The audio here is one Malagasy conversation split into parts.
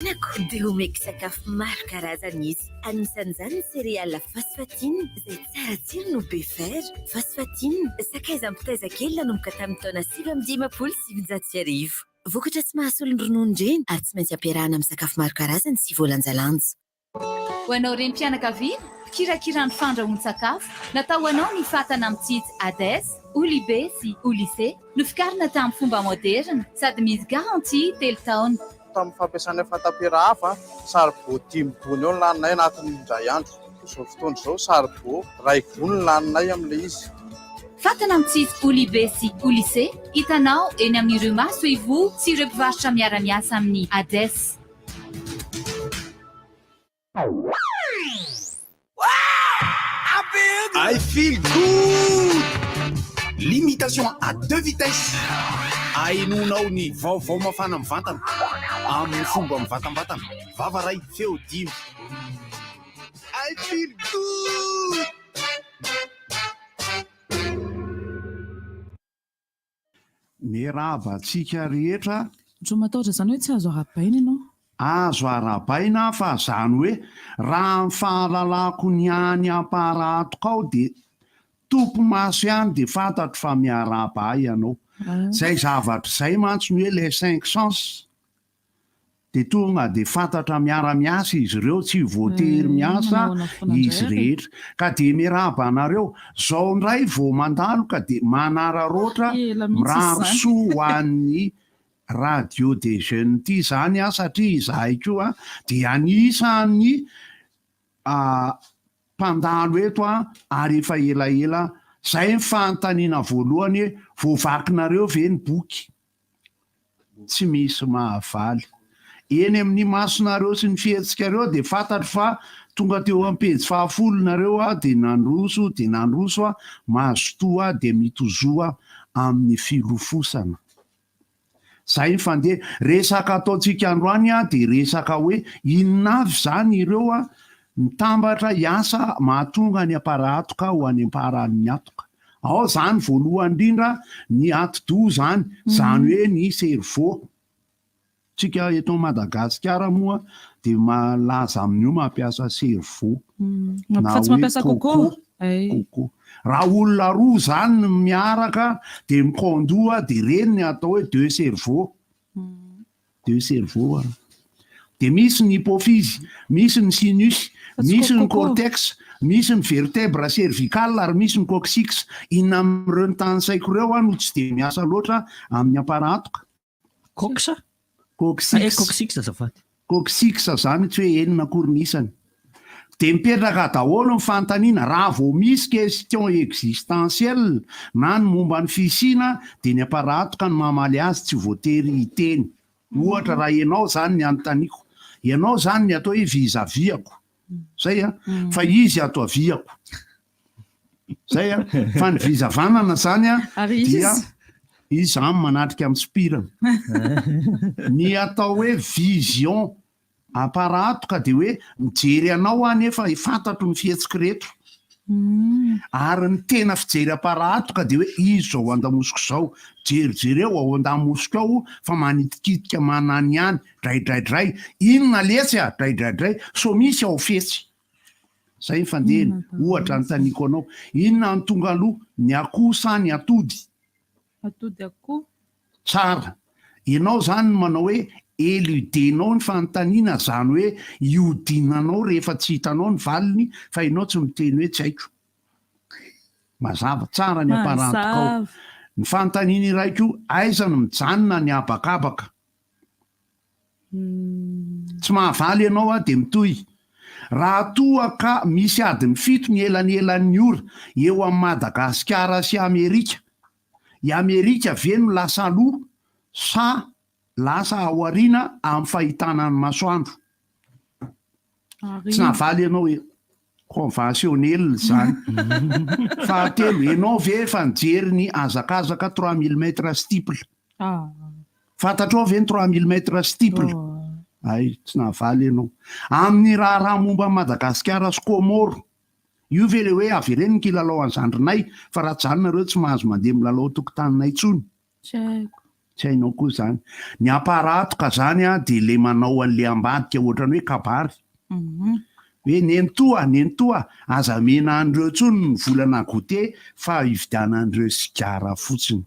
Tenako dia omeko sakafo maro karazana izy. Anisan'izany ny céréales phosphatine izay tsara tsiro no be fer. Phosphatine sakaiza ampitaiza kely nanomboka tamin'ny taona 1970. Vokatra tsy mahasolo ny ronono ireny ary tsy maintsy ampiarahana amin'ny sakafo maro karazana sy voalanjalanja. Ho anao renim-pianakaviana, kirakirany fandrahoan-tsakafo, natao anao ny fatana amin'ny tsitsy ADES, Olibe sy Olysée, nofikarina tamin'ny fomba moderna sady misy garantie 3 taona. Tamin'ny fampiasana fatamperahafa, saribao 10 gony eo ny laninay anatin'ny indray andro. Izao fotoana izao saribao 2 gony ny laninay amin'ilay izy. Fatana amin'ny tsitsy Olibe sy Olysée, hitanao eny amin'ny Maso Ivo sy ireo mpivarotra miara-miasa amin'ny ADES. I feel good! Limitation à 2 vitesses. Ainonao ny vaovao mafana mivantana amin'ny fomba mivatambatana. Vavaray feo dimy. I feel good! Miarahaba antsika rehetra. Dro matahotra izany hoe tsy azo arabaina ianao? Azo arabaina fa zany hoe raha ny fahalalako ny any amparatoko ao dia tompo maso ihany dia fantatro fa miaraba ianao. Zay zavatra izay mantsy hoe les 5 sens dia tonga dia fantatra miara-miasa izy ireo, tsy voatery miasa izy rehetra. Ka dia miaraba anareo zao ndray vao mandalo ka dia manararoatra miraro soa ho an'ny radio des jeunes ity zany satria izahay koa dia anisan'ny mpandalo eto ary efa elaela zay ny fanontaniana voalohany voavakinareo ve ny boky? Tsy misy mahavaly. Eny amin'ny masonareo sy ny fihetsikareo dia fantatro fa tonga teo amin'ny pejy 10 nareo dia nandroso mazotoa dia mitozoa amin'ny filofosana. Zay ny fandeha resaka ataontsika androany dia resaka hoe inona avy zany ireo mitambatra hiasa mahatonga ny aparatoka ho any amparan'ny atoka. Ao zany voalohany indrindra ny atidoha zany hoe ny cerveau. Tsika eto Madagasikara moa dia malaza amin'io mampiasa cerveau. Fa tsy mampiasa coco? Raha olona roa zany miaraka dia mikondoa dia reny ny atao hoe 2 cerveau. 2 cerveau. Dia misy ny hypophyse, misy ny sinus, misy ny cortex, misy ny vertèbre cervicale ary misy ny coccyx. Inona amin'ireo ny tanysaiko ireo no tsy dia miasa loatra amin'ny aparatoka. Coccyx zany tsy hoe enina kornisany. Dia mipetraka daholo ny fanontaniana raha vao misy question existentielle na ny momba ny fisina dia ny aparatoka ny mamaly azy tsy voatery hiteny. Ohatra raha ianao zany ny anontaniako, ianao zany ny atao hoe vizaviako, zay fa izy ato aviako, zay fa ny vizavanana zany dia izy zany manatrika amin'ny spirana. Ny atao hoe vision aparatoka dia hoe mijery anao nefa fantatro ny fihetsika rehetra. Ary ny tena fijery aparatoka dia hoe izy zao andamosiko zao, jerijereo ao andamosiko ao fa manitikitika manany ihany, draidray, inona letsy draidray, so misy ao fetsy. Zay ny fandehany. Ohatra ny taniko anao, inona ny tonga aloha, ny akoho sa ny atody? Atody akoho. Tsara. Ianao zany manao hoe eludenao ny fanontaniana, zany hoe iodinanao rehefa tsy hitanao ny valiny fa ianao tsy miteny hoe tsy haiko. Mazava tsara ny aparatoka ao. Ny fanontaniana iray koa, aiza no mijanona ny abakabaka? Tsy mahavaly ianao dia mitohy. Raha toa ka misy adiny 7 ny elan'elan'ny ora eo amin'ny Madagasikara sy Amerika, i Amerika ve no lasa aloha sa lasa aoriana amin'ny fahitana ny masoandro? Tsy nahavaly ianao hoe conventionnel zany. Fahatelo, ianao ve efa nijery ny azakazaka 3000 mètres steeple? Fantatrao ve ny 3000 mètres steeple? Ay, tsy nahavaly ianao. Amin'ny raha momba Madagasikara sy Comore, io ve le hoe avy ireny ny kilalao any zandrinay fa raha tsy zany nareo tsy mahazo mandeha milalao tokotaninay intsony. tsy hainao koa zany ny aparatoka zany a de le manao an'le ambadika ohatrany hoe kabary hoe nentoa azamena an'ireo tsony ny volana gote fa hividiana an'ireo sigara fotsiny.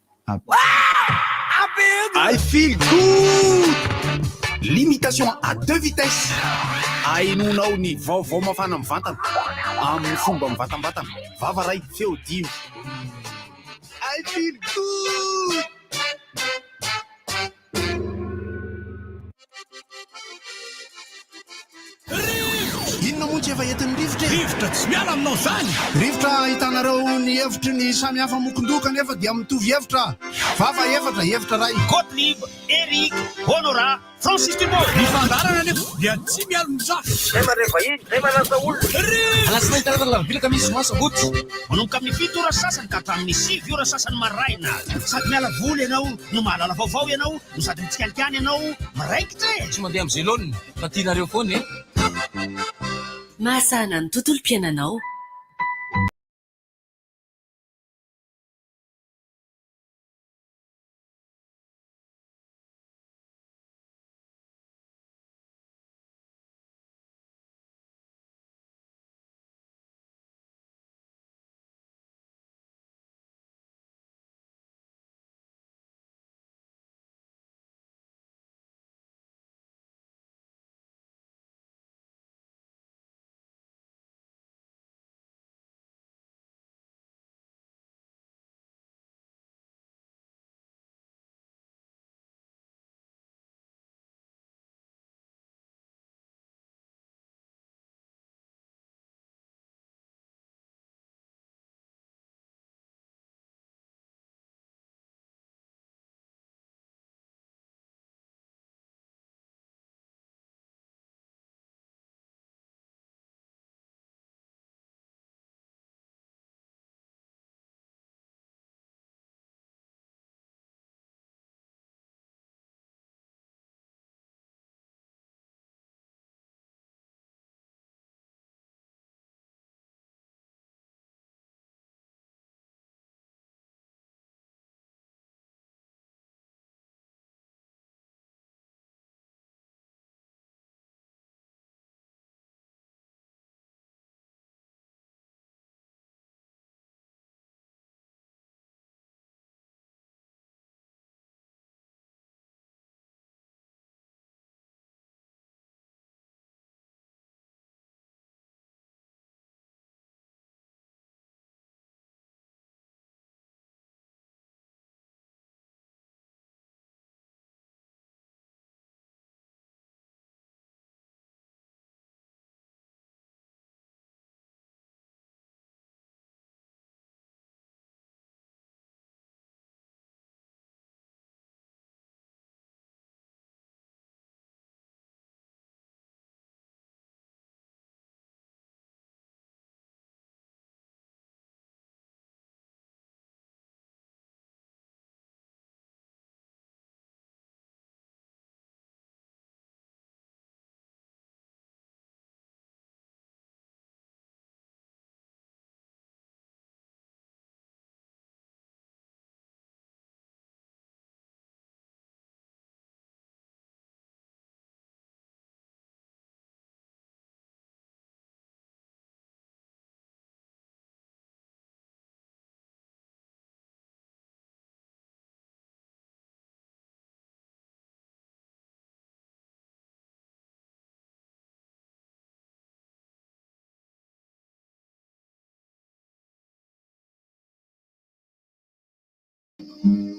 I feel good! Limitation à 2 vitesses. Ainonao ny vaovao mafana mivantana amin'ny fomba mivatambatana. Vavaray feo dimy. I feel good! Inona moa tsy efa entin'ny rivotra? Rivotra tsy miala aminao zany. Rivotra hitanareo ny hevitry ny samy hafa mokondoka nefa dia mitovy hevitra. Vava hevitra ray. Gottlieb, Eric, Honora, Francis Thibault. Ny fandarana nefa dia tsy miala mizaha. Zay maneva iny, zay manasa olona. Alasina hitanareo mivilaka misy masaboty. Manomboka amin'ny 7 ora sasany ka hatramin'ny 7 ora sasany maraina. Sady miala voly ianao, no mahalala vaovao ianao, no sady mitsikanikany ianao, miraikitra e. Tsy mandeha amin'ny zelone, fa tianareo foana e. Mahasana ny tontolom-piainanao.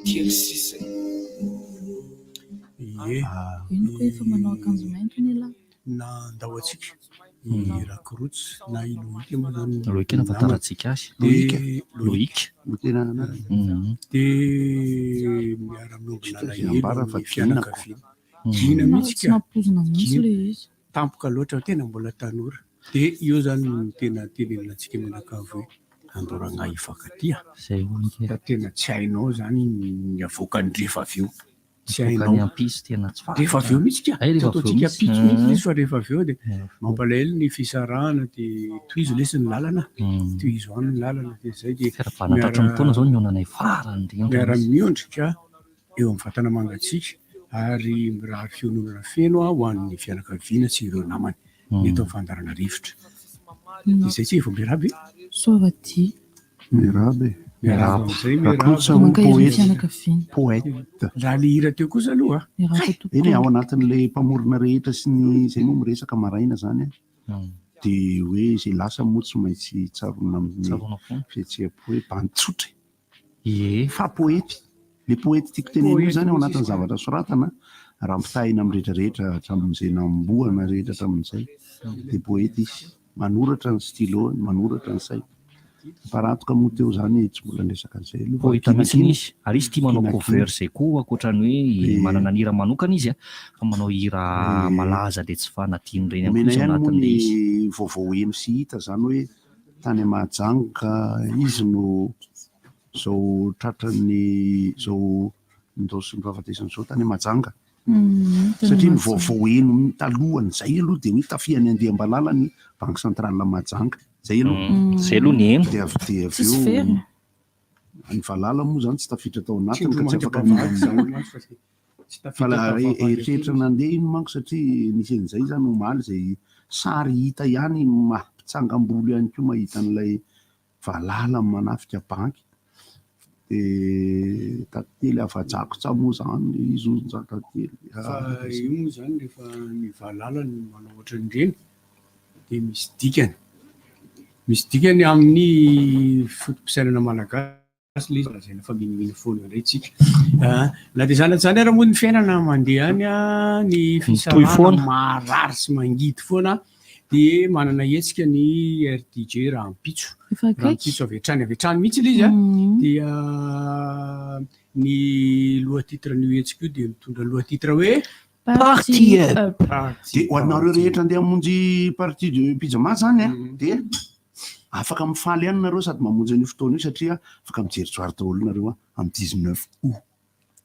Kely sisa. Ino koa efa manao akanjo mainty ny lahy? Na andao atsika ny rakorotsy na iloika moa zany Loïc na fantaratsika azy. Loïc. Tena de miara-miombona ambara fa ny fianakaviana. Gina Tsy mihitsy ka nampozina mihitsy le izy. tampoka loatra tena mbola tanora. De io zany no tena tenenantsika menakavy hoe andorana ifankatia. Zay hono Fa tena tsy hainao zany ny avoakany rehefa avy eo. Tsy ny hainao. ampisy tena tsy fa. Rehefa avy eo mihitsy ka. Ay, rehefa avy eo Ataontsika mihitsy. pitso mihitsy izy fa rehefa avy eo de mampalahelo ny fisarahana de tohizo lesy ny lalana. Tohizo any ny lalana de zay de Fiarabanatra hatramin'ny taona zao ny onanay farany indrindra. miara-miondrika eo amin'ny vatana mangatsiaka ary mirary fiononana feno ho an'ny fianakaviana sy ireo namany eto amin'ny fandarana rivotra. Izay tsy vao miaraby Soavaty. Miaraby. miaraba amin'izay miaraba Rakosa poète. raha le hira teo kosa aloha Eny ao anatin'ilay mpamorona rehetra sy ny izay moa miresaka maraina zany dia hoe izay lasa moa tsy maintsy tsarona amin'ny fihetseham-po hoe bantsotra fa poety. Le poety tiako teneny io zany ao anatin'ny zavatra soratana raha mpitahina amin'ny rehetrarehetra hatramin'izay namboana rehetra hatramin'izay dia poety izy. Manoratra ny stylo, manoratra ny saina. Paratoka moa teo zany tsy mbola resaka an'izay aloha. Poeta mihitsy izy. Ary izy tia manao cover zay koa ankoatrany hoe manana ny hira manokana izy fa manao hira malaza dia tsy fanadino reny mena ihany moa ny vaovao MC hita zany hoe tany Mahajanga izy no zao tratrany zao ndosy ny fahafatesany zao tany Mahajanga. Satria ny vaovao eno talohany zay aloha dia hoe tafiany Andriambalala ny banky centrale Mahajanga. Zay aloha ny eno. Dia avy eo ny Valala moa zany tsy tafiditra tao anatiny ka tsy afaka fa eritreritra nandeha iny manko satria nisy an'izay zany omaly izay sary hita ihany mampitsangam-bolo ihany koa mahita an'ilay Valala manafika banky. Dia tately afa-jakotsa moa zany izy tately. Fa io moa zany rehefa ny Valala ny manao ohatran'ireny dia misy dikany. Misy dikany amin'ny fotom-pisainana malagasy le izy lazaina fa miniminy foana indray tsika. Na dia zany zany ara moa ny fiainana mandeha any ny fisarana marary sy mangidy foana dia manana hetsika ny RDJ Rampitso. Rampitso avy hatrany mihitsy ilay izy dia ny lohatitra ny hetsika io dia mitondra lohatitra hoe parti. Dia ho anareo rehetra andeha hamonjy parti de Pijama zany dia afaka mifaly ihany nareo sady mamonjy an'io fotoana io satria afaka mijery-tsoary daholo nareo amin'ny 19 août.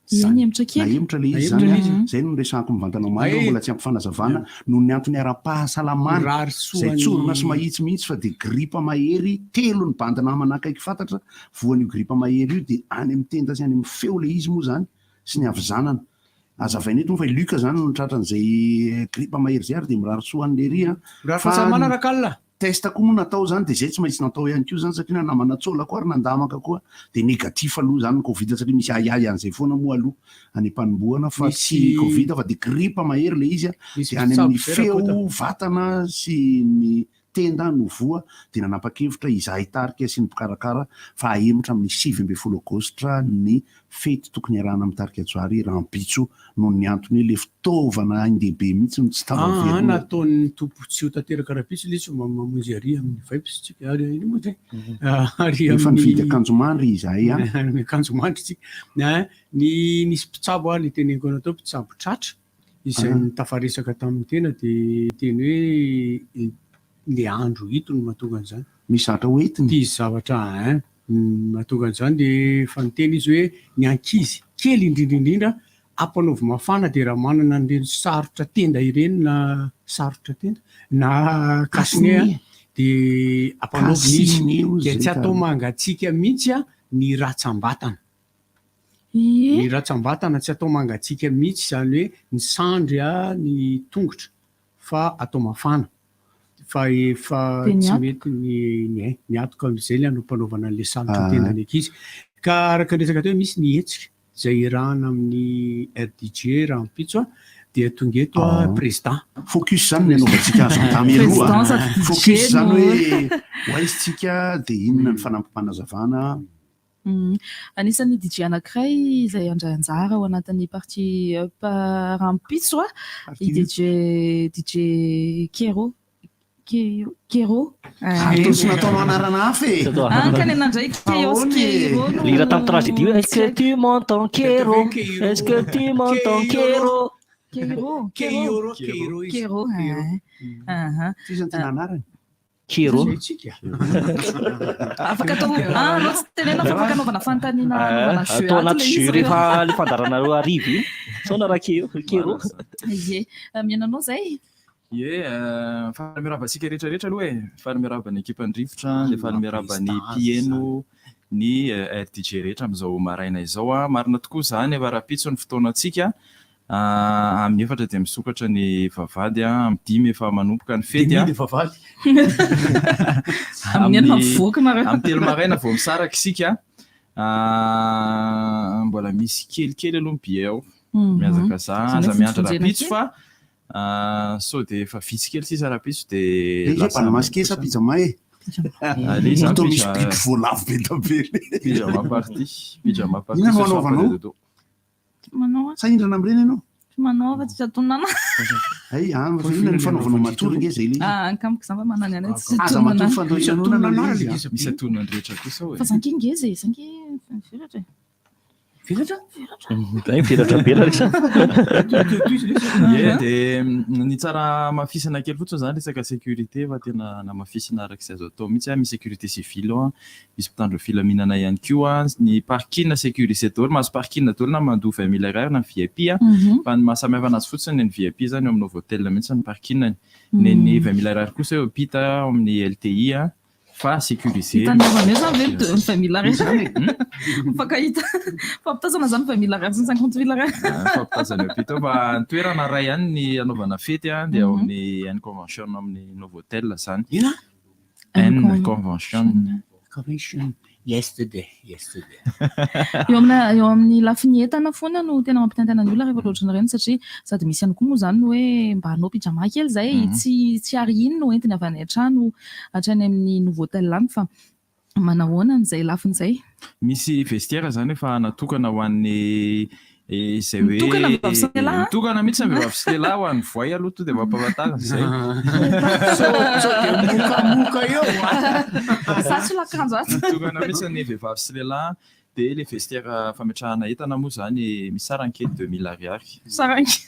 Nahemotra le izy zany zay no resahako mivantana maro mbola tsy ampifanazavana noho ny antony ara-pahasalamana izay tsorona sy mahitsy mihitsy fa dia gripa mahery telo ny bandina manakaiky fantatra voan'io gripa mahery io dia any amin'ny tenda sy any amin'ny feo le izy moa zany sy ny avizanana. Azavaina eto moa fa Luka zany no tratran'izay gripa mahery zay ary dia mirary soan'le ry fahasalamana rakalina. Testa koa moa natao zany dia zay tsy maintsy natao ihany koa zany satria namana tsola koa ary nandamaka koa dia negatif aloha zany Covid satria misy ayay an'izay foana moa aloha any am-panomboana fa tsy Covid fa dia gripa mahery le izy dia any amin'ny feo vatana sy ny tenda no voa dia nanapa-kevitra izahay tarika sy ny mpikarakara fa ahemotra amin'ny 7 Aogositra ny fety tokony arahana amin'ny tarika tsoary Rampitso noho ny antony le fitaovana indehibe mihitsy no tsy tavavery. Nataon'ny tompo tsy ho tanteraka Rampitso ilay izy mamonjy ary amin'ny vaips tsika ary moa zay ary efa nividy akanjo mandry izahay akanjo mandry tsika ny nisy mpitsabo le teneniko natao mpitsabo tratra izay nitafaresaka tamin'ny tena dia teny hoe le andro hito no mahatonga an'izany. Misy zavatra hoentiny. Tia zavatra mahatonga an'izany dia fa niteny izy hoe ny ankizy kely indrindra ampanaovy mafana dia raha manana an'ireny sarotra tenda ireny na sarotra tenda na kasine dia ampanaovy izy dia tsy atao mangatsiaka mihitsy ny ratsambatana. Ny ratsambatana tsy atao mangatsiaka mihitsy zany hoe ny sandry ny tongotra fa atao mafana. Fa tsy mety ny atoka amin'izay le anampanaovana an'ilay sarotra tenda ny ankizy. Ka araka resaka teo misy ny hetsika izay irahana amin'ny RDJ Rampitso dia tonga eto président. Focus zany ny anaovantsika azo tameroa. Focus zany hoe hoaisintsika dia inona ny fanampim-panazavana. Anisan'ny DJ anankiray izay andrahanjara ao anatin'ny parti Rampitso i DJ Kero. Atosy nataonao anarana hafa kany anandray Keos Kero. Lira tamin'ny tragédie est-ce que tu m'entends Kero? Est-ce que tu m'entends Kero? Kero. Sisa tena anarany. Kero. Afaka atao loatsy tenena fa afaka anaovana fanontaniana atao anaty jeu rehefa le fandaranareo arivo io. Saona raha Kero. Ie, miananao zay. Ie, faly miaraba antsika rehetrarehetra aloha faly miaraba ny ekipany rivotra, le faly miaraba ny pieno, ny RTG rehetra amin'izao maraina izao a. Marina tokoa zany efa rapitso ny fotoanantsika amin'ny 4 dia misokatra ny vavady a, amin'ny 5 efa manomboka ny fety a. Amin'ny 3 maraina vao misaraka isika mbola misy kelikely aloha mibia ao miazaka za aza miandra rapitso fa sao dia efa vitsy kely sisa rapitso dia lasa masikesa pizama e to misy biby voalavo be tabely pyjama party inona no anaovanao sa indrana amin'ireny ianao manaova tsy atonana ay inona ny fanaovanao matory nge zay kamiko zamba manany any aza matory fandoananana misy atonana ny rehetra kosa fa zanke ngeze zanke firatra firatra bela resa dia ny tsara mafisana kely fotsiny zany resaka sécurité fa tena namafisina araka izay azo atao mihitsy misy sécurité civile ao misy mpitandro filaminana ihany koa ny parking sécurisé daholo mahazo parking daholo na mandoa 20 000 ariary na VIP fa ny mahasamihafa anazy fotsiny ny VIP zany eo amin'ny hôtel mihitsy ny parking ny 20 000 ariary kosa eo pita amin'ny LTI fa sécurisé fampitazana zany 20 000 ariary sy 50 000 ariary fampitazana eo pita fa ny toerana ray ihany ny anaovana fety dia ao amin'ny N convention amin'ny Novotel zany N convention yesterday eo amin'ny lafiny entana foana no tena mampitantana ny olona rehefa loatra reny satria sady misy ihany koa moa zany hoe mba hanao pyjama kely zay tsy ary iny no entiny avy any an-trano hatrany amin'ny Novotel any fa manahoana n'izay lafiny izay misy vestiaire zany efa natokana ho an'ny izay hoe mitokana mihitsy ny vehivavy sy lehilahy ho an'ny voay aloha to dia mampahafantarina izay mokamoka eo mitokana mihitsy ny vehivavy sy lehilahy dia le vestiaire fametrahana entana moa zany misarankely 2000 ariary sarankely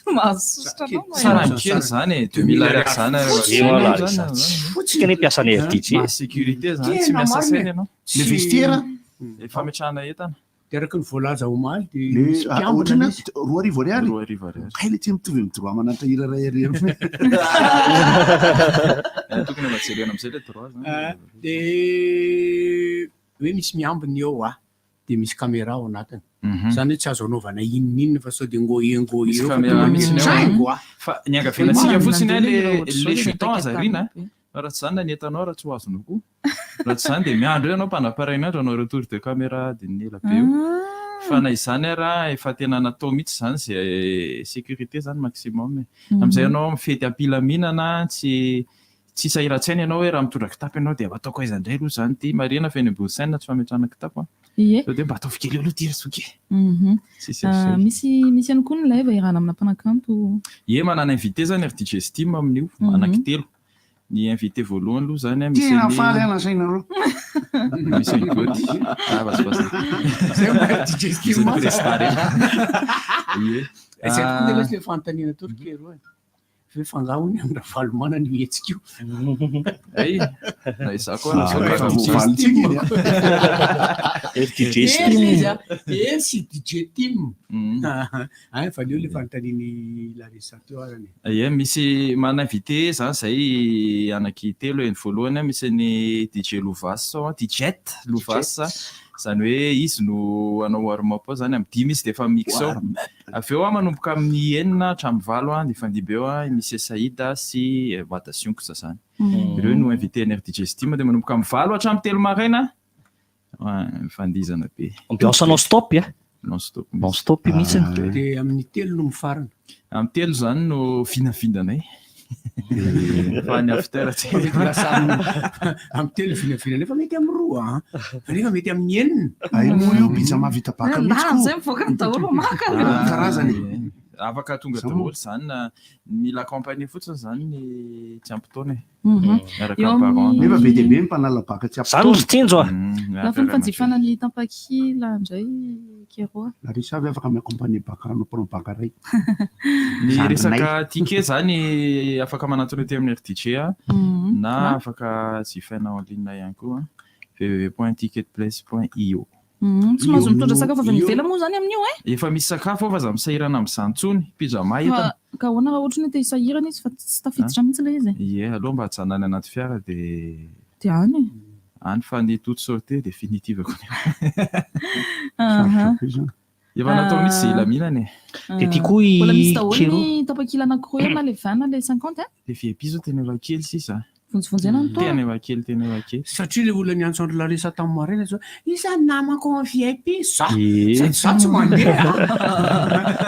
zany 2000 ariary zany fotsika ny mpiasany RTG sécurité zany tsy miasa saina ianao le vestiaire fametrahana entana dia araka ny voalaza omaly dia ohatrana 2 ariary hay le tsy mitovy midroit manatra iraray ariary tokony majerena amin'izay le droit zany dia hoe misy miambiny eo dia misy caméra ao anatiny zany hoe tsy azo anaovana inona fa sao dia ngoengo eo fa ny angavenantsika fotsiny le chuton azarina raha tsy zany na ny entanao raha tsy ho azonao koa raha tsy zany dia miandro ianao mpanaparaina andro anao retour de caméra dia ny ela be eo fa na izany raha efa tena natao mihitsy zany zay sécurité zany maximum amin'izay ianao mifety ampilaminana tsy sahiran-tsaina ianao hoe raha mitondra kitapo ianao dia ataoko aiza indray aloha zany ty marina fa eny ambony tsy fametrahana kitapo sao dia mba ataovy kely aloha ty soke misy ihany koa ny laiva irana amina mpanakanto manana invité zany RTG Estime amin'io anankitelo ny invité voalohany aloha zany misy faly anasainareo misy gôty le fantaniana torokero fe fangahony andra valomana ny hetsika io na iza koa RTG sy DJ Team fa leo le fantaniny larisa teo arany misy mana invité zany zay anankitelo ny voalohany misy ny DJ Louvas DJ Louvas zany hoe izy no anao warm-up ao zany amin'ny 10 izy dia efa mix ao avy eo manomboka amin'ny 9 hatramin'ny 9 dia fandiby eo misy Saïda sy Wadasiongsa zany ireo no invité ny RTG Estime dia manomboka amin'ny 9 hatramin'ny 3 maraina fandizana be ambiance non stop non stop mihitsy dia amin'ny 3 no mifarana amin'ny 3 zany no finafindanay fa ny after amin'ny 3 finafinanay fa mety amin'ny 2 nefa mety amin'ny 9 ay moa io pizza mavita baka mihitsy mivoaka ny daholo maka karazany afaka tonga daholo zany mila compagnie fotsiny zany ny tsy ampitaona miaraka parent nefa be dia be mpanala baka tsy zany mositsinjo lafa ny fanjifana ny tampakila indray keroa larisa avy afaka miakompanie baka anao baka ray ny resaka ticket zany afaka manatona ety amin'ny RTG na afaka jifaina en ligne ihany koa www.ticketplace.io tsy mahazo mitondra sakafo avy nivela moa zany amin'io efa misy sakafo ao fa za misahirana amin'izany tsony pyjama entana ka hoana raha ohatra ny te hisahirana izy fa tsy tafiditra mihitsy le izy aloha mba hajanany anaty fiara dia any any fa ny toute sauté définitive ko efa natao misy zay laminany de ty koa mbola misy daholo ny tapakila anankiroa na le 20 na le 50 le VIP zao tena efa kely sisa vonjivonjena ny tena efa kely satria le olona niantso andro laresa tamin'ny maraina zao isan'ny namako en VIP za tsy mandeha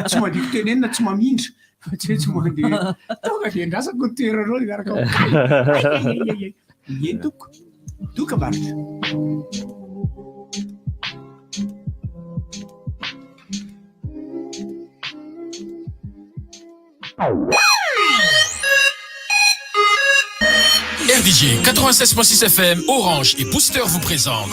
tsy mandeha tenenina tsy mamindra tsy mandeha tonga de ndrasako toerareo miaraka entoko doka baritra RDJ 96.6 FM, Orange et Booster vous présentent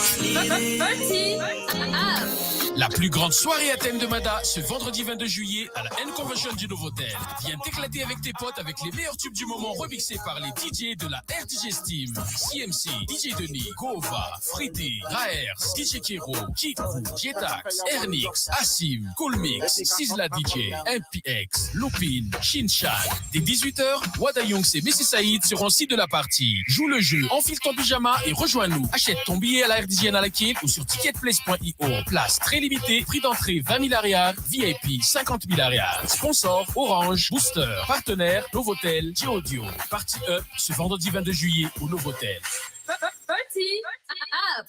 la plus grande soirée à thème de Mada ce vendredi 22 juillet à la N Convention du Novotel. Viens t'éclater avec tes potes avec les meilleurs tubes du moment remixés par les DJ de la RDJ Steam, CMC, DJ Denis, Gova, Fritty, Raers, DJ Kero, Kikou, Jetax, Ernix, Assim, Coolmix, Sizzla DJ, MPX, Lupin, Shinchan. Dès 18h, Wada Youngs et Messi Saïd seront aussi de la partie. Joue le jeu, enfile ton pyjama et rejoins-nous. Achète ton billet à la RDJ à la quai ou sur ticketplace.io. Place très limitée, prix d'entrée 20 000 ariars, VIP 50 000 ariars. Sponsor Orange, Booster, partenaire Novotel, G-Audio. Partie E ce vendredi 22 juillet au Novotel. Party up.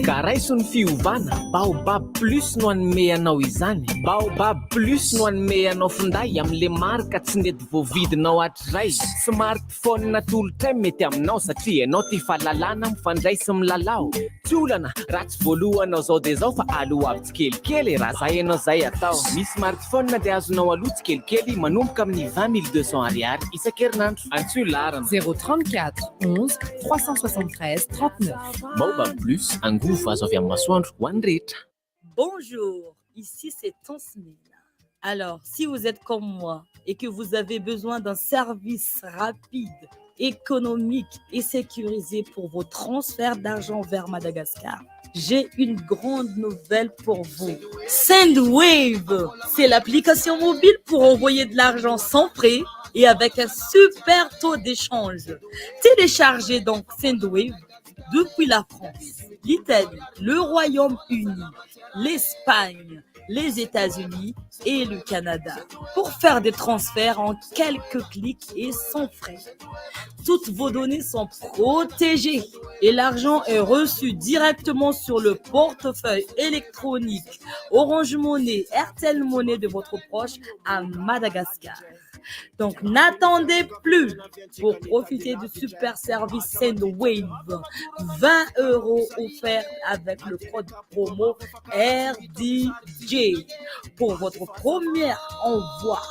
Karaisony fiovana Baobab plus no anome anao izany Baobab plus no anome anao finday amle marka tsy nety voavidinao hatray smartphone natolotra mety aminao satria ianao ty fahalalana mifandray sy milalao tsy olana raha tsy voalohanao zao de zao fa aloha avy tsikelikely raha zay ianao zay atao ny smartphone de azonao aloha tsikelikely manomboka amin'ny 20 200 ariary isan-kerinandro antsoa larana 034 11 373 39 Baobab plus un goût face au masoandro Wandreta. Bonjour, ici c'est Tonsmina. Alors, si vous êtes comme moi et que vous avez besoin d'un service rapide, économique et sécurisé pour vos transferts d'argent vers Madagascar, j'ai une grande nouvelle pour vous. Sendwave, c'est l'application mobile pour envoyer de l'argent sans frais et avec un super taux d'échange. Téléchargez donc Sendwave depuis la France, l'Italie, le Royaume-Uni, l'Espagne, les États-Unis et le Canada pour faire des transferts en quelques clics et sans frais. Toutes vos données sont protégées et l'argent est reçu directement sur le portefeuille électronique Orange Money, RTL Money de votre proche à Madagascar. Donc n'attendez plus pour profiter du super service Sendwave. 20 € offerts avec le code promo RDJ. Pour votre premier envoi,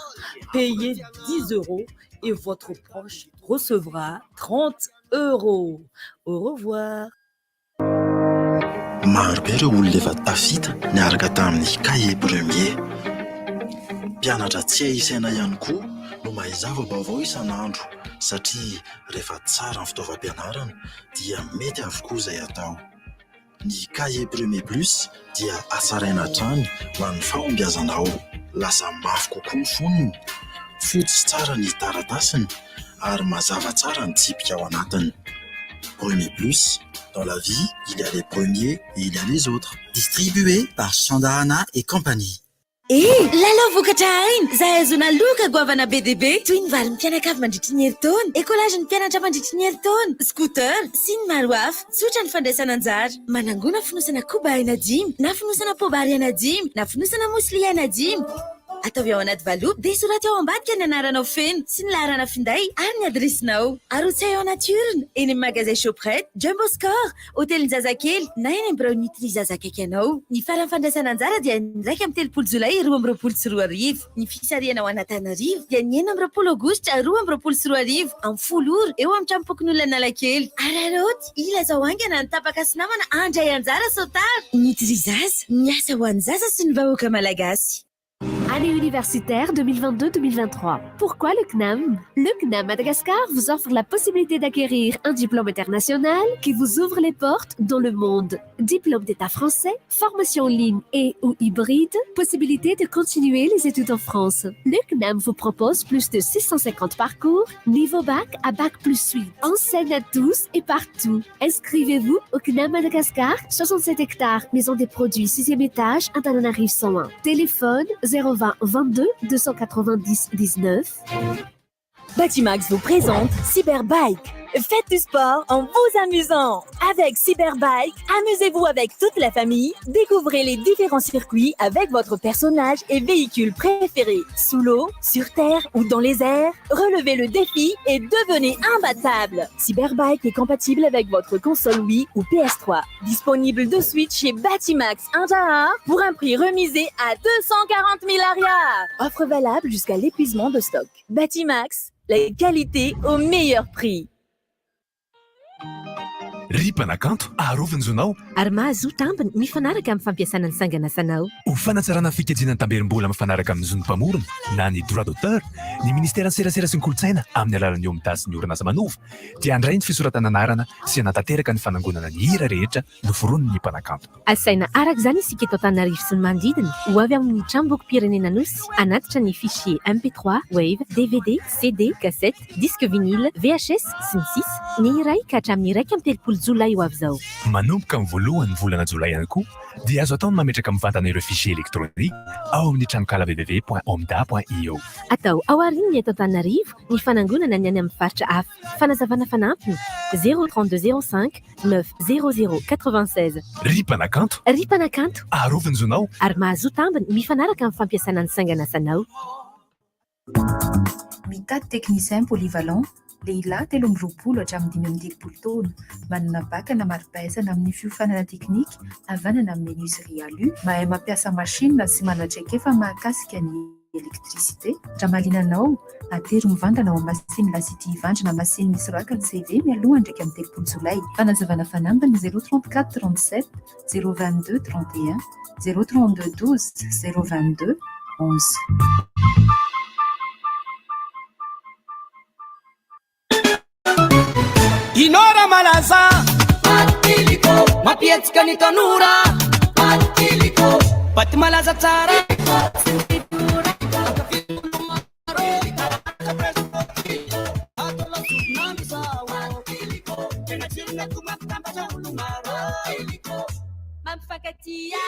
payez 10 € et votre proche recevra 30 €. Au revoir. Marbere olona efa tafita niaraka tamin'ny cahier premier. Mpianatra tsy isaina ihany koa no mahazava vaovao isan'andro satria rehefa tsara ny fitaovam-pianarana dia mety avokoa izay atao. Ny cahier premier plus dia asaraina hatrany ho an'ny fahombiazanao. Lasa mafy kokoa ny foniny, fotsy tsara ny taratasiny ary mazava tsara ny tsipika ao anatiny. Premier plus, dans la vie, il y a les premiers et il y a les autres. Distribué par Chandahana et compagnie. Lalao vokatra ainy zahay azona loka goavana BDB toy ny vary ny mpianakavy mandritry ny herintaona, écolage ny mpianatra mandritry ny herintaona, scooter sy ny maro hafa. Tsotra ny fandraisana anjara, manangona fonosana koba aina 10 na fonosana pobary aina 10 na fonosana musli aina 10. Ataovy ao anaty valoba dia soraty ao ambadika ny anaranao feno sy ny laharana finday ary ny adresinao. Arotsay ao anaty urne eny amin'ny magasin Shoprite, Jumbo Score, hôtelin'ny zazakely na eny amin'ny Brownitry zazakaiky ianao. Ny farany fandraisana anjara dia ny 1 amin'ny 3 Jolay 2024. Ny fisariana ao Antananarivo dia ny 9 amin'ny 20 Aogositra 2024. Amin'ny folo ora eo amin'ny tranopokon'olona Analakely. Araroty ilazao aingana ny tapaka sy namana andray anjara sotara. Nitry zaza, miasa ho an'ny zaza sy ny vahoaka malagasy. Année universitaire 2022-2023. Pourquoi le CNAM? Le CNAM Madagascar vous offre la possibilité d'acquérir un diplôme international qui vous ouvre les portes dans le monde. Diplôme d'état français, formation en ligne et ou hybride, possibilité de continuer les études en France. Le CNAM vous propose plus de 650 parcours, niveau bac à bac plus 8. Enseigne à tous et partout. Inscrivez-vous au CNAM Madagascar, 67 hectares, maison des produits, 6e étage, Antananarivo 101. Téléphone 020 22 290 19. Batimax vous présente Cyberbike. Faites du sport en vous amusant. Avec Cyberbike, amusez-vous avec toute la famille. Découvrez les différents circuits avec votre personnage et véhicule préféré. Sous l'eau, sur terre ou dans les airs, relevez le défi et devenez imbattable. Cyberbike est compatible avec votre console Wii ou PS3. Disponible de suite chez Batimax Injara pour un prix remisé à 240 000 arias. Offre valable jusqu'à l'épuisement de stock. Batimax, la qualité au meilleur prix. Ry mpanakanto, aharovin'izonao ary mahazo tampiny mifanaraka amin'ny fampiasana ny sanganasanao ho fanatsarana fikajiana tamberim-bola mifanaraka amin'ny zony mpamorona na ny droit d'auteur ny ministera ny serasera sy ny kolotsaina amin'ny alalan'ny omitasy ny orinasa manova dia andray ny fisoratana anarana sy hanatanteraka ny fanangonana ny hira rehetra noforoniny ny mpanakanto. asaina araka izany isika eto Antananarivo sy ny manodidina ho avy amin'ny tranom-bokim-pirenena nosy anatitra ny fichier MP3, Wave, DVD, CD, cassette, disque vinyle, VHS sy ny sisa ny iray ka hatramin'ny iraika amin'ny telopolo jolay ho avy izao. Manomboka amin'ny voalohany volana jolay ihany koa dia azo atao ny mametraka amin'ny vantana ireo fichier électronique ao amin'ny tranokala www.omda.io. atao ao aoriany eto Antananarivo ny fanangonana ny any amin'ny faritra hafa. Fanazavana fanampiny 032 05 900 96. Ry mpanakanto aharovin'izonao ary mahazo tambiny mifanaraka amin'ny fampiasana ny sanganasanao. Mitady technicien polyvalent lehilahy 13 hatramin'ny 15 taona manana baka na mari-pahaizana amin'ny fiofanana teknika havanana amin'ny menuiserie alu mahay mampiasa machine sy manatraikefa mahakasika ny électricité raha mahalinanao atery mivantana ao amin'ny masiny lasity hivandrina masiny misy raka ny CV mialoha ndraiky amin'ny 30 jolay. Fanazavana fanambany 034 37 022 31 032 12 022 11. Inora malaza Matiliko mapietsika ny tanora Matiliko Baty malaza tsara Mamfakatia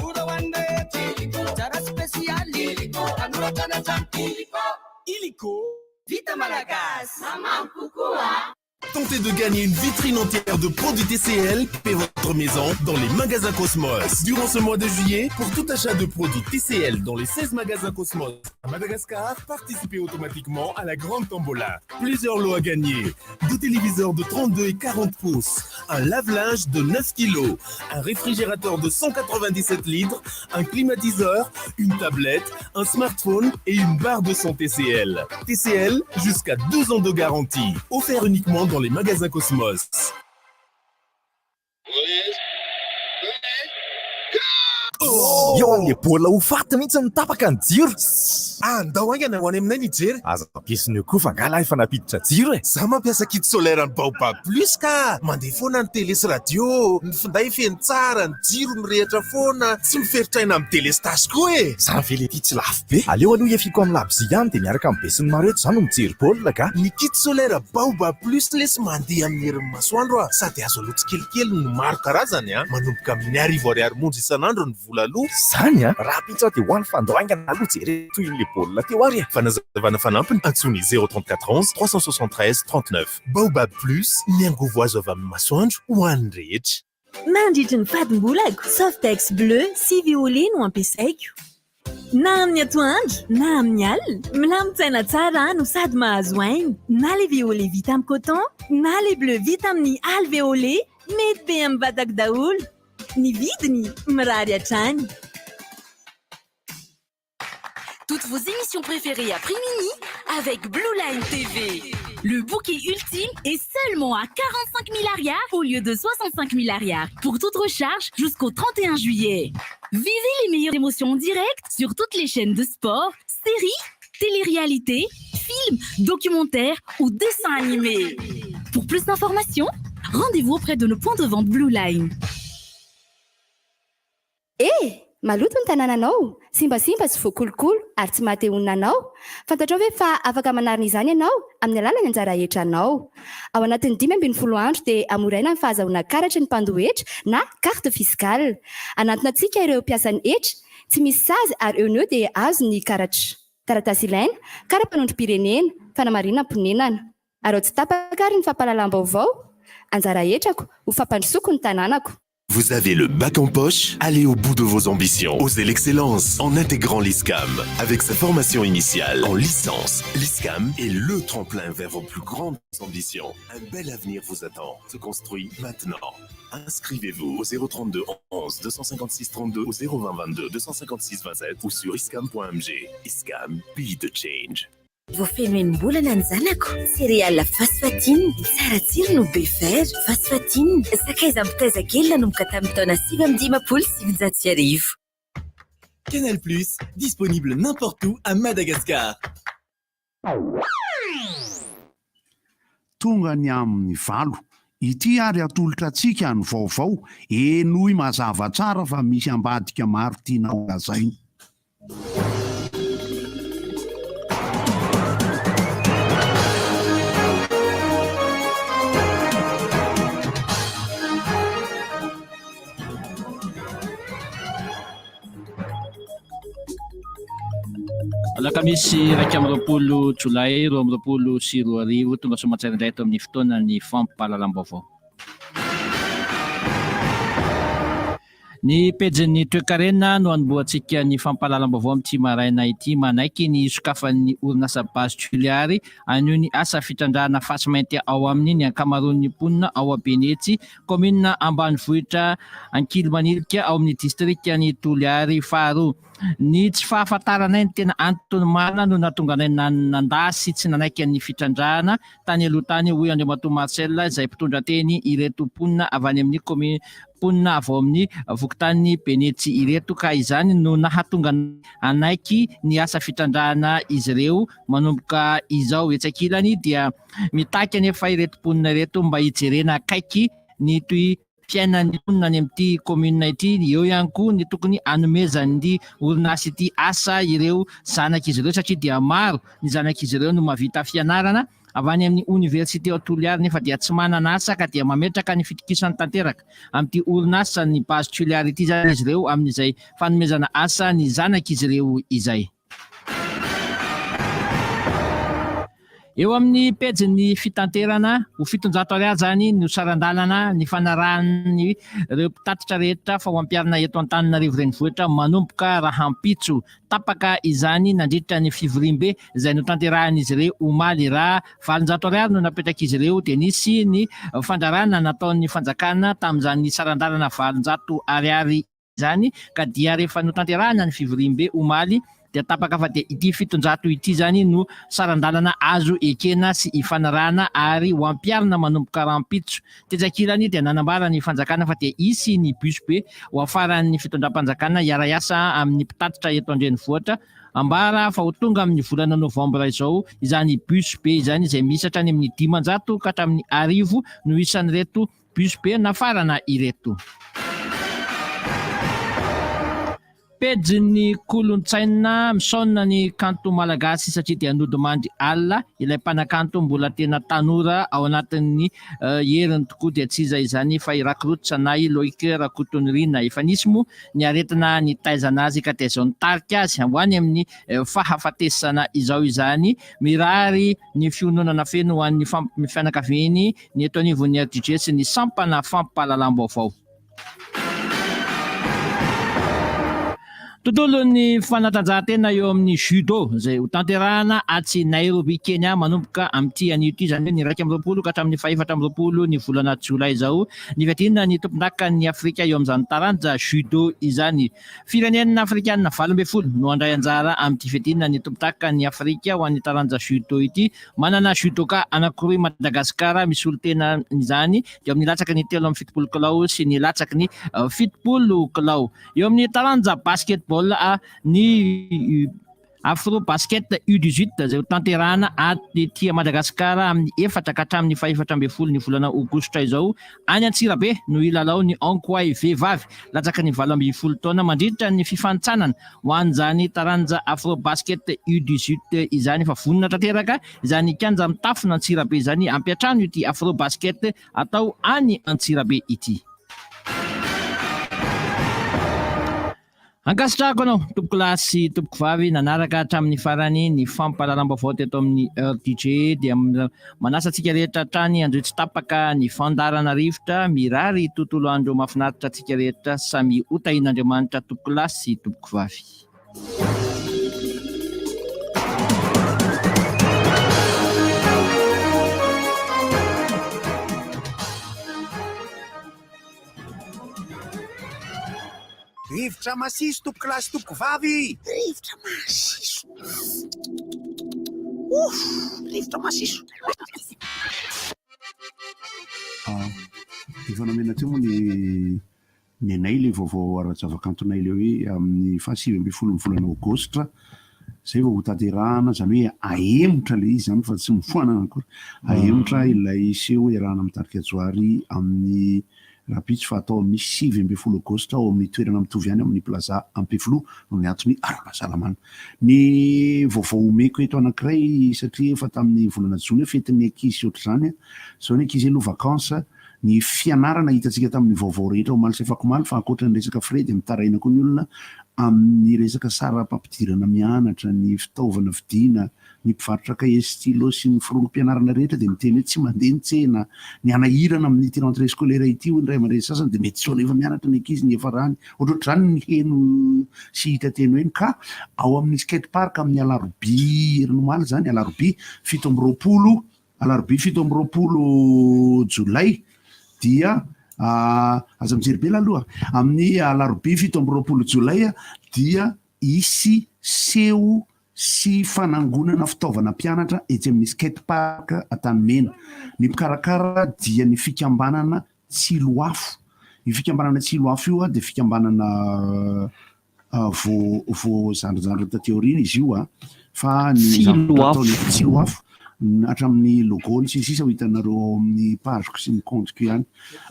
Ura wande Jara spesiali Tanora kana jantiliko Iliko Vita Malagas Mamampukua. Tentez de gagner une vitrine entière de produits TCL et votre maison dans les magasins Cosmos. Durant ce mois de juillet, pour tout achat de produits TCL dans les 16 magasins Cosmos à Madagascar, participez automatiquement à la grande tombola. Plusieurs lots à gagner. 2 téléviseurs de 32 et 40 pouces, un lave-linge de 9 kg, un réfrigérateur de 197 litres, un climatiseur, une tablette, un smartphone et une barre de son TCL. TCL, jusqu'à 12 ans de garantie. Offert uniquement dans les magasins Cosmos. Eo amin'le baolina ho faty mihitsy ny tapaka ny jiro. Andao aingana ho any aminay ny jery. Aza ampiasin'io koa fa ngala efa napiditra jiro e. Za mampiasa kit solaire ny Baobab Plus ka mandeha foana ny télé sy radio, ny finday feno tsara, ny jiro mirehatra foana, tsy miferitra amin'ny délestage koa e. Zany vele ity tsy lafo be. Aleo aloha efiko amin'ny labzy ihany dia miaraka amin'ny besin'ny maro eto zany no mijery baolina ka. Ny kit solaire Baobab Plus lesy mandeha amin'ny herin'ny masoandro sady azo alotsy kelikely no maro karazany manomboka amin'ny 10 monja isan'andro ny vola aloha. Zany raha pitsao dia ho an'ny fandoaingana aloha jery toy ny baolina teo ary. Fanazavana fanampiny antsony 034 11 373 39. Baobab Plus ny angovo azo avy amin'ny masoandro ho an'ny rehetra. Mandritra ny fadim-bolako Softex bleu sy violet no ampiasaiko. Na amin'ny atoandro na amin'ny alina milamintsaina tsara no sady mahazo aina. Na le violet vita amin'ny coton na le bleu vita amin'ny alvéolé mety be amin'ny vatako daholo. Ni vidiny mirary hatrany. Toutes vos émissions préférées à prix mini avec Blue Line TV. Le bouquet ultime est seulement à 45 000 arias au lieu de 65 000 arias pour toute recharge jusqu'au 31 juillet. Vivez les meilleures émotions en direct sur toutes les chaînes de sport, séries, télé-réalité, films, documentaires ou dessins animés. Pour plus d'informations, rendez-vous auprès de nos points de vente Blue Line. Maloto ny tanànanao, simbasimba sy voakolokolo ary tsy mateonina anao. Fantatrao ve fa afaka manarina izany ianao amin'ny alalan'ny anjara hetra-nao. Ao anatin'ny 10 andro dia amoraina ny fahazahoana karatry ny mpandohetra na carte fiscale. Anatona antsika ireo mpiasan'ny hetra, tsy misy sazy ary eo dia azo ny karatra. Taratasy ilaina, kara-panondrom-pirenena, fanamarina amponenana. Ary ao tsy tapaka ary ny fampahalalam-baovao. Anjara hetrako ho fampandrosoako ny tanànako. Vous avez le bac en poche? Allez au bout de vos ambitions. Osez l'excellence en intégrant l'ISCAM. Avec sa formation initiale en licence, l'ISCAM est le tremplin vers vos plus grandes ambitions. Un bel avenir vous attend. Se construit maintenant. Inscrivez-vous au 032 11 256 32 ou 020 22 256 27 ou sur iscam.mg. ISCAM, be the change. Voafenoenimbolana ny zanako céréale Phosphotine tsara tsiro no be fer. Phosphotine sakaiza mitaiza kely nanomboka tamin'ny taona 2016. Canal+, disponible n'importe où à Madagascar. Tonga ny amin'ny valo ity ary atolotra antsika ny vaovao enoy mazava tsara fa misy ambadika maro tiana olazaina. Alakamisy raika amby roapolo jolay 2024 tonga soamantsara indray eto amin'ny fotoana ny fampahalalam-baovao. Ny pejin'ny toe-karena no anomboantsika ny fampahalalam-baovao amin'ity maraina ity manaiky ny sokafan'ny orinasa base tuliary anio ny asa fitrandrahana fasimainty ao amin'ny ankamaroan'ny mponina ao Abenetsy, commune ambanivohitra Ankilimanilika ao amin'ny distrikany Toliary faharoa. Ny tsy fahafantaranay ny tena antony marina no nahatonganay nandasy tsy nanaiky ny fitrandrahana tany aloha tany hoy Andriamatoa Marcel izay mpitondra teny ireto mponina avy any amin'ny mponina avy ao amin'ny vokotany Benetsy ireto ka izany no nahatonga anaiky ny asa fitrandrahana izy ireo manomboka izao etsakilany dia mitaky anefa ireto mponina ireto mba hijerena akaiky ny toy fiainan'ny mponina any amin'ity commune ity. Eo ihany koa ny tokony hanomezan'ny orinasa ity asa ireo zanak'izy ireo satria dia maro ny zanak'izy ireo no mahavita fianarana avy any amin'ny université Toliary nefa dia tsy manana asa ka dia mametraka ny fitokisany tanteraka amin'ity orinasa ny base Toliary ity zany izy ireo amin'izay fanomezana asa ny zanak'izy ireo izay. Eo amin'ny pejin'ny fitanterana ho 700 ariary zany no sarandalana ny fanarahan'ny ireo mpitatitra rehetra fa ho ampiarina eto Antananarivo renivohitra manomboka rahampitso. Tapaka izany nandritra ny fivoriam-be izay no tanterahan'izy ireo omaly raha 700 ariary no napetraka izy ireo dia nisy ny fandrarana nataon'ny fanjakana tamin'izany sarandalana 700 ariary zany ka dia rehefa no tanterahana ny fivoriam-be omaly dia tapaka fa dia ity 700 ity zany no sarandalana azo ekena sy ifanarana ary ho ampiarina manomboka rahampitso. Tetsakilany dia nanambara ny fanjakana fa dia isy ny bus be ho afaran'ny fitondram-panjakana iara-iasa amin'ny mpitatitra eto andrenivohitra ambara fa ho tonga amin'ny volana novambra izao izany bus be izany izay misy hatrany amin'ny 500 ka hatramin'ny 1000 no isan'ireto bus be nafarana ireto. Pejin'ny kolontsaina misaona ny kanto malagasy satria dia nodimandry alina ilay mpanakanto mbola tena tanora ao anatin'ny heriny tokoa dia tsy izay izany fa Irakirotsy Sanay Loïc Rakotonirina. Efa nisy moa ny aretina ny taizana azy ka dia izao nitarika azy ho any amin'ny fahafatesana izao izany mirary ny fiononana feno ho an'ny fianakaviany ny eto anivon'ny RDG sy ny sampana fampahalalam-baovao. Tontolon'ny fanatanjahantena eo amin'ny judo zay ho tanterahana atsy Nairobi Kenya manomboka amin'ity anio ity zany hoe ny 1 ka hatramin'ny 4 ny volana Jolay zao ny fiadinana ny tompon-dakan'ny Afrika eo amin'izany taranja judo izany. Firenena afrikanina 12 no andray anjara amin'ity fiadinana ny tompon-dakan'ny Afrika ho an'ny taranja judo ity. Manana judoka anankiroa Madagasikara misy olo-tena izany eo amin'ny latsaky ny 7 kilao sy ny latsaky ny 7 kilao. Eo amin'ny taranja basketball ny Afro Basket U18 zay ho tanterahana aty Madagasikara amin'ny 4 ka hatramin'ny 14 ny volana Aogositra izao. Any Antsirabe no ilalao ny ankoay vehivavy latsaka ny 12 taona mandritra ny fifanitsanana ho an'izany taranja Afro Basket U18 izany. Fa vonona tanteraka izany kianja mitafona Antsirabe izany ampiatrano ity Afro Basket atao any Antsirabe ity. Ankasitrahako anao tompoko lahy sy tompoko vavy nanaraka hatramin'ny farany ny fampahalalam-baovao teto amin'ny RDJ dia manasa antsika rehetra hatrany androetsy tapaka ny fandarana rivotra mirary tontolo andro mahafinaritra antsika rehetra samy hotahin'Andriamanitra tompoko lahy sy tompoko vavy. Rivotra masiso tompoko lahy sy tompoko vavy. Rivotra masiso. Rivotra masiso. Efa namena teo moa ny anay le vaovao ara-javakantonay le hoe amin'ny 7 ny volana Aogositra zay vao ho tanterahana zany hoe ahemotra le izy zany fa tsy mifoana akory. Ahemotra ilay seho iarahana mitarika Joary amin'ny rapitsy fa atao amin'ny 7 Aogositra ao amin'ny toerana mitovy ihany amin'ny plaza Ampefilo no ny antony ara-pahasalamana. Ny vaovao omeko eto anankiray satria efa tamin'ny volana Jona fetin'ny ankizy ohatr'izany zao ny ankizy aloha vakansa ny fianarana hitantsika tamin'ny vaovao rehetra omaly sy fakomaly fa ankoatran'ny resaka Fredy mitaraina koa ny olona amin'ny resaka sara-pampidirana mianatra ny fitaovana vidiana ny mpivarotra cahier stylo sy ny firongo-pianarana rehetra dia miteny hoe tsy mandeha ny tsena ny anahirana amin'ny ity rentrée scolaire ity ho ny ray aman-dreny sasany dia mety soa efa mianatra ny ankizy ny efa rany ohatrohatr'izany ny heno sy hita teny hoe ka ao amin'ny skate park amin'ny alarobia renomaly zany alarobia 7 Jolay dia aza mijery be aloha amin'ny alarobia 7 Jolay dia isy seho sy fanangonana fitaovana mpianatra etsy amin'ny skate park Antanimena. Ny mpikarakara dia ny fikambanana Tsiloafo. Io fikambanana Tsiloafo io dia fikambanana voazandrizandry tateoriana izy io fa ny Tsiloafo hatramin'ny logony sisa ho hitanareo amin'ny pageko sy ny compteko ihany.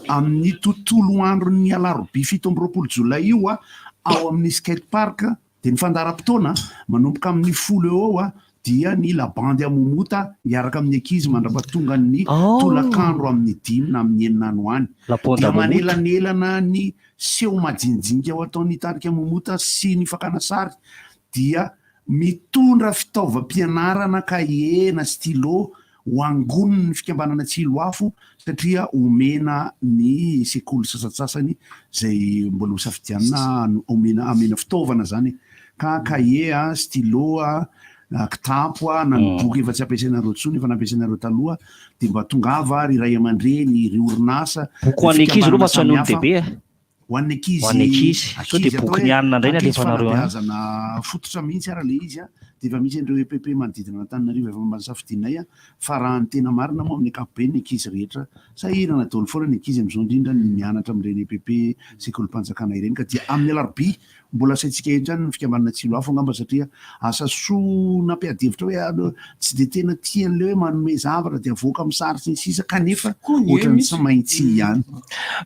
Amin'ny tontolo andron'ny alarobia 7 Jolay io ao amin'ny skate park dia ny fandaram-potoana manomboka amin'ny 10 eo dia ny labandy amomota miaraka amin'ny ankizy mandrapatonga ny tolakandro amin'ny 5 na amin'ny 9 ano any. Dia manelanelana ny seho majinjinika ao ataon'ny tarika amomota sy ny fakana sary dia mitondra fitaovam-pianarana cahier na stylo ho angoniny ny fikambanana Tsiloafo satria omena ny sekoly sasatsasany zay mbola hosafidianina amena fitaovana zany ka cahier stylo kitapo na ny boky efa tsy ampiasainareo tsony efa nampiasainareo taloha dia mba tongava ry ray aman-dreny ry orinasa boky ho an'ny ankizy aloha fa tsy an'olo dehibe ho an'ny ankizy so dia boky ny anina indray na alefanareo fanabeazana fototra mihitsy ara le izy dia efa misy an'ireo EPP manodidina Antananarivo efa mbansafidianay fa raha ny tena marina moa amin'ny ankapobeny ny ankizy rehetra sahirana daholo foana ny ankizy amin'izao indrindra ny mianatra amin'ireny EPP sekolim-panjakana ireny ka dia amin'ny alarobia mbola saintsika eto ihany ny fikambanana Tsiloafo angamba satria asa soa nampiadevitra hoe tsy dia tena tian'le hoe manome zavatra dia avoaka amin'ny sary sy ny sisa kanefa ohatran'ny tsy maintsy ihany.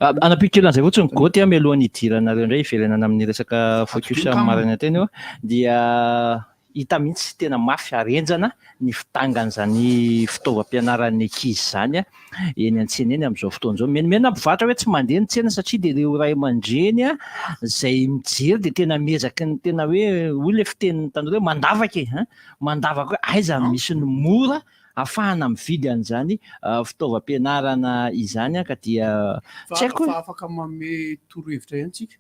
Anam-pikelana izay fotsiny goty mialohan'ny idiranareo indray ivelanana amin'ny resaka focus marina teny eo dia hita mihitsy tena mafy arenjana ny fitangan'izany fitaovam-pianaran'ny ankizy zany eny an-tsena eny amin'izao fotoana izao. Menimena mpivarotra hoe tsy mandeha ny tsena satria dia ireo ray aman-dreny zay mijery dia tena miezaky ny tena hoe olona fiteniny tanora hoe mandavaka mandavaka hoe aiza misy ny mora ahafahana mividy an'izany fitaovam-pianarana izany ka dia tsy haiko afaka manome torohevitra ihany tsika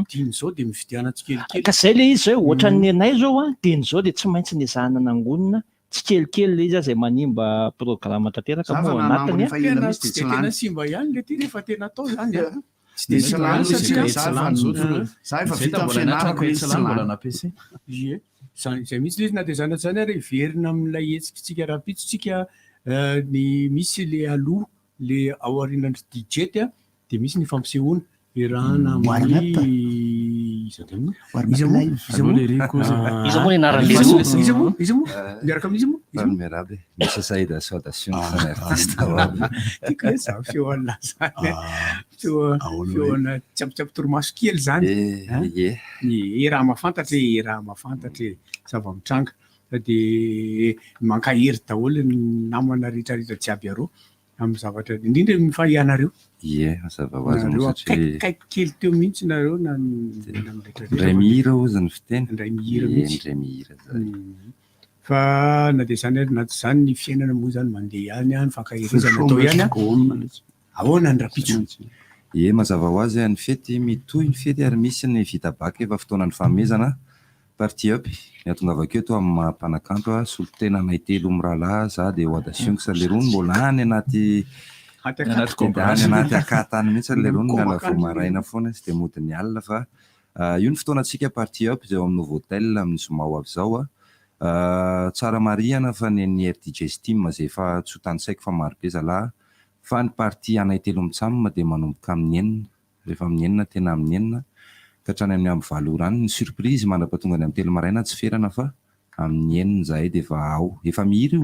diny zao dia mividiana tsikelikely ka zay le izy zay ohatran'ny anay zao a diny zao dia tsy maintsy ny zanana angonina tsy kelikely le izy zay manimba programa tanteraka moa anatiny tena simba ihany le ty rehefa tena atao zany tsy dia za efa vita fianarako mbola nampiasa ie zay mihitsy le izy na dia zany zany ary verina amin'ilay hetsikatsika raha-pitsitsika ny misy le aloha le ao aorianany dijety a dia misy ny fampisehoana irahana iza moa miaraka amin'izy moa Merabe, misy saïd association artiste. Tiako hoe za feoana zany feoana tsiapitsiapy torimaso kely zany raha mahafantatra zava-mitranga dia mankahery daholo ny namana rehetrarehetra jiaby areo amin'ny zavatra indrindra mifahianareo Ie, mazava ho azy moa satria kaiky kely teo mihitsy nareo indray mihira hozy ny fiteny indray mihira mihitsy indray mihira zay fa na dia zany ary naty zany ny fiainana moa zany mandeha ihany any fankahirizana atao ihany ahoana ny rapitso ie mazava ho azy ny fety mitohy ny fety ary misy ny vita baka efa fotoana ny fanomezana parti up ny atonga avakeo to amin'ny mampanakanto solotena nay telo mirahalahy za dia oadation sa le rony mbola any anaty anaty akatany mihitsy le rony miala vo maraina foana sy dia mody ny alina fa io ny fotoanantsika parti up zay ao amin'ny Novotel amin'ny Zomao avy zao tsara marihana fa ny air digestim zay efa tsy ho tanysaiko fa maro be zalahy fa ny parti anay telo mitsamina dia manomboka amin'ny enina rehefa amin'ny enina tena amin'ny enina ka hatrany amin'ny amin'ny valo ora any ny surprise mandrapatonga ny amin'ny telo maraina tsy ferana fa amin'ny enina zahay dia efa mihira io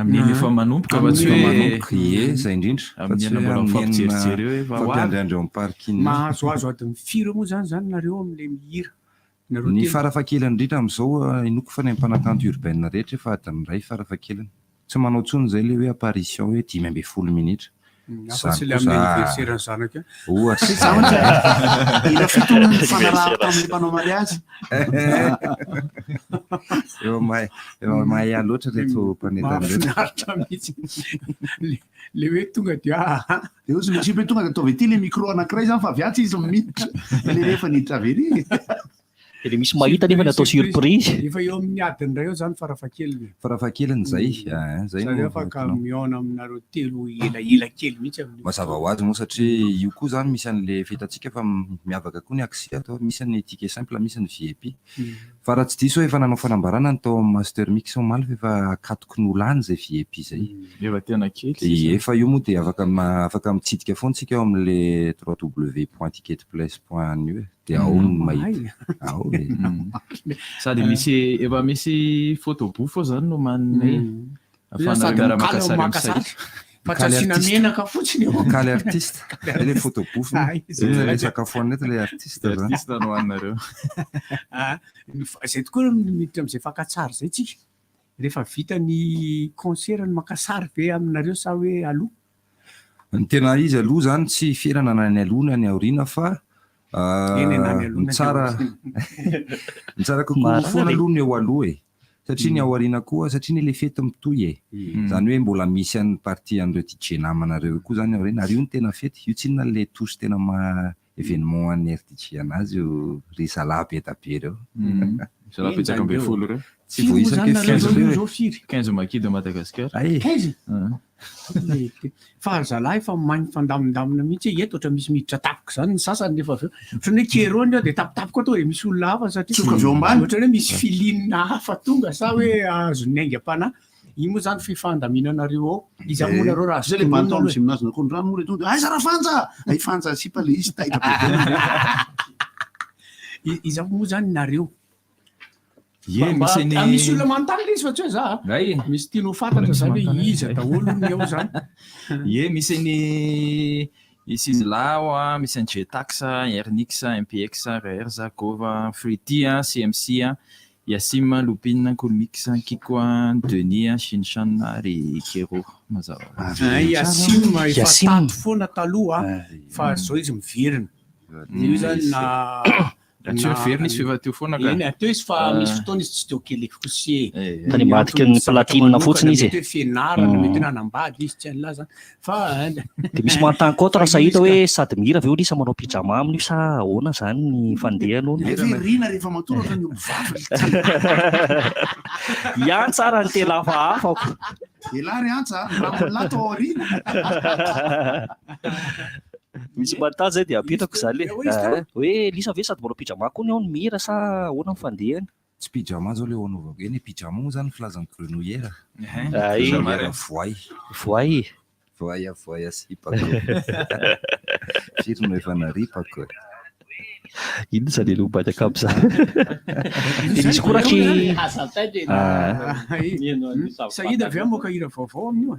amin'ny efa manomboka fa tsy manomboka ie zay indrindra amin'ny enina mbola mifampijerijery eo efa fampiandriandreo amin'ny parking mahazoazo adiny firy moa zany nareo amin'ilay mihira ny farafakelany indrindra amin'izao inoko fa ny mpanakanto urbaine rehetra efa adiny iray farafakelany tsy manao tsony zay le hoe apparition hoe 10 minitra afa-tsy le amin'ny anniversaire ny zanaka ohatra ila fitonany fanarahako tamin'le mpanao mariazy eo mahay loatra reto mpanetafinaritra mihitsy le hoe tonga dia dia ozy misipe tonga dia ataovy ety le micro anankiray zany fa viatsy izy miditra le rehefa niditra very le misy mahita nefa natao surprise efa eo amin'ny adiny iray eo zany farafakeliny zay afaka miona aminareo telo elaela kely mihitsy mazava ho azy moa satria io koa zany misy an'le fitatsika fa miavaka koa ny aksi atao misy ny ticket simple misy ny VIP fa raha tsy diso efa nanao fanambarana ny tao master mix omaly fa efa akatoko ny olany zay VIP zay efa tena kely efa io moa dia afaka mitsidika foana tsika ao amin'le www.ticketplace.nu dia ao ny mahita sady misy efa misy photobo fo zany no manay afanaramakasary fatsasina menaka fotsiny kaly artiste le photobooth sakafo neto le artiste no anareo zay tokoa miditra amin'izay fankatsary zay tsika rehefa vita ny concert ny makasary ve aminareo sa hoe aloha ny tena izy aloha zany tsy ferana na ny aloha na ny aoriana fa ny tsara kokoa foana aloha ny eo aloha satria ny aoriana koa satria ny le fety mitoy zany hoe mbola misy an'ny parti an'ireo DJ namanareo koa zany aoriana ary io ny tena fety io tsy na le tosy tena événement an'ny RDJ anazy io ry zalahy be tabe reo zalahy betsaka ambin'ny folo reo tsy voisaka 15 makidy Madagasikara fa zalahy efa mainy fandamindamina mihitsy eto ohatra misy miditra tapika zany ny sasany rehefa aveo ohatrany hoe kerony ao dia tapitapika atao dia misy olona hafa satria ohatrany hoe misy filinina hafa tonga sa hoe azony aingam-panahy io moa zany fifandaminanareo ao izy amonareo raha zay le mbanitao amin'ny gymnase nakony rano moa le tonga ay zara fanja ay fanja sipa le izy taitra izy moa zany nareo misy olona manontany le izy fa tsy hoe za misy tianao fantatra zany hoe iza daholo ny ao zany misy ny Isislao, misy ny Jetax, Ernix, MPX, RR, Zakova, Fruity, CMC, Yassim, Lupin, Coolmix, Kiko, Denis, Shinshan, ary Kero mazava. Yassim efa tato foana taloha fa zao izy miverina. Io zany tsy hoe very nisy feva teo foana eny ateo izy fa misy fotoana izy tsy teo kely kosie tany ambadiky ny platine fotsiny izy mety hoe fianarana mety nanambady izy tsy an'la zany fa de misy manontany koa raha sahita hoe sady mira aveo lisa manao pijama amin'io sa ahoana zany ny fandeha no rina rehefa matoratra ny mivavy iany tsara ny tena hafahafako elary antsa raha tao aorina misy manontany zay de apetrako zany hoe lisa ve sady manao pijama koa ny ao ny mira sa ahoana ny fandehany tsy pijama zao le anaovako eny pijama moa zany filazan'ny grenouillère voay asipako firino efa naripako ino zany aloha bataka am'zany de misy koraky sahida avy amoaka hira vaovao amin'io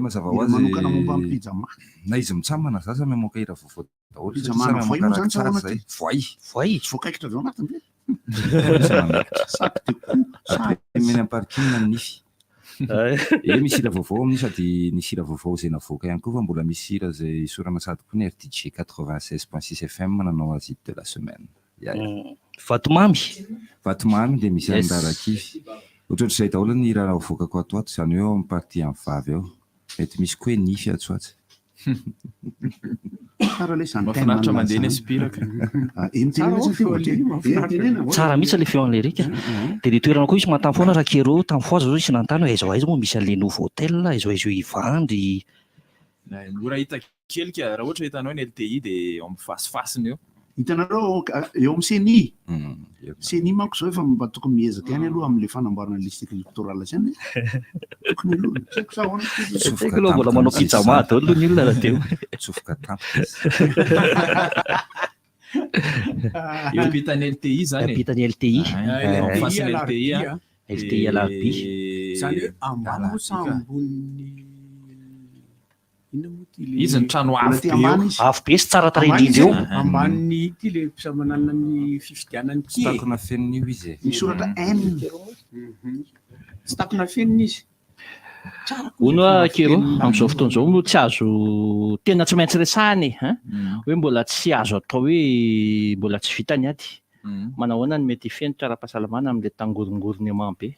mazava ho azy manokana momba amin'ny pijama na izy mitsamana za sa mamoaka hira vaovao daholo pijama voay moa zany tsao zay voay tsy voakaikitra aveo anatiny meny amparkina ny nify misy hira vaovao amin'io sady nisy hira vaovao zay navoaka ihany koa fa mbola misy hira zay sorana sady koa ny RTG 96.6 FM nanao azy de la semaine vatomamy de misy andarakivy ohatratra zay daholo ny hira avoakako atoato zany hoe amin'ny parti amin'ny vavy ao mety misy koa hoe nify atsoatsy mahafinaritra mandeha ny aspiraka tsara mihitsy le feo an'le rika de le toerana koa isy mantany foana raha kero tamin'ny foaza zao isy nantany hoe aiza aiza moa misy an'le nouveau hôtel aiza aiza ivandry mora hita kelika raha ohatra hitanao ny LTI de eo amin'ny fasifasiny eo hitanareo eo amin'ny seni manko zao efa mba tokony miezaka ihany aloha amin'le fanamboarana liste électorale zany tokony aloha mbola manao pijama daholo ny olona raha teo tsofoka eo ampitany LTI zany ampitany LTI fasiny LTI alarbi zany hoe ambany moa sambony izy ny trano avo be sy tsara tara indrindra eo ambany ity le mpisamanana ny fifidianany ky takona fenon'io izy misoratra N tsy takona fenony izy ono kero amin'izao fotoana zao no tsy azo tena tsy maintsy resahany hoe mbola tsy azo atao hoe mbola tsy vitany ady manahoana ny mety feno tsara-pahasalamana amin'le tangorongorony amam be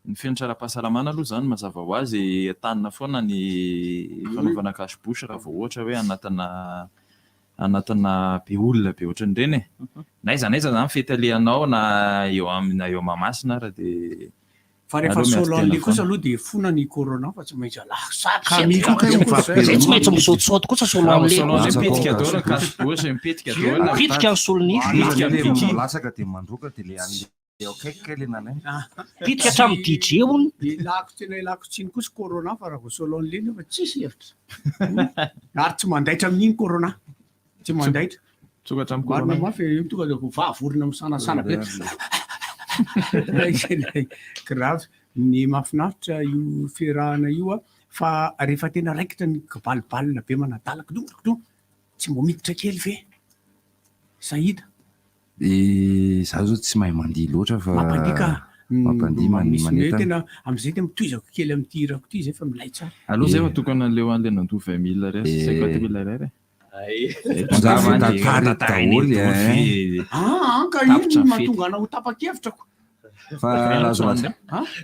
ny feno tsara-pahasalamana aloha zany mazava ho azy tanina foana ny fanaovana cache-bouche raha vao ohatra hoe anatina be olona be ohatran'ireny naiza zany fety alehanao na eo Mahamasina raha de fa rehefa solo an'le kosa aloha de fona ny corona fa tsy maintsy zay tsy maintsy misaotisaoty kosa solo an'le mipetika dao raha cache-bouche mipetika dao pitika ny solonify latsaka de mandroka de le an'le eo akaiky le nanay pitika hatramin'ny DJ hono ilako tena ilako tsiny kosa corona fa raha vao solo an'le fa tsisy hevitra ary tsy mandaitra amin'iny corona tsy mandaitra tsokatra amin'ny corona mafy tonga de vavorina misanasana be grave ny mahafinaritra io fiarahana io fa rehefa tena raikitra ny balibalina be manadalaka do tsy mbo miditra kely ve sahida za zao tsy mahay mandihy loatra fa mampandika misy hoe tena am'izay tena mitoizako kely amin'ny tirako ty zay fa milay tsara aloha zay fatokana an'leo an'le nandoa 20 000 ray 50 000 ray anka iny mahatonga ana ho tapa-kevitra ko fa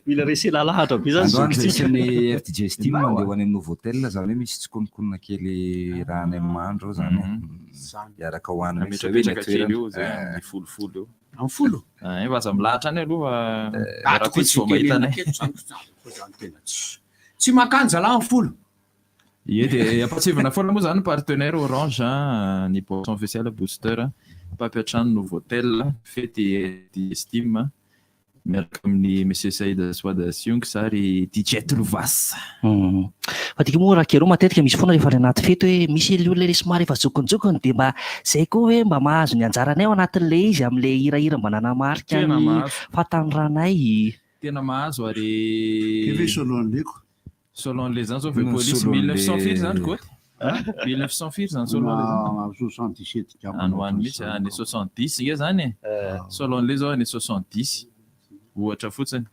mila resena lahatra be zany androany ny RTG Steam mandeha ho any amin'ny nouveau hôtel zany hoe misy tsikonokonina kely raha any amin'ny mandro zany iaraka hoanina metrapetraka kely io zay amin'ny folofolo eo amin'ny folo vaza milahatra any aloha rapitsy vao mahitanay tsy makanja la amin'ny folo ie de ampatsivana foana moa zany partenaire Orange ny boisson faciale booster mpampiatrano nouveau hôtel fety Steam miaraka amin'ny monsieur Saïd Swad Siong sary DJ Lovas fa tika moa raha kero matetika misy foana rehefa anaty fety hoe misy olona le somary efa zokonjokony de mba zay koa hoe mba mahazo ny anjarany ao anatin'le izy amin'le hirahira mba nanamarika ny fahatanoranay tena mahazo ary selon le zany zao police 1900 firy zany koa 1900 firy zany selon 77 anoany mihitsy année 70 nge zany selon le zao année 70 ohatra fotsiny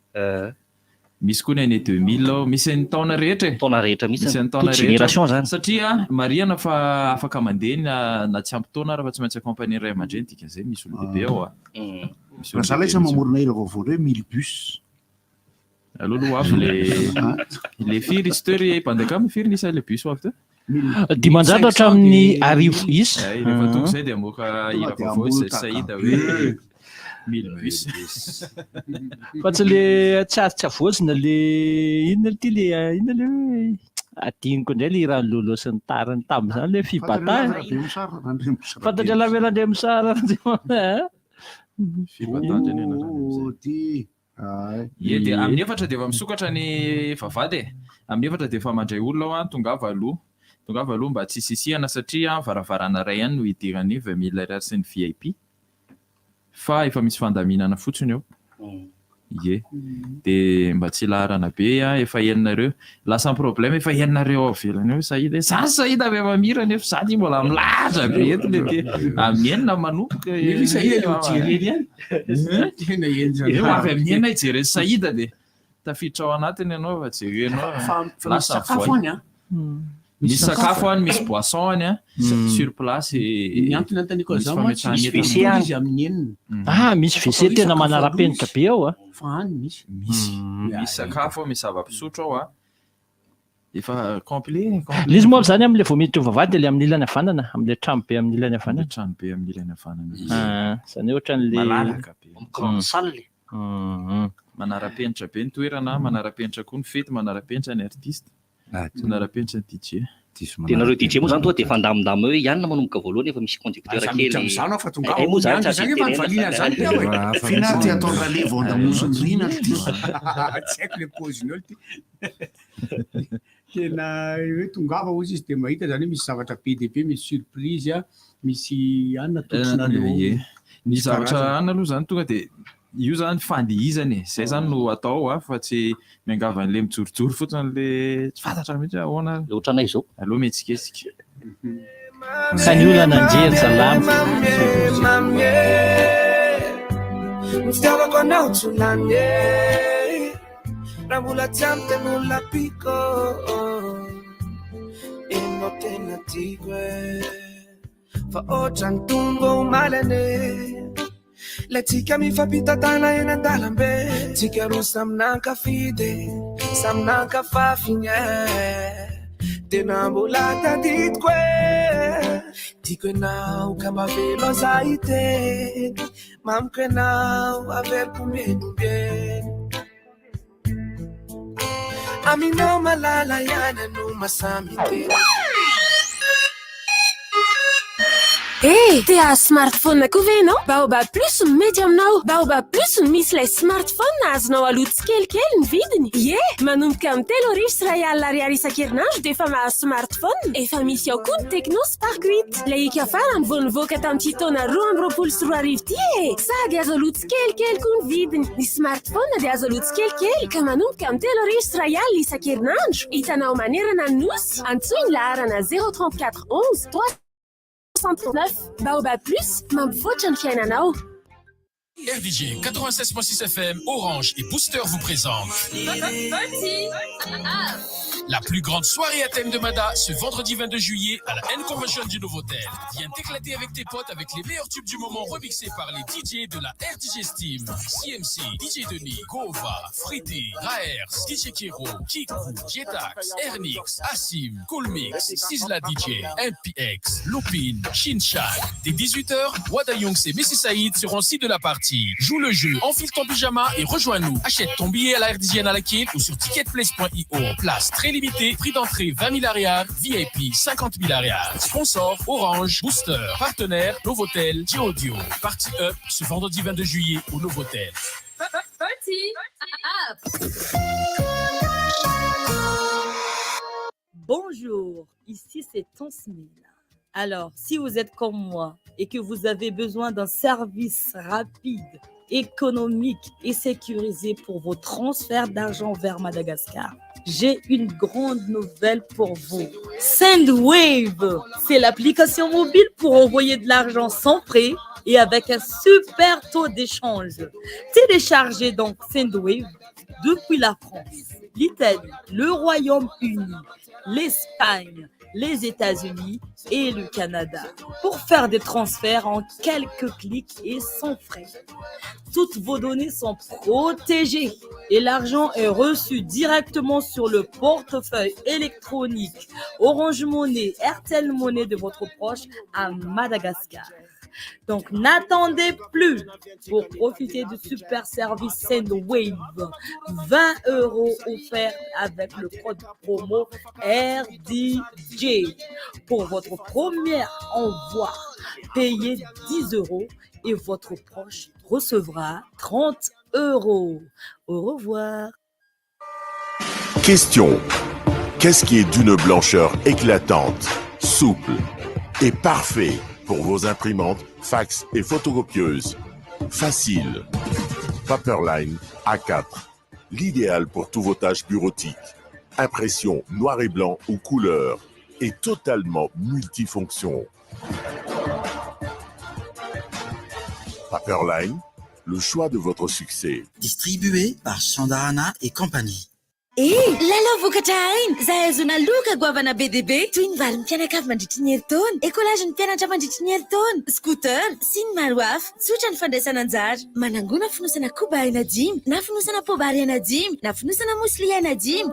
misy koa ny année 2000 misy ny taona rehetra misy ny taona génération zany satria mariana fa afaka mandeha na tsy ampy taona raha fa tsy maintsy accompagner ray aman-dreny dika zay misy olo bebe ao raha za laisa mamorona hira vaovao ndray 1000 bus alolo avy le firy izy teo ry mpandeha kamy firy nisy le bus avy teo dimanjato hatramin'ny arivo isa rehefa tonga zay dia amoaka hira vaovao izay sahida hoe 1000 bus fa tsy le tsy avoazina le inona ty le inona le hoe adiniko indray le iran'ny lolo sy ny tariny tamin'ny zany le fibatana fantatra lavelandremisara ie dia amin'ny efatra dia efa misokatra ny vavady amin'ny efatra dia efa mandray olona ao tongava aloha mba tsy sisihana satria varavarana ray ihany no hidirany 20 000 ariary sy ny VIP fa efa misy fandaminana fotsiny eo ie dia mba tsy laharana be efa henonareo lasa problème efa henonareo avelany eo sahida za sahida avy efa mira nefa za ty mbola milahatra be eto le ty amin'ny henona manopoka avy amin'ny henona ijereny sahida dia tafiditra ao anatiny ianao fa jerenao lasa voay misy sakafo any misy boisson any sur place miantona antaniko zao misy WC izy amin'ny henona misy WC tena manara-penitra be ao fa any misy sakafo misy zava-pisotro ao efa complet izy moa zany amin'le vao miditra vavady le amin'ny ilany havanana amin'le trano be amin'ny ilany havanana zany ohatran'le malalaka be salle manara-penitra be ny toerana manara-penitra koa ny fety manara-penitra ny artiste manara-penitra ny DJ tenareo DJ moa zany toa dia fandamindamy hoe ihany na manomboka voalohany efa misy conducteur kely finary ty atao rale vao andamosiny rina tsy haiko le paoziny olo ty tena hoe tongava ozy izy dia mahita zany hoe misy zavatra be dia be misy surprise misy anona tokosinareo ny zavatra anona aloha zany tonga dia io zany fandihizany zay zany no atao fa tsy miangavan'le mijorojoro fotsiny le tsy fantatra mihitsy ahoana ohatranay zao aloha mihetsiketsika ka ny olana anjery salama mfitiavako anao tsolany raha mbola tsy ampy tena olona piko enao tena tiako fa ohatrany tongo malany le tsika mifampitatana eny an-dalambe tsika roa saminankafidy saminankafafiny tena mbola tadidiko tiako enao ka mavelo zahiteny mamiko enao averiko mienombeny aminao malala ihany no masamyteny te smartphone koa ve ianao Baobab Plus mety aminao Baobab Plus misy ilay smartphone azonao alotsy kelikely ny vidiny manomboka amin'ny 3 ariary isan-kerinandro dia efa mahazo smartphone efa misy ao koa ny Tecno Spark 8 ilay ika farany vao nivoaka tamin'ity taona 2024 ty sady azo alotsy kelikely koa ny vidiny ny smartphone dia azo alotsy kelikely ka manomboka amin'ny 3 ariary isan-kerinandro hitanao manerana ny nosy antsoiny laharana 034 11 3 69 Baobab Plus, mampivoatra ny fiainanao. RDJ 96.6 FM, Orange et Booster vous présentent la plus grande soirée à thème de Mada ce vendredi 22 juillet à la N Convention du Novotel. Viens t'éclater avec tes potes avec les meilleurs tubes du moment remixés par les DJ de la RDJ Steam, CMC, DJ Denis, Gova, Freddy, Raers, DJ Kero, Kikou, Jetax, Ernix, Assim, Coolmix, Sizzla DJ, MPX, Lupin, Shinchan. Dès 18h, Wada Youngs et Messi Saïd seront aussi de la partie. Joue le jeu, enfile ton pyjama et rejoins-nous. Achète ton billet à la RDJ à la Kiel ou sur ticketplace.io. Place très limitée, prix d'entrée 20 000 ariars, VIP 50 000 ariars. Sponsor Orange, Booster, partenaire Novotel, G-Audio. Party Up ce vendredi 22 juillet au Novotel. Party Up. Bonjour, ici c'est Tansmila. Alors, si vous êtes comme moi et que vous avez besoin d'un service rapide, économique et sécurisé pour vos transferts d'argent vers Madagascar, j'ai une grande nouvelle pour vous. Sendwave, c'est l'application mobile pour envoyer de l'argent sans frais et avec un super taux d'échange. Téléchargez donc Sendwave depuis la France, l'Italie, le Royaume-Uni, l'Espagne, les États-Unis et le Canada pour faire des transferts en quelques clics et sans frais. Toutes vos données sont protégées et l'argent est reçu directement sur le portefeuille électronique Orange Money, RTL Money de votre proche à Madagascar. Donc, n'attendez plus pour profiter du super service Sendwave. 20 € offerts avec le code promo RDJ. Pour votre premier envoi, payez 10 € et votre proche recevra 30 €. Au revoir. Question. Qu'est-ce qui est d'une blancheur éclatante, souple et parfait pour vos imprimantes, fax et photocopieuses? Facile. Paperline A4. L'idéal pour tous vos tâches bureautiques. Impression noir et blanc ou couleur. Et totalement multifonction. Paperline, le choix de votre succès. Distribué par Chandarana et compagnie. Lalao vokatrainy zahay azona loka goavana BDB toy ny vary ny mpianakavy mandritry ny herintaona, écolage ny mpianatra mandritry ny herintaona, scooter sy ny maro hafa. Tsotra ny fandraisana anjara. Manangona fonosana koba ena 10, na fonosana pobary ena 10, na fonosana musli ena 10.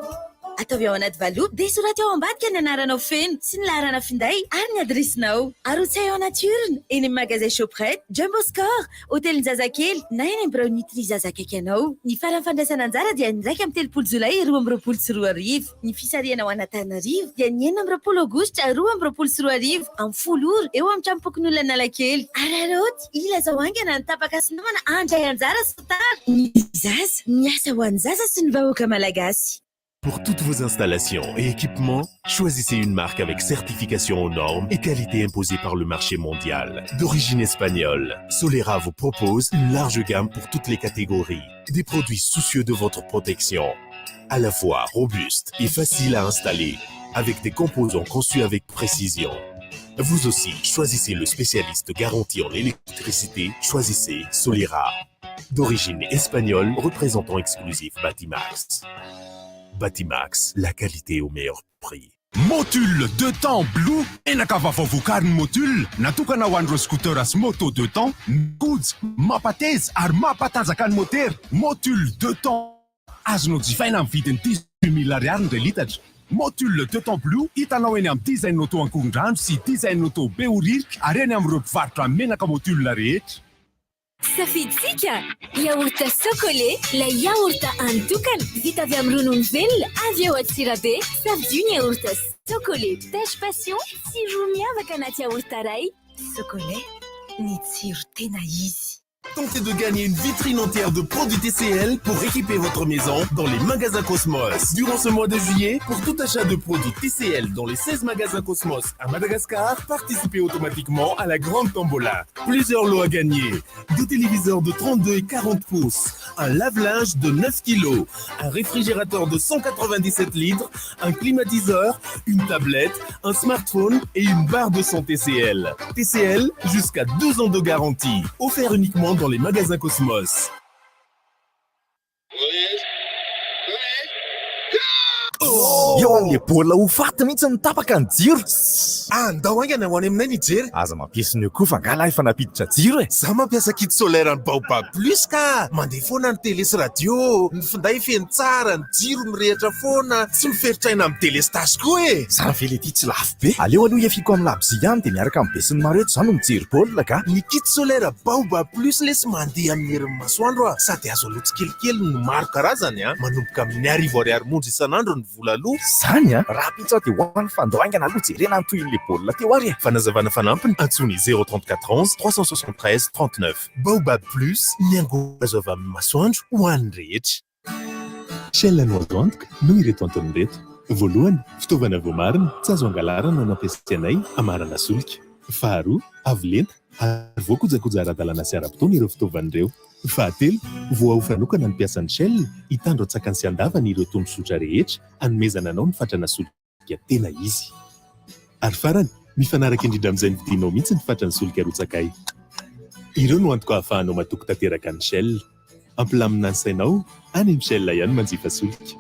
Ataovy ao anaty valopy dia soraty ao ambadika ny anaranao feno sy ny laharana finday ary ny adresinao. Arotsay ao anaty urne eny amin'ny magasin Shoprite, Jumbo Score, hôtelin'ny Zazakely na eny amin'ny Brownitry Zazakaiky anao. Ny farany fandraisana anjara dia ny 1 Jolay 2024. Ny fisariana ao Antananarivo dia ny 19 Aogositra 2024 amin'ny folo ora eo amin'ny trano-pokon'olona Analakely. Araroty ilazao aingana ny tapaka sy namana andray anjara sy tara. Ny zaza, ny asa ho an'ny zaza sy ny vahoaka malagasy. Pour toutes vos installations et équipements, choisissez une marque avec certification aux normes et qualité imposée par le marché mondial. D'origine espagnole, Solera vous propose une large gamme pour toutes les catégories. Des produits soucieux de votre protection, à la fois robustes et faciles à installer, avec des composants conçus avec précision. Vous aussi, choisissez le spécialiste garanti en électricité, choisissez Solera. D'origine espagnole, représentant exclusif Batimax. Batimax, la qualité au meilleur prix. Motule 2 temps Blue, enakava vavokariny motule, natokana ho an'ireo scooters moto 2 temps, gojo, mampateza ary mampatanjaka ny motera. Motule 2 temps, azonao jifaina amin'ny vidiny 18 000 ariary ny litatra. Motule 2 temps Blue, hitanao eny amin'ny design auto Ankorondrano sy design auto Beoririka ary eny amin'ireo mpivarotra menaka motule rehetra. Safiditsika yaourt chocolé, la yaourt antokana vita avy amin'ny ronono velona avy ao Atsirabe. Savidio ny yaourt chocolé pêche passion, tsiro miavaka anaty yaourt ray. Chocolé, ny tsiro tena izy. Tentez de gagner une vitrine entière de produits TCL pour équiper votre maison dans les magasins Cosmos. Durant ce mois de juillet, pour tout achat de produits TCL dans les 16 magasins Cosmos à Madagascar, participez automatiquement à la grande tombola. Plusieurs lots à gagner. 2 téléviseurs de 32 et 40 pouces, un lave-linge de 9 kg, un réfrigérateur de 197 litres, un climatiseur, une tablette, un smartphone et une barre de son TCL. TCL, jusqu'à 2 ans de garantie. Offert uniquement dans les magasins Cosmos. Eo amin'le baolina ho faty mihitsy ny tapaka ny jiro. Andao aingana ho any aminay ny jery. Aza mampiasiny koa fa ngala efa napiditra jiro e. Za mampiasa kit solaire ny Baobab Plus ka mandeha foana ny télé sy radio, ny finday feno tsara, ny jiro mirehitra foana, tsy miferitra amin'ny téléstage koa e. Za nively ety tsy lafo be. Aleo aloha efiko amin'ny labzy ihany dia miaraka amin'ny besin'ny maro eto zany no mijery baolina ka. Ny kit solaire Baobab Plus lesy mandeha amin'ny herin'ny masoandro a, sady azo alotsy kelikely no maro karazany a, manomboka amin'ny 10 monja isan'andro ny vola aloha. Zany a, raha pitsao dia ho an'ny fandao aingana aloha jerena antohin'le baolina teo ary e. Fanazavana fanampiny antsony 034 11 373 39. Baobab Plus, ny angola azo avy amin'ny masoandro ho an'ny rehetra. Shell no azo antoka no ireto antony reto. Voalohany, fitaovana voamarina tsy azo angalarana no ampiasainay amarana solika. Faharoa, avo lenta ary voakojakoja ara-dalàna sy ara-potoana ireo fitaovan'ireo. Fahatelo, voaofra manokana ny mpiasan'ny Shell hitandro atsakany sy andavany ireo tombotsotra rehetra hanomezana anao ny fatrana solika tena izy. Ary farany, mifanaraka indrindra amin'izay ny vidinao mihitsy ny fatran'ny solika rotsakay. ireo no antoko ahafahanao matoky tanteraka ny Shell. Ampilamina ny sainao, any amin'ny Shell ihany manjifa solika.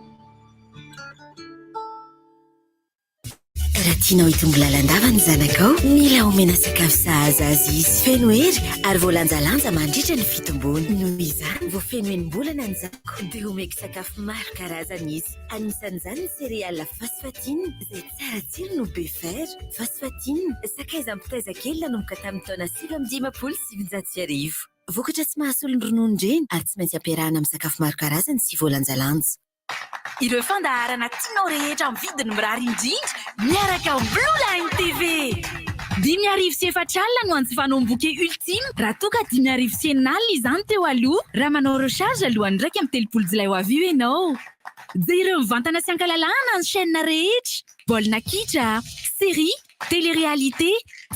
Raha tianao hitombo lalandava ny zanakao, mila omena sakafo sahaza azy izy. Feno hery ary voalanjalanja mandritra ny fitombony. Noho izany voafeno enim-bolana ny zanako dia omeko sakafo maro karazana izy. Anisan'izany ny céréales Phosfatine izay tsara tsiro no be fer. Phosfatine, sakaiza ampitaiza kely nanomboka tamin'ny taona 1970. Vokatra tsy mahasolo ny rononon-dreny ary tsy maintsy ampiarahana amin'ny sakafo maro karazana sy voalanjalanja. Ireo fandaharana tianao rehetra amin'ny vidiny mirary indrindra miaraka amin'ny Blue Line TV. 5,4 alina no anjifanao amin'ny bouquet ultime raha toa ka 5,9 alina izany teo aloha raha manao recharge alohan'ny raika amin'ny 3 jolay ho avy eo ianao. Dia ireo mivantana sy ankalalahana ny chaîne rehetra, baolina kitra, série, télé-réalité,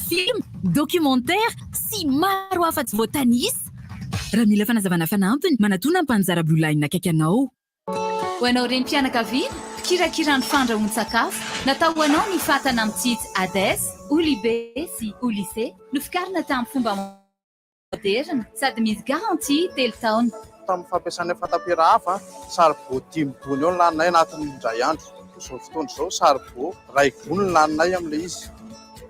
film, documentaire sy maro hafa tsy voatanisa. Raha mila fanazavana fanampiny, manatona ny mpanjara Blue Line akaiky anao. Ho anao renim-pianakaviana, pikirakirany fandrahoan-tsakafo, natao ho anao ny fatana amin'ny tsitsy ADES, Olibé sy Olysé, nofikarina tamin'ny fomba moderna sady misy garantie 3 taona. Tamin'ny fampiasana fatamperahafa, saribao 10 taona eo ny laninay anatin'ny indray andro. Izao fotoana izao saribao 2 gony ny laninay amin'ilay izy.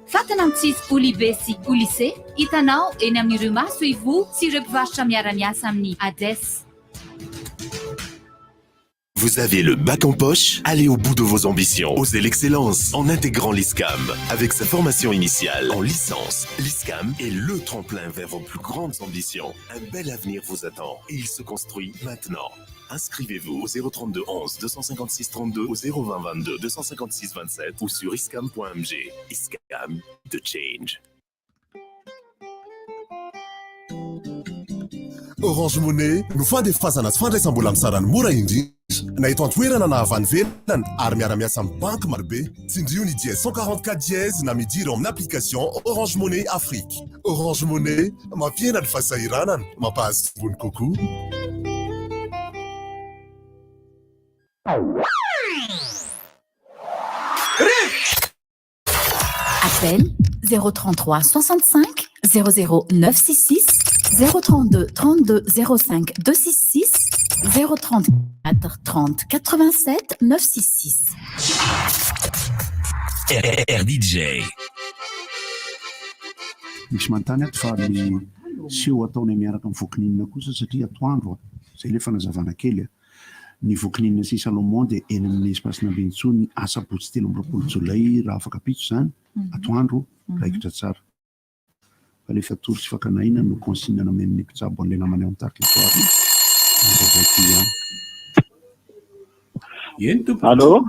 Fatana amin'ny tsitsy Olibé sy Olysé, hitanao eny amin'ny rue Masoivo sy ireo mpivarotra miara-miasa amin'ny ADES. Vous avez le bac en poche? Allez au bout de vos ambitions. Osez l'excellence en intégrant l'ISCAM. Avec sa formation initiale en licence, l'ISCAM est le tremplin vers vos plus grandes ambitions. Un bel avenir vous attend et il se construit maintenant. Inscrivez-vous au 032 11 256 32 ou 020 22 256 27 ou sur iscam.mg. ISCAM, the change. Orange Money no fandefasana sy fandraisam-bola amin'ny sarany mora indrindra na eto an-toerana na avy any ivelany ary miara-miasa amin'ny banky marobe. Tsindrio ny dièse 144 dièse na midira amin'ny application Orange Money Afrique. Orange Money mampiena ny fahasahiranana, mampahazo tsibony kokoa. Appel 033 65 00 966 032 32 05 266 034 30 87 966. RDJ. Misy mantany ato fa ny seho ataony miaraka amin'ny vokininina kosa satria atoandro zay le fanazavana kely ny vokininina sy Salomon dia eny amin'ny espasina Bentsony asabotsy 13 jolay raha afaka pitso zany atoandro raikitra tsara. Alefa toro sy fakanaina no consigne na men'ny mpitsabo an'le namany ao amin'ny territoire. Allô?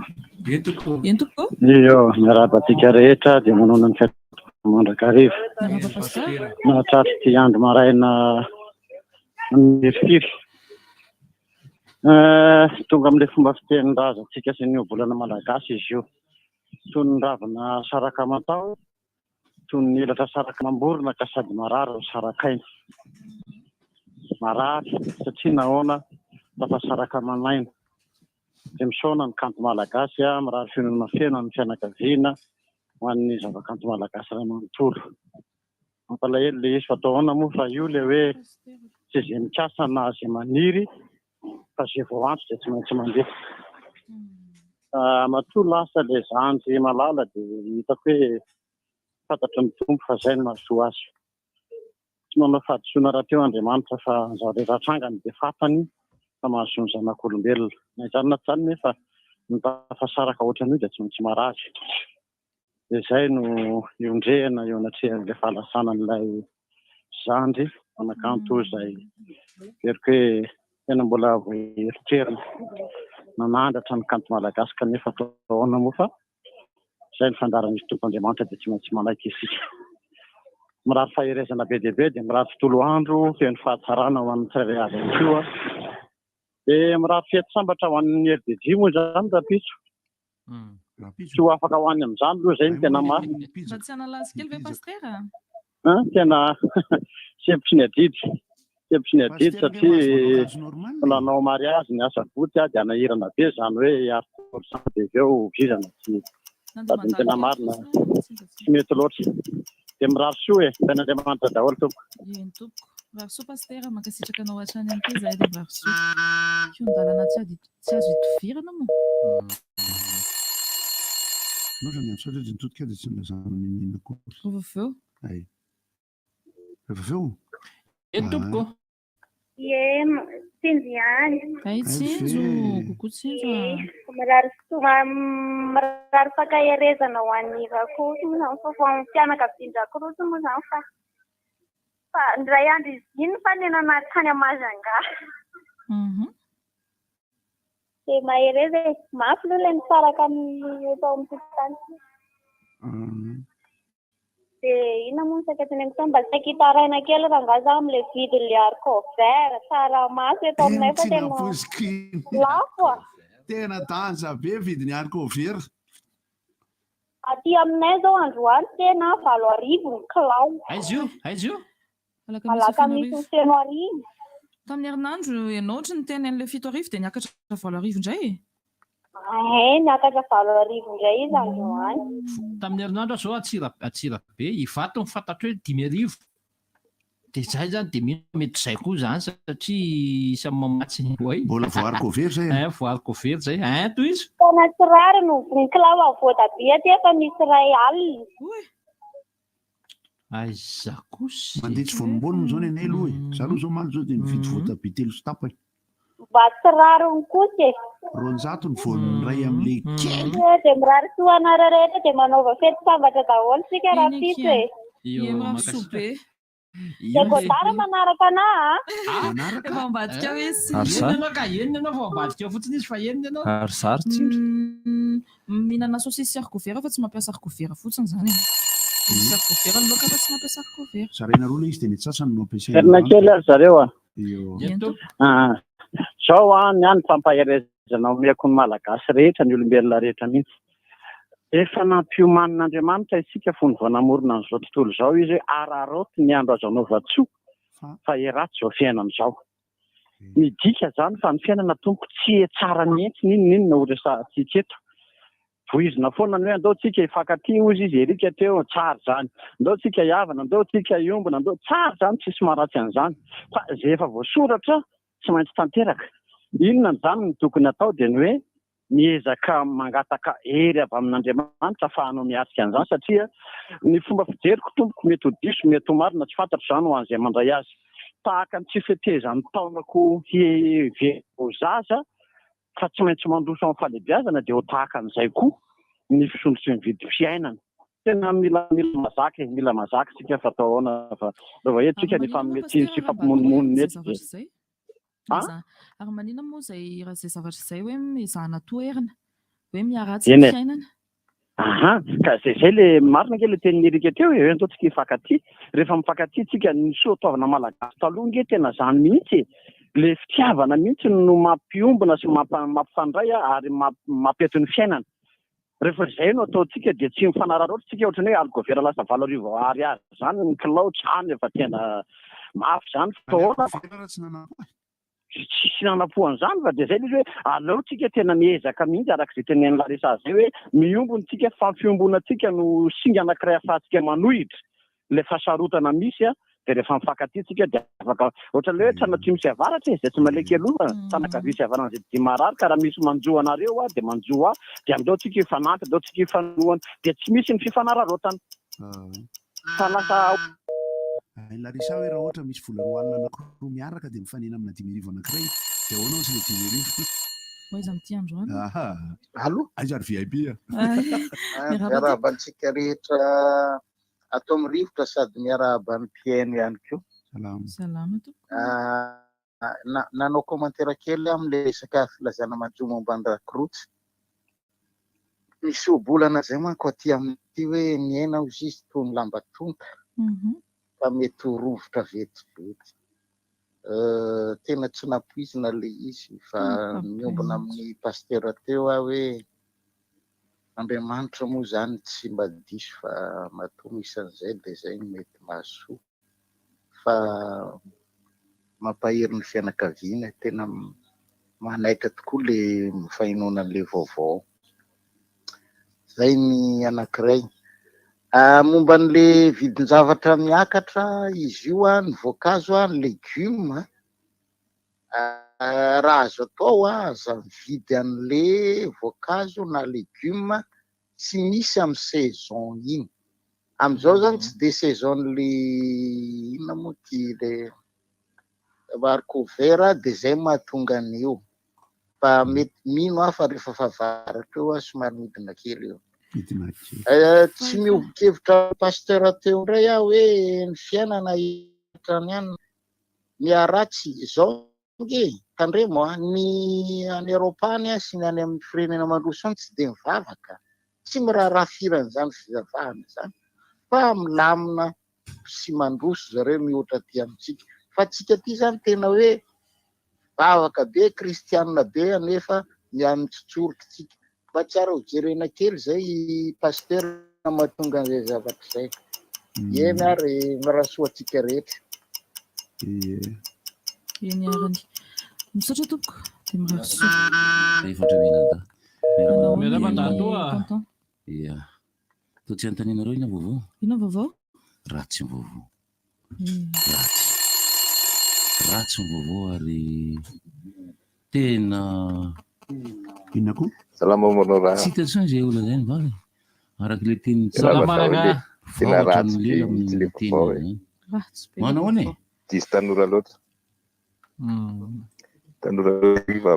Io, miarabatsika rehetra dia manao ny mandrakariva. Mahatratra ty andro maraina mirifiry. Tonga amin'ilay fomba fitenin-draza antsika sy ny volana malagasy izy io. Toy ny ravina sarakamatao, toy ny elatra sarakamamborona ka sady marary sarakaina. Marary satria nahoana lafa sarakamanaina. Dia misaona ny kanto malagasy mirary fihainana fena ny fianakaviana ho an'ny zavakanto malagasy iray manontolo. Mampalahelo le izy fatao ahoana moa fa io le hoe tsy izay mikasa na izay maniry fa izay vao antso dia tsy maintsy mandeha. Matoa lasa le zanjy malala dia hitako hoe fantatry ny tompo fa izay no mahasoa azy. Tsy manao fahadisoana raha teo Andriamanitra fa izao rehetratrangany dia fantany fa mahasoa ny zanak'olombelona. Na izany na tsy izany nefa mitafasaraka ohatran'io dia tsy maintsy marary. Dia izay no iondrehana eo anatrehan'ilay fahalasanan'ilay zanjy anakanto izay eriko hoe tena mbola voaeritrerina nanandratra ny kanto malagasy kanefa atao ahoana moa fa izay ny fandaran'izy tompon'Andriamanitra dia tsy maintsy manaiky isika. Mirary faherezana be dia be dia mirary tontolo andro feno fahatsarana ho an'ny tsirairay avy ihany koa. Dia mirary fety sambatra ho an'ny RDJ moa izany rapitso. Tsy ho afaka ho any amin'izany aloha izay ny tena marina. Tena sempotsy ny adidy. Sempotsy ny adidy satria nanao mariazy ny asa voty dia anahirana be izany hoe artosany dia eo vizana sady ny tena marina tsy mety loatra. dia mirary soa e Tain'Andriamanitra daholo tompo. Eny tompoko. Mirary soa pasitera mankasitraka anao hatrany any ty zahay dia mirary soa. Kion-dalana tsy azo hitovirana moa. Loatra ny antsoatra dia nitodika dia tsy nilazana ninina koa. Vovoveo. Ay. Vovoveo. Eny tompoko. Tsinjo ihany. Ay Tsinjo, kokoa Tsinjo. Marary fakahirezana ho an'ny vakoto moa zany fa fianakavian-drakoroto moa zany fa ndray andro izy iny fa nenana tany Majunga. Dia mahireza mafy aloha ilay misaraka eto amin'ny tokotany. Dia inona moa ny sakatany ko mba tsy akitaraina kely raha ngaza amin'ilay vidin'ilay haricot vert tsaramaso eto aminay fa tena lafo. Tena danja be vidin'ny haricot vert. Aty aminay zao androany tena 7,000 ny kilao. Aizo. Alaka misy ny feno arivo. Tamin'ny herinandro ianao ohatry ny teny an'ilay 7,000 dia niakatra 7,000 indray e? Niakatra 7,000 indray izy androany. Tamin'ny herinandro zao atsira be ivato ny fantatro hoe 10,000. Dia izay zany dia mety izay koa zany satria samy mamatsy hoay. Mbola voariko very zay. Voariko very zay. Toy izy. Tena tsy rary no ny kilao voatabia aty efa misy iray alina. Aiza kosa. Mandehitsy vonim-bolony zao ny anay aloha e. Za aloha zao maly zao dia mividy voatabia 3 sy tapany. Mba tsy rary ny kosa e. 200 ny voaniny ray amin'ilay kely. Dia mirary soana rehetra dia manaova fety sambatra daholo sika raha piso e. Mirary soa be. Dia godara manaraka anahy efa ambadika hoe sy enina ka enina anao vao ambadika fotsiny izy fa enina anao. Ary zary Tsinjo. Mihinana saosisy sy haricot vert fa tsy mampiasa haricot vert fotsiny zany. Saosisy haricot vert loaka fa tsy mampiasa haricot vert. Saraina roa ilay izy dia ny sasany no ampiasaina. Herina kely ary zareo a. Zao ny any fampahirezana omeko ny malagasy rehetra ny olombelona rehetra mihitsy. Efa nampiomanin'Andriamanitra isika fony vao namorona an'izao tontolo izao izy hoe araroty ny andro azo anaova-tsoa fa ratsy zao fiainana izao. Midika zany fa ny fiainana tompo tsy tsara mihitsy ninona ho resantsika eto. Voizina foana ny hoe andao tsika hifankatia ozy izy erika teo tsara zany. Andao tsika hiavana, andao tsika hiombona, andao tsara zany tsisy maharatsy an'izany. Fa izay efa voasoratra tsy maintsy tanteraka. Inona zany ny tokony atao dia ny hoe miezaka mangataka hery avy amin'Andriamanitra ahafahanao miatrika an'izany satria ny fomba fijeriko tompoko mety ho diso mety ho marina tsy fantatro izany ho an'izay mandray azy. Tahaka ny tsy fitezan'ny taonako hivero zaza fa tsy maintsy mandroso amin'ny falebiazana dia ho tahaka an'izay koa ny fisondro sy ny vidy fiainana. Tena mila mazaka sika fatao ahoana fa rehefa etsika ny fanometsiny sy fampimonimony etsy. Ary manina moa izay raha izay zavatra izay hoe mizahana toerana hoe miaratsy ny fiainana. Ka izay le marina ke le tenin'ny erika teo hoe andao tsika hifankatia. Rehefa mifankatia tsika ny soatoavana malagasy taloha nge tena zany mihitsy. Le fitiavana mihitsy no mampiombona sy mampifandray ary mampiato ny fiainana. Rehefa izay no ataontsika dia tsy mifanararoatra tsika ohatran'ny hoe haricot vert lasa 7,000 ariary zany ny kilao trany efa tena mafy zany fotoana. Tsy nanapohan'izany fa dia izay izy hoe aleo tsika tena miezaka mihitsy arak'izay tenen'ny Larisa zay hoe miombontsika fa fiombonatsika no singa anankiray ahafahantsika manohitra ilay fahasarotana misy dia rehefa mifankatia tsika dia afaka ohatran'ilay hoe tranaty misy avaratra izay tsy maleky aloha tanakavia sy avarana izay dia marary ka raha misy manjoa anareo dia manjoa dia andao tsika hifanampy andao tsika hifanohana dia tsy misy ny fifanararotana fa lasa Larisa hoe raha ohatra misy vola roa alina anankiroa miaraka dia mifanena amina 10,000 anankiray dia ahoana ohatsy ilay 10,000. Ho izy amin'ity androany. Allo? Aiza ary VIP a. Miarahaba antsika rehetra atao mirivotra sady miarahaba ny mpiaino ihany koa. Salama to. Nanao commentaire kely amin'ilay resaka filazana madio momba ny rakorotsy. Misy obolana zay manko aty amin'ity hoe miaina ozy izy toy ny lamba tonta. Fa mety ho rovotra vetivety. Tena tsy nampoizina le izy fa miombona amin'ny pasteur teo aho hoe Andriamanitra moa zany tsy mba diso fa matoa misy an'izay dia izay no mety mahasoa. Fa mampahery ny fianakaviana tena manaitra tokoa le fahinona an'ilay vaovao. Zay ny anankiray. Momba n'le vidin-javatra miakatra izy io ny voankazo ny legioma raha azo atao aza mividy an'le voankazo na legioma tsy misy amin'ny saison iny. Am'izao zany tsy de saison'le inona moa ty le haricot-vert de zay mahatonga an'io fa mety mino aho fa rehefa fahavaratra eo somary midina kely eo. Tsy miovo-kevitra pasteur teo indray aho hoe ny fiainana hiatrany any miaratsy zao nge tandremo ny any Eropa any sy ny any amin'ny firenena mandroso any tsy de mivavaka, tsy miraharaha firan'izany fivavahana zany fa milamina sy mandroso zareo mihoatra ty amintsika fa tsika ty zany tena hoe vavaka be kristianina be anefa miantsotsoritra tsika. Mba tsara ho jerena kely zay pasteur mahatonga an'izay zavatra zay. Eny ary mirahasoa atsika rehetra. Eny arany. Misaotra tompoko dia mirahasoa. Efatra menada. Tonton. Ia. Tô tsy anontanianareo ina vaovao? Ina vaovao? Ratsy ny vaovao. Ratsy ny vaovao ary tena ina koa? Salama manao raha. Tsy hitantsony zay olona zay ny vavy. Araka le teny tena ratsy mihitsy le vaovao e. Manao ane? Diso tanora loatra. Tanora loatra fa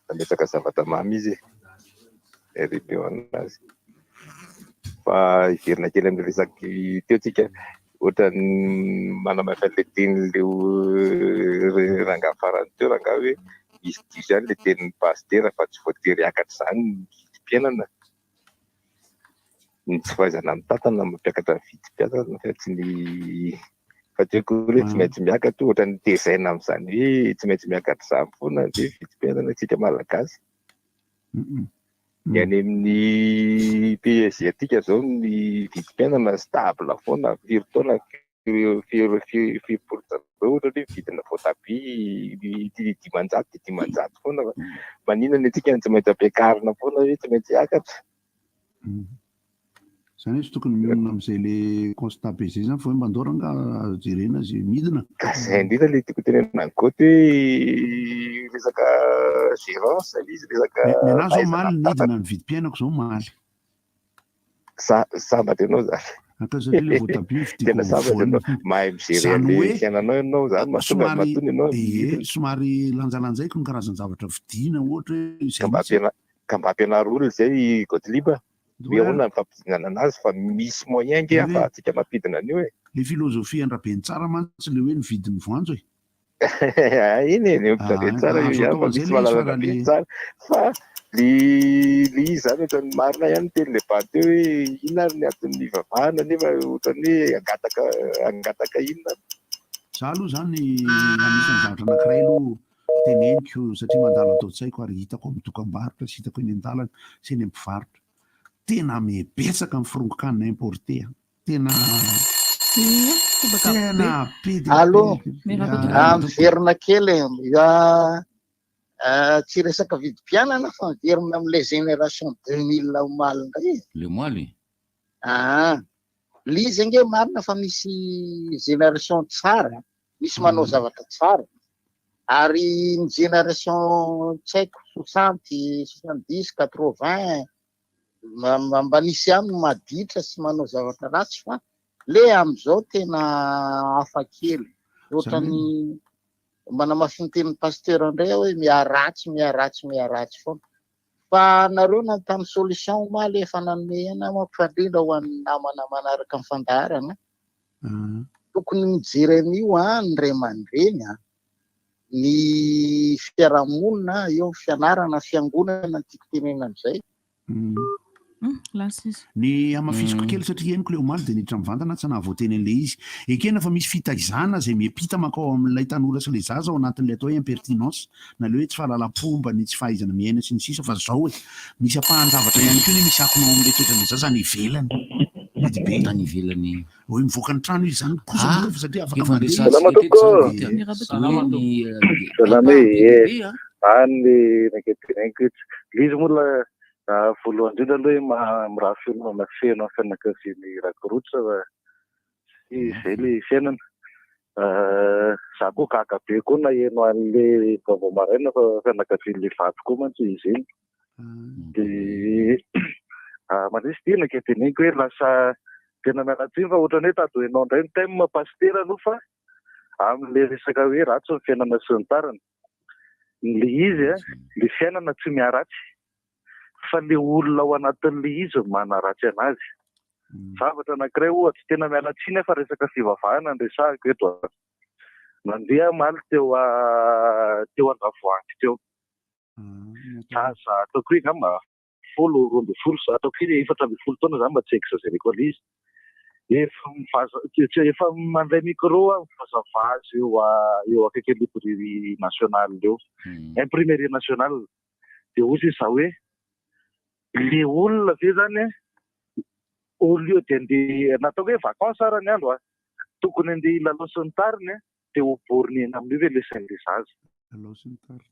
ametsaka zavatra mamy izy ripeo aminazy. Fa iverina kely amin'ny resaky teo tsika ohatra ny manamafa le tenin'leo rangaha farany teo rangaha hoe izy zany le tenin'ny pasteur fa tsy voatery hiakatra zany ny vidim-piainana. Ny tsy fahaizana amin'ny tantana mampiakatra ny vidim-piainana fa tsy ny fateko hoe tsy maintsy miakatra ohatra ny tezaina amin'izany hoe tsy maintsy miakatra zany foana hoe vidim-piainana tsika malagasy. Ny any amin'ny pays asiatika zao ny vidim-piainana stable foana firy taona fipolota ohatra hoe vidina voatabia dimanjato foana fa maninona antsika tsy maintsy ampiakarina foana hoe tsy maintsy hiakatra. Zany hoe tsy tokony mionona amin'izay le constat be zay zany fa hoe mba ndao ranga jerena zay midina. Ka zay indrindra le tiako tenenina goty hoe resaka gérance izy resaka menazy zao maly midina ny vidim-piainako zao maly. Sambatra ianao zany. Akazany le voatabia tena sambatra ianao mahay mijery le fiainanao ianao zany mahatonga matony ianao. Somary lanjalanjaiko ny karazana zavatra vidiana ohatra hoe ka mba ampianary olona zay Gottlieb Miona fampizinana anazy fa misy moyen nge afahantsika mampidina an'io e. Le filozofia andrabeny tsara mantsy le hoe ny vidin'ny voanjo e. Iny e, mipitareny tsara io ihany fa misy malalana be tsara fa le izy zany ohatrany marina ihany teny le bate hoe inona ary ny aton'ny vavahana nefa ohatrany hoe angataka inona. Za aloha zany anisan'ny zavatra anankiray aloha teneniko satria mandalo atao tsaiko ary hitako amin'ny dokam-barotra sy hitako eny an-dalana sy eny am-mpivarotra. Tena mibetsaka ny firongokanina importé. Tena allo miverina kely tsy resaka vidim-pianana fa miverina amin'le génération 2000 omaly ndray. Le moaly? Lizy nge marina fa misy génération tsara, misy manao zavatra tsara. Ary ny génération tsy haiko 60, 70, 80 mba nisy aminy maditra sy manao zavatra ratsy fa le am'izao tena hafa kely. Ohatrany manamafy ny tenin'ny pasteur indray hoe miaratsy foana. Fa nareo nanontany solution omaly efa nanome ena mampifandrindra ho an'ny namana manaraka ny fandaharana. Tokony mijery an'io ny ray aman-dreny ny fiarahamonina eo ny fianarana fiangonana tiako tenena amin'izay. Ny amafisiko kely satria heniko le omaly dia niditra mivantana tsy nahavoateny an'ilay izy. Ekena fa misy fitaizana zay miampita makao amin'ilay tanora sy ilay zaza ao anatin'ilay atao hoe impertinence na le hoe tsy fahalalam-pomba ny tsy fahaizana miaina sy ny sisa fa zao hoe misy ampahan-javatra ihany koa misy akonao amin'ilay toetrany zaza ny ivelany. Be tany ivelany hoe mivoaka ny trano izy zany kosa satria afaka Salame, any naketrenkotra. Lizy mola Voalohany indrindra aloha miraha fiainana feno amin'ny fianakavian'ny Rakorotra sy izay ilay fiainana. Za koa gaga be koa naheno an'ilay vaovao maraina fa fianakavian'ilay vato koa mantsy izy iny. Dia mandrisy dina ke teneniko hoe lasa tena miala tsiny fa ohatrany hoe tadohenao indray ny thème pastera aloha fa amin'ilay resaka hoe ratsy ny fiainana sy ny tariny. Le izy le fiainana tsy miaratsy fa le olona ao anatin'le izy manaratsy anazy. Zavatra anankiray ohatra tena miala tsiny fa resaka fivavahana ny resahako eto. Nandeha maly teo Andravoahangy teo. Za ataoko hoe ngamba 12 za ataoko hoe 14 taona zany mba tsy exagéreko an'ilay izy. Efa mandray micro mivazavazy eo akaiky librairie nationale eo, imprimerie nationale. Dia ozy za hoe le olona ve zany au lieu de andeha nataoko hoe vacances ara ny andro tokony andeha hilalao sy ny tariny dia ho bornena amin'io ve le sain'le zaza. Lalao sy ny tariny.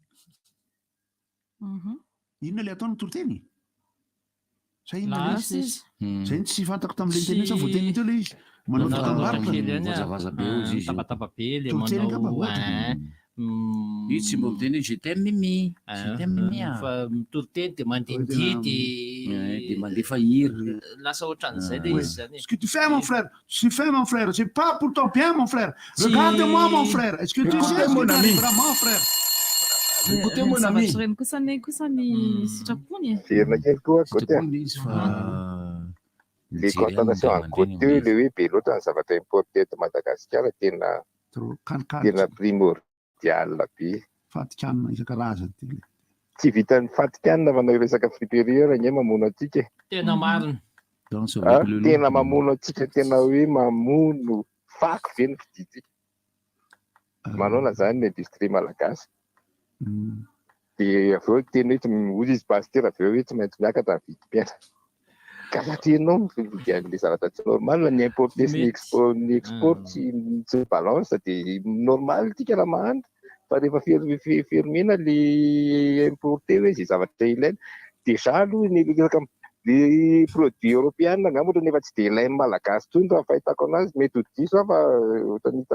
Inona ilay ataony toroteny? Sa inona ilay izy? Zay tsy fantako tamin'ilay teny sa voateny teo ilay izy. Manao vazavaza be izy. Tapatapa be le manao io tsy mba miteny hoe je t'aime mimi. Fa mitoroteny dia mandindidy dia mandefa hira. Lasa ohatran'izay le izy zany. Est-ce que tu fais mon frère? Je fais mon frère. C'est pas pour ton bien mon frère. Regarde-moi mon frère. Est-ce que tu sais mon ami? Mon frère. Écoutez mon ami. Kosa ny sitrapony. Verina kely koa koa le constatation en côté le hoe be loatra ny zavatra importé eto Madagasikara tena primordial be. Fatikanina isan-karazany tena. Tsy vitan'ny fatikanina fa resaka friperie nye mamono antsika. Tena marina. Tena mamono antsika tena hoe mamono fako ve ny fididy. Manona zany ny industrie malagasy. Dia avy eo tena hoe ozy izy pasteur avy eo hoe tsy maintsy miakatra ny vidim-piaina. Ka satria mividy an'ilay zavatra tsy normal ny importé sy ny export tsy balance dia normal tika raha mahandro. Fa rehefa fermena le importé hoe izay zavatra ilaina dia za aloha le produit européen angamba ohatrany efa tsy dia ilain'ny malagasy tsony raha fahitako anazy mety ho diso fa ohatrany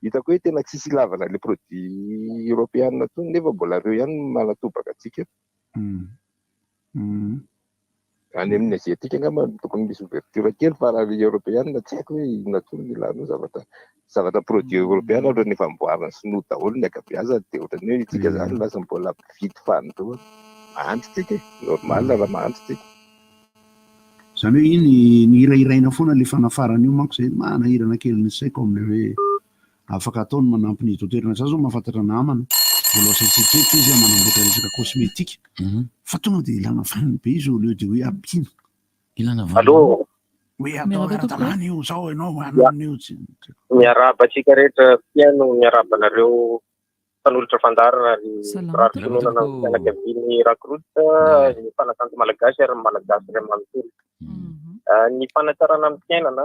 hitako hoe tena tsisy ilavana le produit européen tsony nefa mbola reo ihany manatobaka antsika. Any amin'ny asiatika angamba tokony misy ouverture kely fa raha européen tsy haiko hoe inona tsony ilana zavatra produit européen ohatrany efa mboarina sinoa daholo ny akabeazany dia ohatrany hoe itsika zany lasa mbola vidy fanindroa mahandry tsika normal raha mahandry tsika. Zany hoe iny ny hirairaina foana le fanafarana io manko izay manahirana kely ny saiko amin'ilay hoe afaka ataony manampy ny doterina za zao mahafantatra namana mbola saitsaitretra izy manamboatra resaka kosmetika fa tonga dia ilana vaniny be izy au lieu de hoe ampiana. Ilana vaniny. Hoe atao ara-tanàna io zao ianao ananio tsy. Miaraba antsika rehetra fiaino miaraba anareo mpanolotra fandarana ny rarifinoana ny fianakavian'ny Rakorotra ny fanakanto malagasy ary malagasy iray manontolo. Ny fanatsarana amin'ny fiainana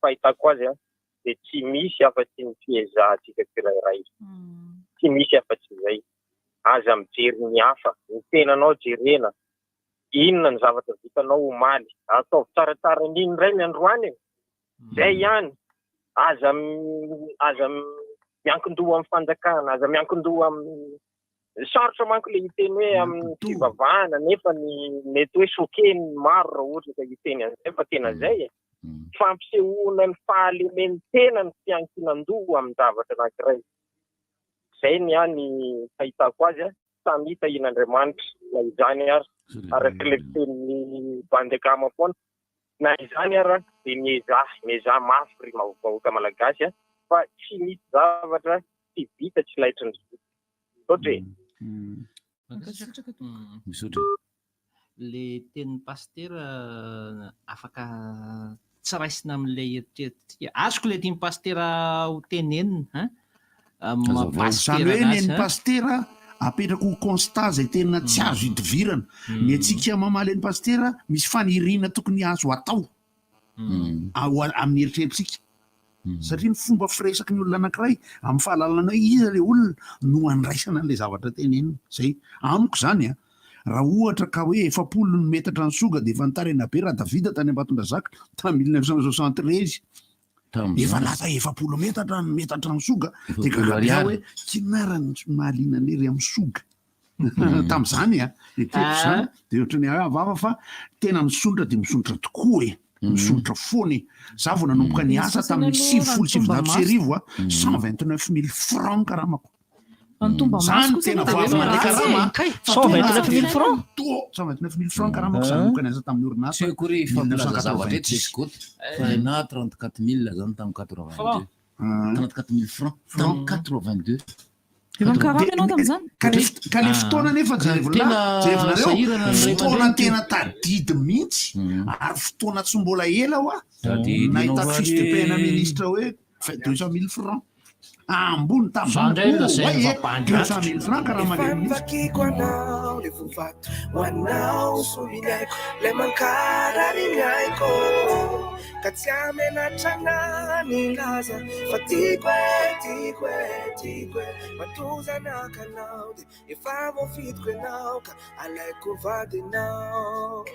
fahitako azy dia tsy misy afa-tsy ny fiezahantsika tsirairay. Tsy misy afa-tsy izay. Aza mijery ny hafa, ny tenanao jerena. Inona ny zavatra vitanao omaly. Ataovy tsaratsara n'iny iray ny androany. Zay ihany. Aza miankin-doha amin'ny fanjakana, aza miankin-doha amin'ny sarotra manko le hiteny hoe amin'ny fivavahana nefa ny mety hoe sokeny maro raha ohatra ka hiteny an'izay fa tena zay. Fampisehoana ny fahalemen'ny tena ny fiankinan-doha amin'ny zavatra anankiray. Zay ny any fahitako azy samy hita in'Andriamanitra na izany ary araka le fitenin'ny bandekama foana na izany ary dia miezah mafy ry vahoaka malagasy fa tsy misy zavatra tsy vita tsy laitry ny zoto. Ohatra misotra le tenin'ny pasteur afaka tsy raisina amin'ilay eritreretra azoko le tian'ny pasteur ho tenenina zany hoe nen'ny pasteur apetraka ho constat zay tena tsy azo hidivirana ny antsika mamaly ny pasteur misy faniriana tokony azo atao amin'ny eritreretritsika satria ny fomba firesaky ny olona anankiray amin'ny fahalalana iza le olona no andraisana an'ilay zavatra tenenina zay amiko zany raha ohatra ka hoe 7 metatra ny soga dia efa nitarena be raha davida tany Ambatondrazaka tamin'ny 1973 efa lasa 7 metatra ny soga dia kahabe hoe kinarany mahaliana nery amin'ny soga tamin'izany eteko dia ohatrany avava fa tena misontra dia misontra tokoa misontra foana za vao nanomboka ny asa tamin'ny 7,700 129 000 francs karamako zany tena voavina karama 129 000 francs 129 000 francs karamako za nanomboka ny asa tamin'ny orinasa sekory fampilaza zavatra eto izy koa na 34 000 zany tamin'ny 82 34 000 francs tamin'ny 82 ka le fotoana nefa jerevonareo fotoana tena tadidy mihitsy ary fotoana tsy mbola ela hoa nahita fiche de paie na ministre hoe 200 000 francs ambony tamin'izany 200 000 francs karaha manefakiko anao le vovato ho anao sominaiko le mankarary ny aiko ka tsy amenatra ny laza fa tiako matozanakanao de efa voafidiko ianao ka alaiko vadinao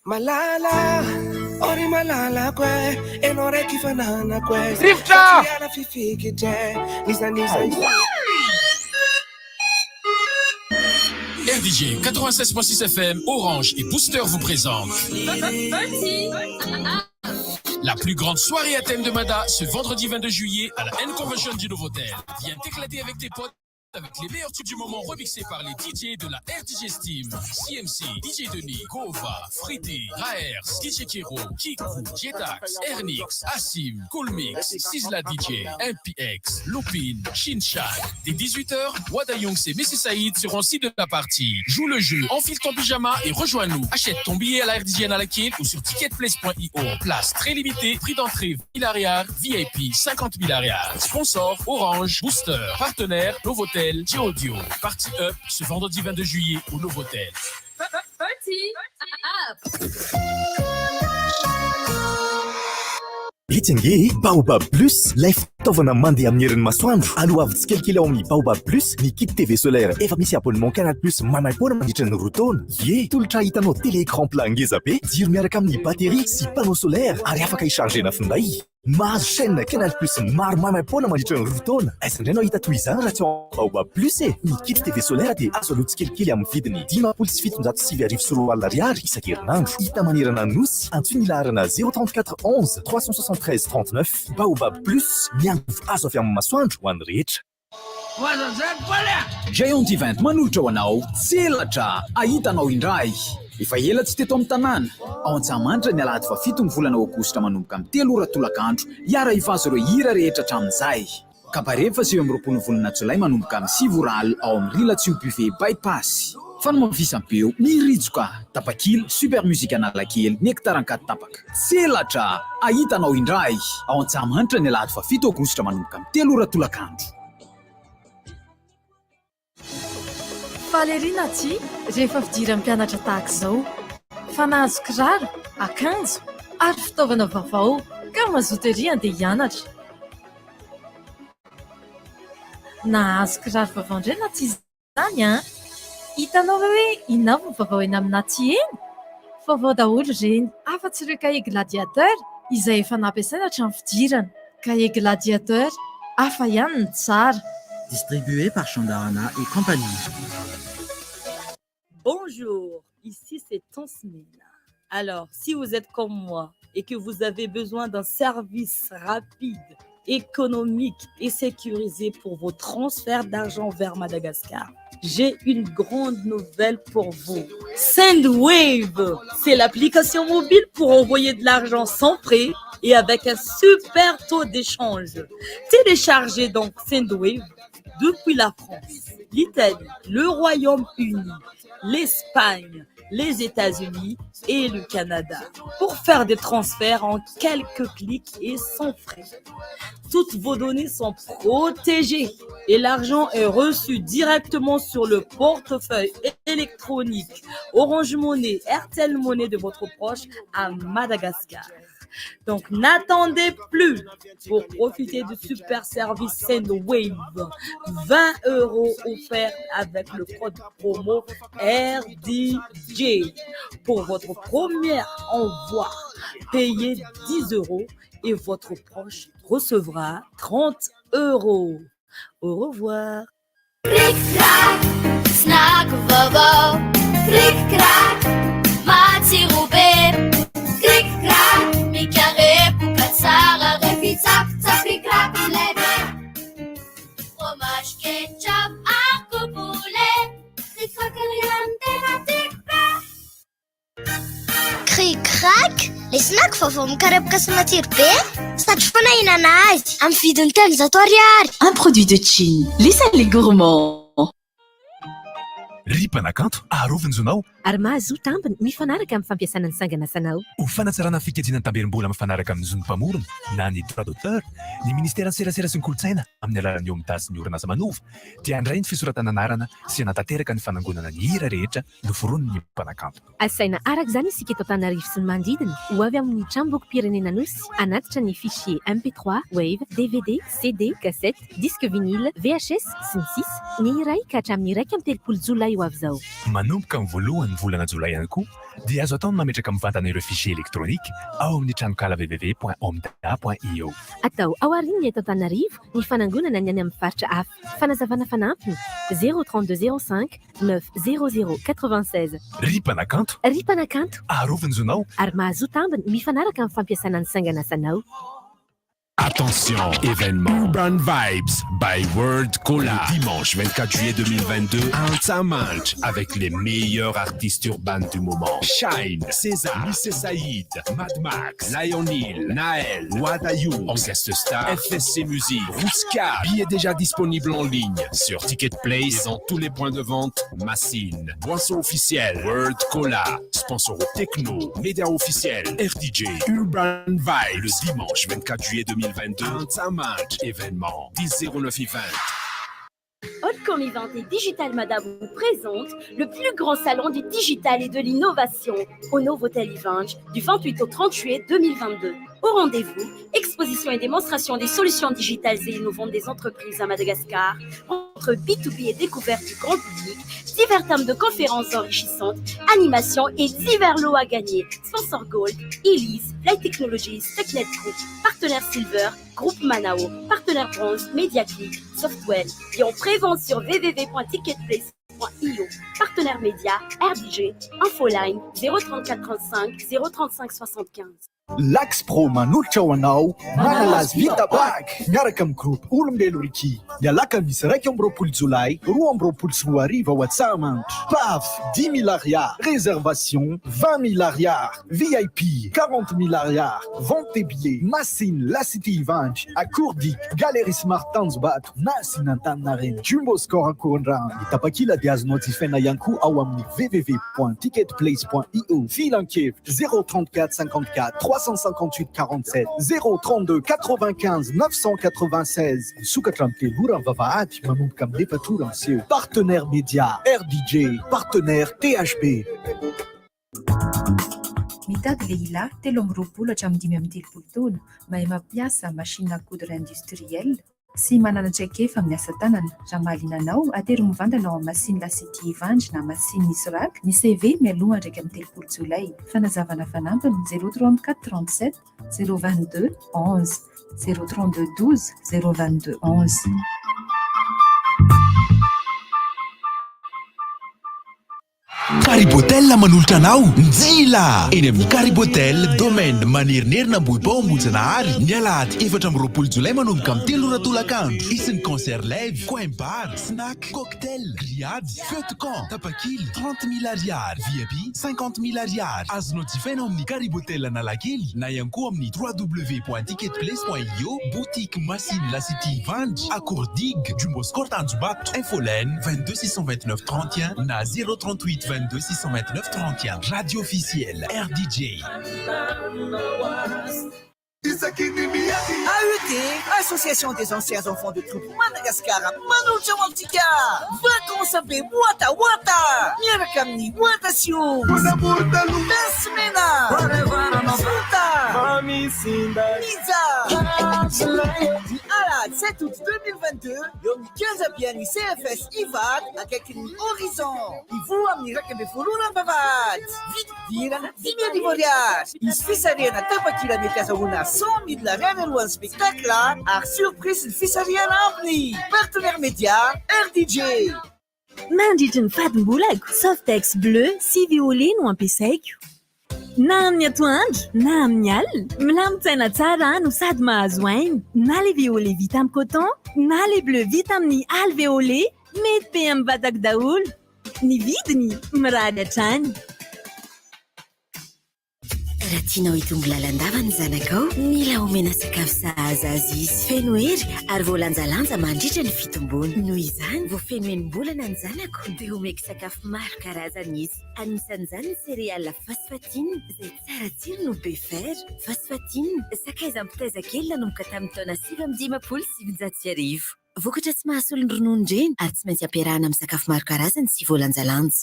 malala ori malala kwe enao raiky fanana kwe rivotra fifikitra niza RDJ 96.6 FM, Orange et Booster vous présentent la plus grande soirée à thème de Mada ce vendredi 22 juillet à la N Convention du Novotel. Viens t'éclater avec tes potes avec les meilleurs tubes du moment remixés par les DJ de la RDJ Steam, CMC, DJ Denis, Gova, Freddy, Raers, DJ Kero, Kiku, Jetax, Ernix, Assim, Coolmix, Sizzla DJ, MPX, Lupin, Shinchan. Dès 18h, Wada Youngs et Messi Saïd seront aussi de la partie. Joue le jeu, enfile ton pyjama et rejoins-nous. Achète ton billet à la RDJ à la Kiel ou sur ticketplace.io. Place très limitée, prix d'entrée 1000 ariars, VIP 50 000 ariars. Sponsor Orange, Booster, partenaire Novotel. Audio. Party Up ce vendredi 22 juillet au Novotel. Party Up. Hitsingy Baobab Plus life fitaovana mandeha amin'ny herin'ny masoandro aloha avy tsikelikely ao amin'ny Baobab Plus ny kit TV solaire efa misy abonnement Canal Plus manampona mandritra ny roa taona tolotra hitanao télé écran plat ngeza be jiro miaraka amin'ny batterie sy panneau solaire ary afaka hichargena finday mahazo chaîne Canal Plus maro manampona mandritra ny roa taona aisandrainao hita toy izany raha tsy Baobab Plus ny kit TV solaire dia azo aloha tsikelikely amin'ny vidiny 5,707 ariary isan-kerinandro hita manerana nosy antsoina ilarana 034 11 373 39 Baobab Plus miangovy azo avy amin'ny masoandro ho an'ny rehetra. Géant Event manolotra ho anao tselatra ahitanao indray efa ela tsy teto amin'ny tanàna ao Antsahamanitra ny alahady fa 7 ny volana aogositra manomboka amin'ny 3 ora tolakandro hiara ifazo ireo hira rehetra hatramin'izay kabare fa 9 volana jolay manomboka amin'ny 7 ora alina ao amin'ny Relation Buffet bypass fanamafisam-peo miritsoka tapakily super musique analakely ny hektaran-4 tapaka tselatra ahitanao indray ao Antsahamanitra ny alahady fa 7 aogositra manomboka amin'ny 3 ora tolakandro. Valerina ty rehefa fidiran'ny mpianatra tahaka izao fa nahazo kiraro akanjo ary fitaovana vaovao ka mazotery andeha hianatra nahazo kiraro vaovao indray na tsy izany hitanao hoe inona vaovao eny amina ty eny vaovao daholo reny afa-tsy ireo cahier gladiateur izay efa nampiasaina hatramin'ny fidirana cahier gladiateur hafa ihany ny tsara. Distribué par Chandarana et compagnie. Bonjour, ici c'est Tansmina. Alors, si vous êtes comme moi et que vous avez besoin d'un service rapide, économique et sécurisé pour vos transferts d'argent vers Madagascar, j'ai une grande nouvelle pour vous. Sendwave, c'est l'application mobile pour envoyer de l'argent sans frais et avec un super taux d'échange. Téléchargez donc Sendwave depuis la France, l'Italie, le Royaume-Uni, l'Espagne, les États-Unis et le Canada pour faire des transferts en quelques clics et sans frais. Toutes vos données sont protégées et l'argent est reçu directement sur le portefeuille électronique Orange Money, RTL Money de votre proche à Madagascar. Donc n'attendez plus pour profiter du super service Sendwave. 20 € offerts avec le code promo RDJ. Pour votre premier envoi, payez 10 € et votre proche recevra 30 €. Au revoir. Cric-crac, snack bobo. Cric-crac, Mati Roubé. Cric-crac, mi carré pour Katsara. Refitap, tap, cric-crac, lait. Fromage, ketchup, arco poulet. Cric-crac, rien Cric-crac, les snacks fofo mikarepoka sy matsiro be. Sady foana ihinana azy amin'ny vidiny 300 ariary. Un produit de Chine. Laissez-les gourmands. Ripanakanto arovinjonao ary mahazo tambiny mifanaraka amin'ny fampiasana ny sangan'asanao ho fanatsarana fikajinany tamberim-bola mifanaraka amin'ny zony mpamorona na ny traducteur ny ministère serasera sy ny kolotsaina amin'ny alalan'ny omitasy ny orinasa manova dia andray ny fisoratana anarana sy hanatanteraka ny fanangonana ny hira rehetra noforoniny mpanakanto. asaina araka izany isika eto Antananarivo sy ny manodidina ho avy amin'ny tranombokim-pirenena nosy anatitra ny fichier MP3, Wave, DVD, CD, cassette, disque vinyle, VHS sy ny sisa ny iray ka hatramin'ny 1.3 jolay ho avy izao. Manomboka amin'ny voalohany volana jolay ihany koa dia azo atao ny mametraka mivantana ireo fichier elektronika ao amin'ny tranokala www.omda.io. Atao ao aoriany eto Antananarivo ny fanangonana ny any amin'ny faritra hafa. Fanazavana fanampiny 032 05 900 96. Ripanakanto arovinjonao ary mahazo tambiny mifanaraka amin'ny fampiasana ny sangan'asanao. Attention, événement Urban Vibes by World Cola. Dimanche 24 juillet 2022 à Antamanch avec les meilleurs artistes urbains du moment. Shine, César, Lycée Saïd, Mad Max, Lionel, Naël, Wadayu, Orchestre Star, FSC Musique, Rouska. Billets déjà disponibles en ligne sur Ticket Place et dans tous les points de vente. Massine, boisson officielle, World Cola, sponsor au techno, média officiel, FDJ, Urban Vibes. Le dimanche 24 juillet 2022 Antamanch, événement 10-09-20. Haute-Com Event et Digital Mada vous présente le plus grand salon du digital et de l'innovation au Novotel Event du 28 au 30 juillet 2022. Au rendez-vous, exposition et démonstration des solutions digitales et innovantes des entreprises à Madagascar, entre B2B et découverte du grand public, divers thèmes de conférences enrichissantes, animations et divers lots à gagner. Sponsor Gold, Elise, Flight Technologies, Technet Group, partenaire Silver, Groupe Manao, partenaire Bronze, Mediaclick, Softwell, et en prévente sur www.ticketplace.io. Partenaire média, RDJ, Infoline, 034 35 035 75. Lax Pro manolotra ho anao manalazy vita bak miaraka amin'ny groupe olombelo riki mialaka misy 2 jolay 2 sy 3 ariva ao Antsahamanitra. Paf 10 000 ariary, réservation 20 000 ariary, VIP 40 000 ariary, vente des billets Massine La City Event à Courdic, Galerie Smart Tanjobato na Antananarivo. Jumbo Score Akorondrano itapakila dia azonao jifaina ihany koa ao amin'ny www.ticketplace.io. Filan-kevitra 034 54 358 47 032 95 996. Sokatra amin'ny telora ny vavahady manomboka amin'ny 4 anseho. Partenaire média RDJ, partenaire THB. Mitady lehilahy 13 hatramin'ny 15 taona mahay mampiasa machine à coudre industrielle sy manana traikefa amin'ny asa tanana. Raha mahalinanao atero mivantana ao amin'ny Massine La City Event na Massine Israk ny CV mialoha ndraiky amin'ny 30 jolay. Fanazavana fanampiny 034 37 022 11 032 12 022 11. Caribotel manolotra anao njila eny amin'ny Caribotel domaine manerinerina Ambohibao Monjanahary ny alahady 4 jolay manomboka amin'ny 3 tolakandro. Isin'ny concert live, coin bar, snack, cocktail, grillade, feu de camp, tapakily 30 000 ariary, VIP 50 000 ariary. Azonao jifaina amin'ny Caribotel Analakely na ihany koa amin'ny www.ticketplace.io. Boutique Massine La City Event à Courdig, Jumbo Score Tanjobato. Infoline 22 629 31 na 038 22 629 31. Radio officielle RDJ. AET, Association des anciens enfants de troupe Madagascar, Manoucha Mantika. Onsa be wata miaraka amin'ny wata sy o Tasmena Fruta Pizza Alad 7 août 2022 eo amin'ny 15 biany CFS Ivat akaikin'ny Horizon Ivo amin'ny iraika amby volona ambavahady vidivirana 10,000 ariary izy fisarihana tapakila mety azahoana 100,000 ariary alohan'ny spectacle ary surprise ny fisarihana aminy partenaire média RDJ mandritry ny fadim-bolako Softex bleu sy violet no ampiasaiko na amin'ny atoandro na amin'ny alina milamintsaina tsara no sady mahazo aina na le violet vita amin'ny coton na le bleu vita amin'ny alvéolé mety be amin'ny vatako daholo ny vidiny mirary hatrany raha tianao hitombo lalandava ny zanakao mila omena sakafo sahaza azy izy feno hery ary voalanjalanja mandritra ny fitombony noho izany voafeno enim-bolana ny zanako dia omeko sakafo maro karazana izy anisan'izany ny céréale Phosfatine izay tsara tsiro no be fer Phosfatine sakaiza mpitaiza kely nanomboka tamin'ny taona 1970 vokatra tsy mahasolo ny rononon-dreny ary tsy maintsy ampiarahana amin'ny sakafo maro karazana sy voalanjalanja.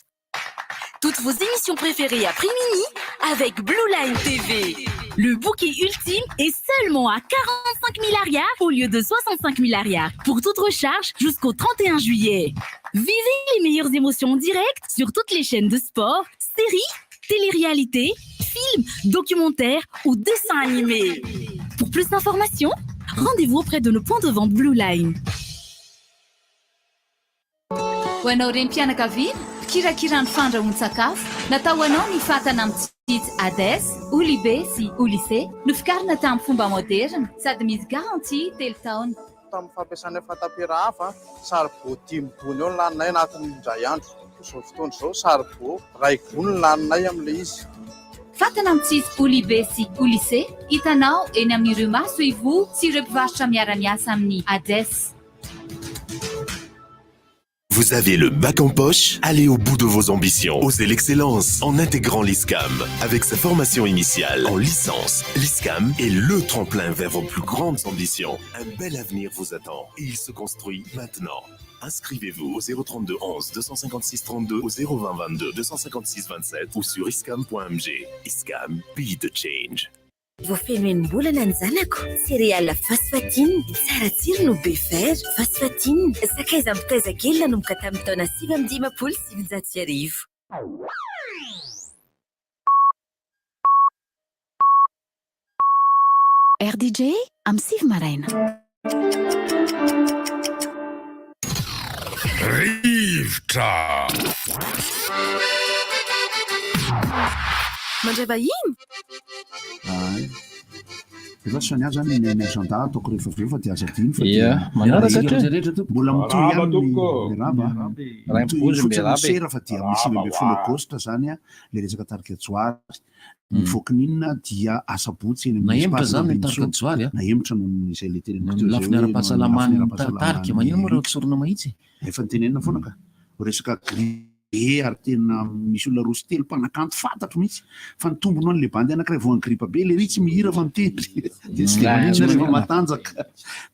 Toutes vos émissions préférées à prix mini avec Blue Line TV. Le bouquet ultime est seulement à 45 000 ariars au lieu de 65 000 ariars pour toute recharge jusqu'au 31 juillet. Vivez les meilleures émotions en direct sur toutes les chaînes de sport, séries, télé-réalité, films, documentaires ou dessins animés. Pour plus d'informations, rendez-vous auprès de nos points de vente Blue Line. Kirakirany fandrahoan-tsakafo natao anao ny fatana amin'ny tsitsy ADES, Olibe sy Olise nofikarina tamin'ny fomba moderna sady misy garantie 3 taona. Tamin'ny fampiasana fatampera hafa saribao 10 gony eo ny laninay anatin'ny indray andro. Izao fotoana izao saribao 2 gony ny laninay amin'ilay izy. Fatana amin'ny tsitsy Olibe sy Olise hitanao eny amin'ny rue Masoivo sy ireo mpivarotra miara-miasa amin'ny ADES. Vous avez le bac en poche? Allez au bout de vos ambitions. Osez l'excellence en intégrant l'ISCAM. Avec sa formation initiale en licence, l'ISCAM est le tremplin vers vos plus grandes ambitions. Un bel avenir vous attend et il se construit maintenant. Inscrivez-vous au 032 11 256 32 au 020 22 256 27 ou sur iscam.mg. ISCAM, pays de change. Voafeno enim-bolana ny zanako céréale Phosfatine tsara tsiro no be fer Phosfatine sakaiza mpitaiza kely nanomboka tamin'ny taona 1970. RDJ am Siv Maraina. Rivotra. Mandray vahiny? Efa tsy faniazy zany ny agenda ataoko rehefa dia aza diny fa mbola mitohy amyfotsiny fa dia misy 20 agosta zany a le resaka tarika joary mivoaka n'inona dia asabotsy eny nahemotra zany ny tarika joary a nahemotra noho izay le teneniko lafiny ara-pahasalamany tarika manino moa raha tsorona mahitsy efa nitenenina foana ka resaka ary tena misy olona roso telo mpanakanto fantatro mihitsy fa nitombonao an'le bandy anankiray voan'ny gripa be le ry tsy mihira fa mitendry dia tsy le rehefa matanjaka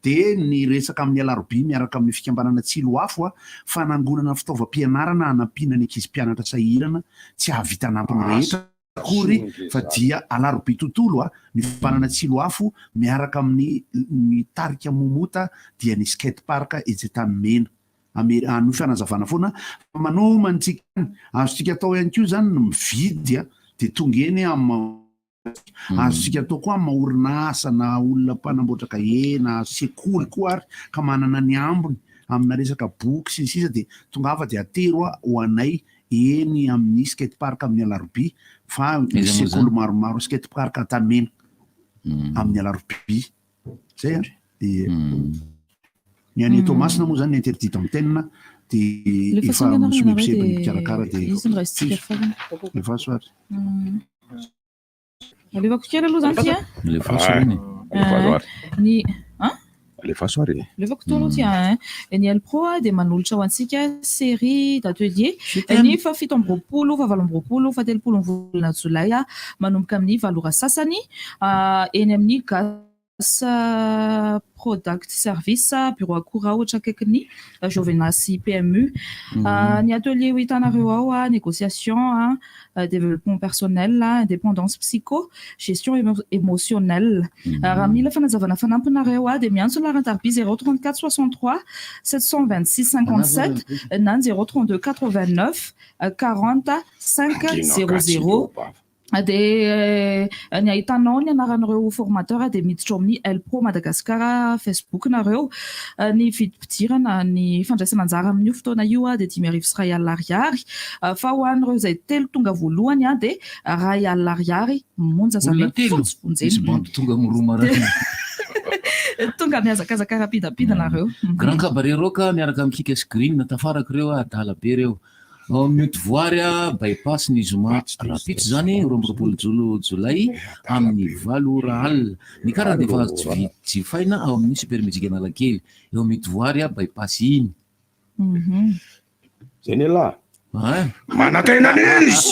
dia ny resaka amin'ny alarobia miaraka amin'ny fikambanana tsilo afo a fanangonana fitaovam-pianarana hanampiana ny ankizy mpianatra sahirana tsy ahavita anampiny rehetra akory fa dia alarobia tontolo a ny fikambanana tsilo afo miaraka amin'ny tarika momota dia ny skate park ejetany mena no fianazavana foana manao mantsika azotsika atao ihany koa zany mividy dia tonga eny azotsika atao koa maorinasa na olona mpanamboatra kahie na sekoly koa ary ka manana ny ambony amina resaka boky sy sisa dia tonga afa dia atero ho anay eny amin'ny skate park amin'ny alarobia fa sekoly maromaro skate park Tanimena amin'ny alarobia zay ny an'ny Tomasina moa zany ny interdit antenne dia efa misomebisebiny mikarakara dia efa soary alefako kely aloha zany tia alefa soary ny alefa soary alefako to aloha tia ny Alpro dia manolotra ho antsika série d'atelier ny fa 7 amby roapolo fa 8 amby roapolo fa 3 volana jolay manomboka amin'ny 8 ora sasany eny amin'ny product service bureau akora ohatra akaiky ny Jovenasy PMU ny atelier ho hitanareo ao négociation développement personnel indépendance psycho gestion émotionnelle raha mila fanazavana fanampinareo dia miantso laharan-tarby 034 63 726 57 na 032 89 40 500 dia ny ahitanao ny anaran'ireo formateur dia miditra ao amin'ny Elpro Madagascar Facebook nareo ny vidim-pidirana ny fandraisana anjara amin'io fotoana io dia 10,000 ariary fa ho an'ireo izay telo tonga voalohany dia 2,000 ariary monja zany fontsy tonga miroma tonga miazakazaka rapidapida nareo grand cabaret roka miaraka amin'ny Kikas Green tafaraka ireo adala be ireo mioty voary bypass ny zoma rapitra zany 12 jolay amin'ny 7 alina ny karaha dia efa jifaina ao amin'ny supermusique Analakely eo mioty voary bypass iny zay ny lahy manantenan'izy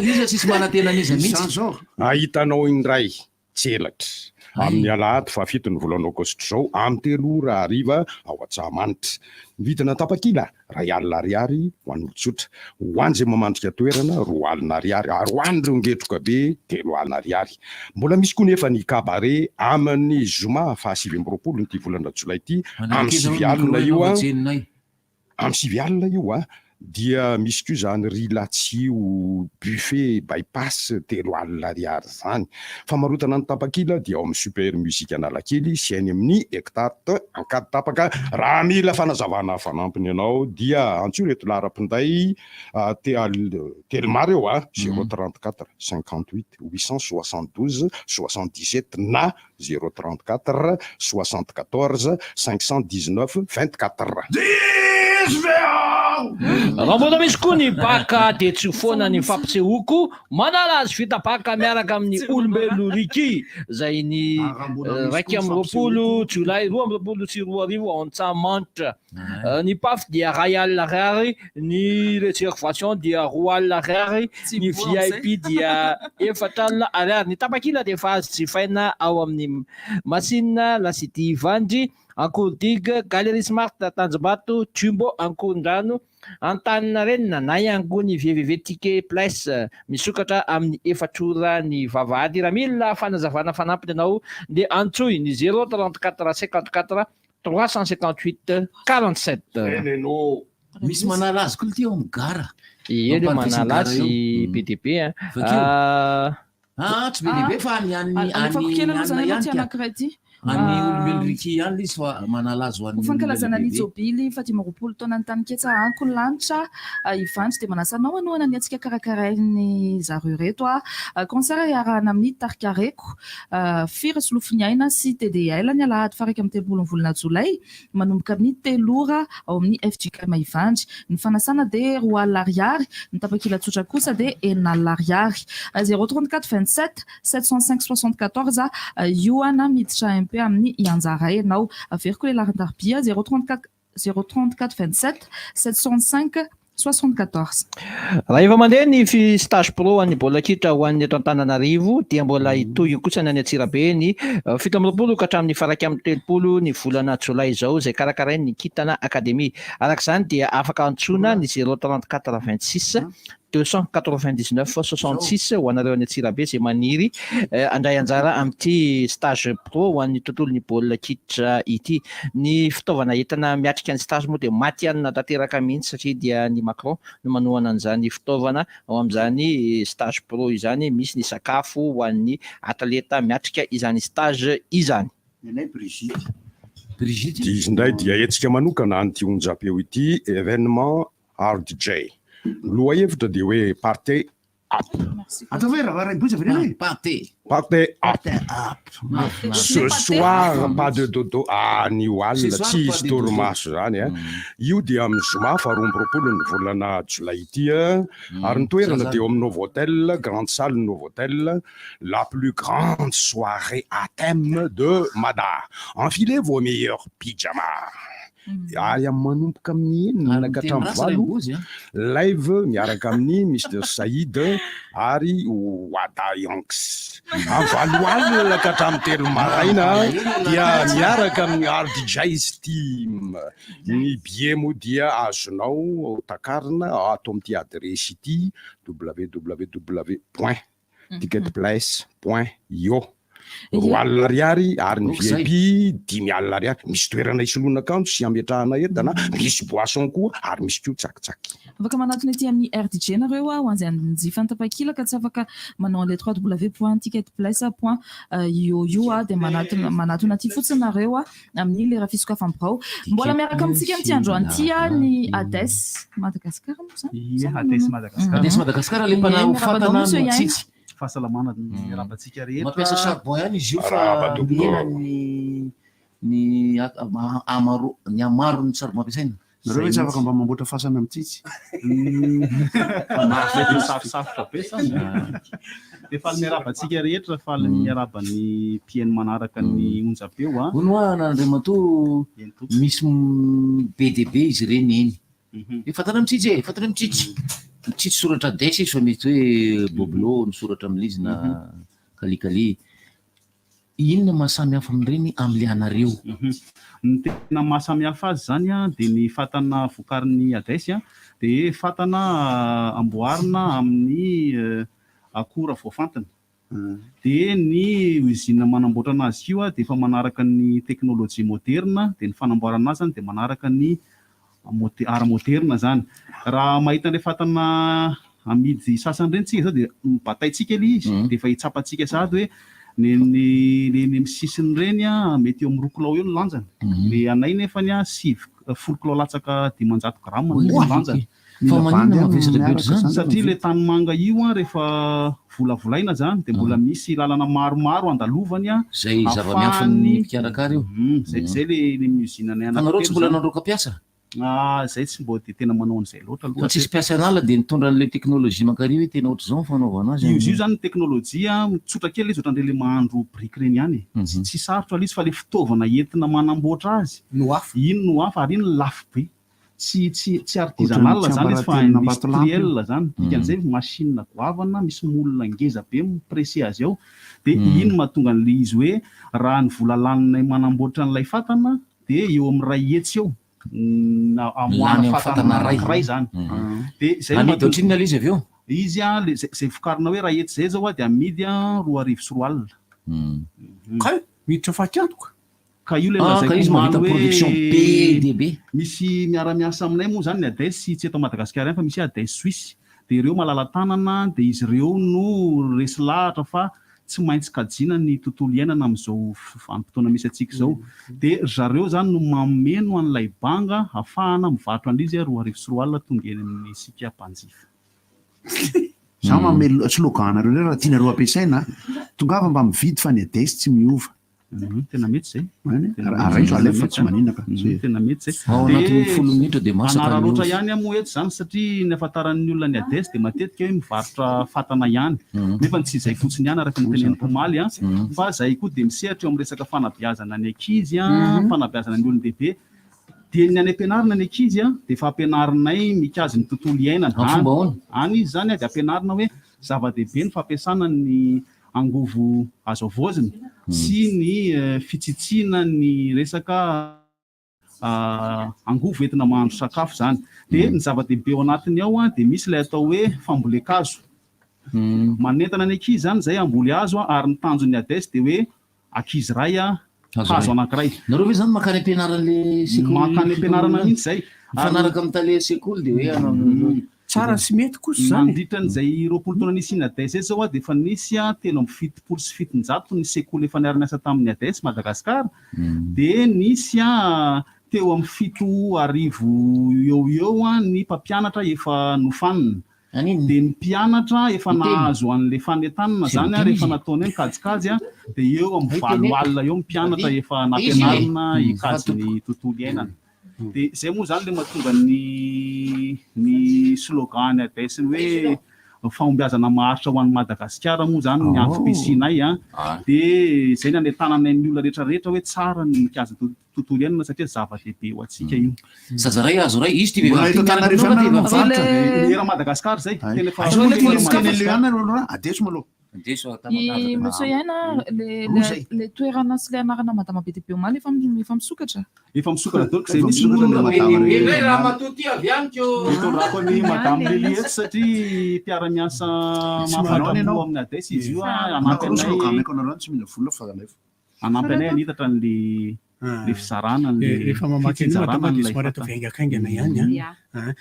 izy sisy manantenan'izy mihitsy ahitanao indray tselatra amin'ny alahady fa 7 ny volana aogositra zao amin'ny 3 ora hariva ao Antsahamanitra vidina tapakila 2,000 ariary ho an'ny olon-tsotra ho any zay mamandrika toerana 2,000 ariary ary ho any ireo ngetroka be 3,000 ariary mbola misy koa nefa ny cabaret amin'ny zoma fa 7 nyty volana jolay ity amin'ny 9,000 io amin'ny 9,000 io dia misy koa zany rilatsio buffet bypass 3,000 ariary zany famarotana ny tapakila dia ao amin'ny super musique Analakely sy any amin'ny hectare encadre tapaka raha mila fanazavana fanampiny ianao dia antso reto laharam-pinday telomar eo 034 58 872 77 na 034 74 519 24 raha mbola misy koa ny baka dia tsy foana ny fampitsehoako manala azy vita baka miaraka amin'ny olombelo riki zay ny 20 jolay 2024 ao Antsahamanitra ny paf dia 2,000 ariary ny réservation dia 2,000 ariary ny VIP dia 4,000 ariary ny tapakila dia efa azo jifaina ao amin'ny masina Lasity Ivandry Ankodig Galerie Smart Tanjombato Jumbo Ankondrano Antaninarenina na iangony VVV Ticket Place misokatra amin'ny 4 ora ny vavahady raha mila fanazavana fanampiny ianao dia antsoy ny 034 54 358 47 misy manala azy koa ty ao amin'ny gara ie le manala azy PDP tsy be lehibe fa any olombelo riky ihany izy fa manala azy hoan'ny fankalazana ny jobily fa 20 taona ny taniketsa anko lanitra Ivandry dia manasanao anoana ny atsika karakarainy zareo reto concert iarahana amin'ny Tarkareko Firy Solofiny Aina sy TDL ny alahady faraiky amin'ny 30 volana jolay manomboka amin'ny 3 ora ao amin'ny FJK Ivandry ny fanasana dia 2,000 ariary ny tapakila tsotra kosa dia 4,000 ariary 034 27 705 74 ioana miditra MP amin'ny ianjara ianao averiko le laharan-taribia 034 27 705 74 raha efa mandeha ny stage pro an'ny bola kitra ho an'ny eto Antananarivo dia mbola itoy kosa ny Antsirabe ny 17 ka hatramin'ny faraiky amin'ny 30 ny volana jolay izao zay karakarainy ny Kitana Académie arak'izany dia afaka antsoina ny 034 26 299 66 ho anareo any Antsirabe zay maniry andray anjara amin'ity stage pro ho an'ny tontolon'ny baolina kitra ity ny fitaovana entana miatrika ny stage moa dia maty anina tanteraka mihitsy satria dia ny Macron no manohana an'izany fitaovana ao amin'izany stage pro izany misy ny sakafo ho an'ny atleta miatrika izany stage izany Brigitte izy ndray dia etsika manokana an'ity onjapeo ity événement art DJ loha hevitra dia hoe party up attends voir party up ce soir pas de dodo anio alina tsy hisy torimaso zany io dia amin'ny zoma fa 20 ny volana jolay ity ary ny toerana dia eo amin'ny Novotel grande salle Novotel la plus grande soirée à thème de Mada enfilez vos meilleurs pyjamas ary amin'ny manomboka amin'ny enina nakatra amin'ny valo live miaraka amin'ny Mr Saïd ary Wada Yanks amin'ny valo alina nakatra amin'ny telo maraina dia miaraka amin'ny RDJs team. Ny billet moa dia azonao takarina ato amin'ity adresy ity www.ticketplace.io. Roa alina ariary ary ny VIP 5 alina ariary. Misy toerana isolona akanjo sy ametrahana entana, misy boisson koa ary misy koa tsakitsaky. Afaka manatona ety amin'ny RDJ nareo ho an'izay hanjifan'ny tapakilaka tsy afaka manao an'ilay www.ticketplace.io dia manatona aty fotsiny nareo amin'ny lera fisokafam-birao. Mbola miaraka amintsika amin'ity androany ity ny ADES Madagascar moa zany? ADES Madagascar le mpanao fatana tsitsy. Fahasalamana ny rabantsika rehetra. Mampiasa charbon ihany izy io fa ny amaro ny charbon ampiasaina. Nareo tsy afaka mba mamboatra fasana amin'ny tsitsy. Sarosarotra be zany. Dia faly ny arabantsika rehetra, faly ny araban'ny mpiaino manaraka ny onjam-peo. Hono Andriamatoa misy be dia be izy ireny eny. Fatana amin'ny tsitsy Mitsitsy soratra ADES izy fa mety hoe Boblo ny soratra amin'izy na kalikali. Inona mahasamy hafa amin'ireny amin'ilay anareo? Ny tena mahasamy hafa azy zany dia ny fatana vokarin'ny ADES dia fatana amboarina amin'ny akora voafantina. Dia ny usine manamboatra anazy io dia efa manaraka ny teknôlôjia moderna, dia ny fanamboarana azy dia manaraka ny ara moderna zany. Raha mahita ilay fatana amidy sasany ireny tsika zao dia bataitsika ilay izy dia efa hitsapantsika sady hoe ny sisiny ireny mety eo amin'ny 2 kilao eo ny lanjany. Ilay anay nefa 10 kilao latsaka 500 grama ny lanjany. Fa manina mavesatra be zany satria ilay tanimanga io rehefa volavolaina zany dia mbola misy lalana maromaro andalovany zay zava-miafan'ny mpikarakara io. Zay le usine anay anaty. Anareo tsy mbola naroka piasa? Zay tsy mbo dia tena manao an'izay loatra aloha. Fa tsisy piasa an'ala dia nitondra an'ilay teknôlôjia makary hoe tena ohatr'izao ny fanaovana azy. Io zany ny teknôlôjia mitsotra kely izy ohatran'ilay mahandro briky reny ihany. Tsy sarotra izy fa ilay fitaovana entina manamboatra azy iny no hafa ary iny lafo be. Tsy artisanal zany izy fa industriel zany. Dikan'izay machine goavana misy molina ngeza be mipresse azy ao dia iny mahatonga an'ilay izy hoe raha ny vola lanina manamboatra an'ilay fatana dia eo amin'ny 2 hetsy eo. Amoana fatana ray zany. Dia zay ohatriny alay izy avy eo. Izy zay vokarina hoe 2 hetsy zay zao dia amidy 2,4 alina. Miditra fakiantoka. Ka io le izy mahavita production be dia be. Misy miara-miasa aminay moa zany ny ADES tsy eto Madagasikara fa misy ADES Suisse. Dia ireo malala tanana dia izy ireo no resy lahatra fa tsy maintsy kajiana ny tontolo iainana amin'izao vanim-potoana misy antsika izao. Dia zareo zany no mameno an'ilay banga ahafahana mivarotra an'izy 2,4 alina tonga eny amin'ny sika mpanjifa. Za mamelo slogan nareo raha tianareo ampiasaina tongava mba mividy fa ny ADES tsy miova. Tena mety zay. Araiso alefa tsy maninaka. Tena mety zay. Ao anaty 10 minitra dia masaka. Anararoatra ihany moa eto zany satria ny ahafantaran'ny olona ny ADES dia matetika hoe mivarotra fatana ihany. Nefa tsy izay fotsiny ihany araka ny teneniko omaly fa zay koa dia misehatra eo amin'ny resaka fanabeazana ny ankizy, fanabeazana ny olon-dehibe. Dia ny any ampianarina ny ankizy dia efa ampianarinay mikazy ny tontolo iainana. Any izy zany dia ampianarina hoe zava-dehibe ny fampiasana ny angovo azo avoziny sy ny fitsitsiana ny resaka angovo entina mahandro sakafo zany. Dia ny zava-dehibe ao anatiny ao dia misy ilay atao hoe fambolekazo. Manentana ny ankizy zany izay amboly hazo ary ny tanjon'ny ADES dia hoe ankizy ray hazo anankiray. Nareo hoe zany makany ampianaran'ilay sekoly. Makany ampianarana mihitsy izay. Mifanaraka amin'ny tale sekoly dia hoe tsara sy mety kosa zany. Mandritran'izay 20 taona nisy ny ADES zao dia efa nisy 7 sy 700 ny sekoly efa niara-niasa tamin'ny ADES Madagasikara. Dia nisy teo amin'ny 7,000 eo ny mpampianatra efa nofanina. Dia ny mpianatra efa nahazo an'ilay fanentanana zany rehefa nataony kajikajy dia eo amin'ny 4 alina eo mpianatra efa nampianarina hikajy ny tontolo iainana. Dia izay moa zany le mahatonga ny slogan ADES hoe fahombiazana maharitra ho an'ny Madagasikara moa zany ny antom-pisinay dia zay ny anetananay ny olona rehetrarehetra hoe tsara ny mikaza tontolo iainana satria zava-dehibe ho antsika io. Sazaray azo ray izy era Madagasikara zay tena adeso maloha. Monsieur Yana, les toerana sy le anarana madama be dia be omaly efa misokatra. Efa misokatra donc zay misy raha matoty avy aniko itondrako ny madame Lily eto satria mpiara-miasa mahafatramo amin'ny adesy izy io anampy anay anitatra le fizarana rehefa mamaky anao madama dia somary atao vaingakaingana ihany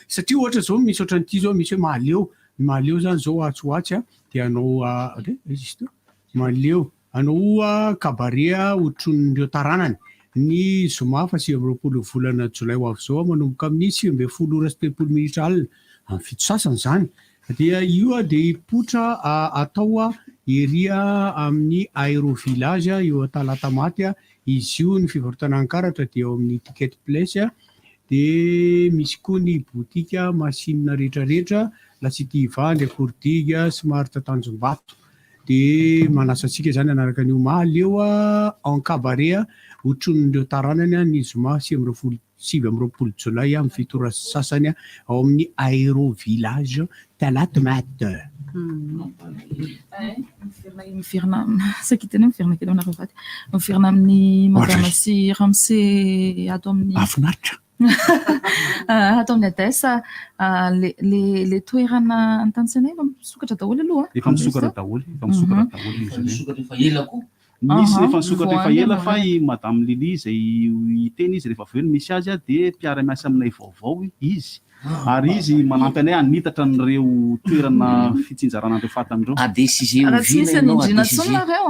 satria ohatra zao misy ohatran'ity zao misy hoe mahaleo zany zao atsoatsy dia anao mahaleo anao kabarea ohatron'ireo taranany ny zoma fa 20 volana jolay ho avy zao manomboka amin'ny 9 ora sy 30 minitra alina amin'ny fito sasany zany dia io dia hipotra atao eria amin'ny aérovillage eo Talatamaty izy io ny fivarotana ankaratra dia eo amin'ny ticket place dia misy koa ny botika masinina rehetrarehetra lasity vandy akordiga somary tatanjombato dia manasa antsika zany anaraka an'io mahaleo en cabaret ohatron'ireo taranany ny zoma 7 jolay amin'ny fito ora sasany ao amin'ny aérovillage Talatamaty. Mifirina sakitana mifirina kely anareo vaty mifirina amin'ny madama sy Ramsey ato amin'ny afinaritra ato amin'ny adesa le toerana an-tanitsanay efa misokatra daholo aloha efa misokatra daholo efa ela koa misy efa nisokatra efa ela fa i madame Lily zay iteny izy rehefa avy eo misy azy dia mpiara-miasa aminay vaovao izy ary izy manampy anay anitatra n'ireo toerana fitsinjaranandreo fatan'ireo raha tsy misy anindrina tsony nareo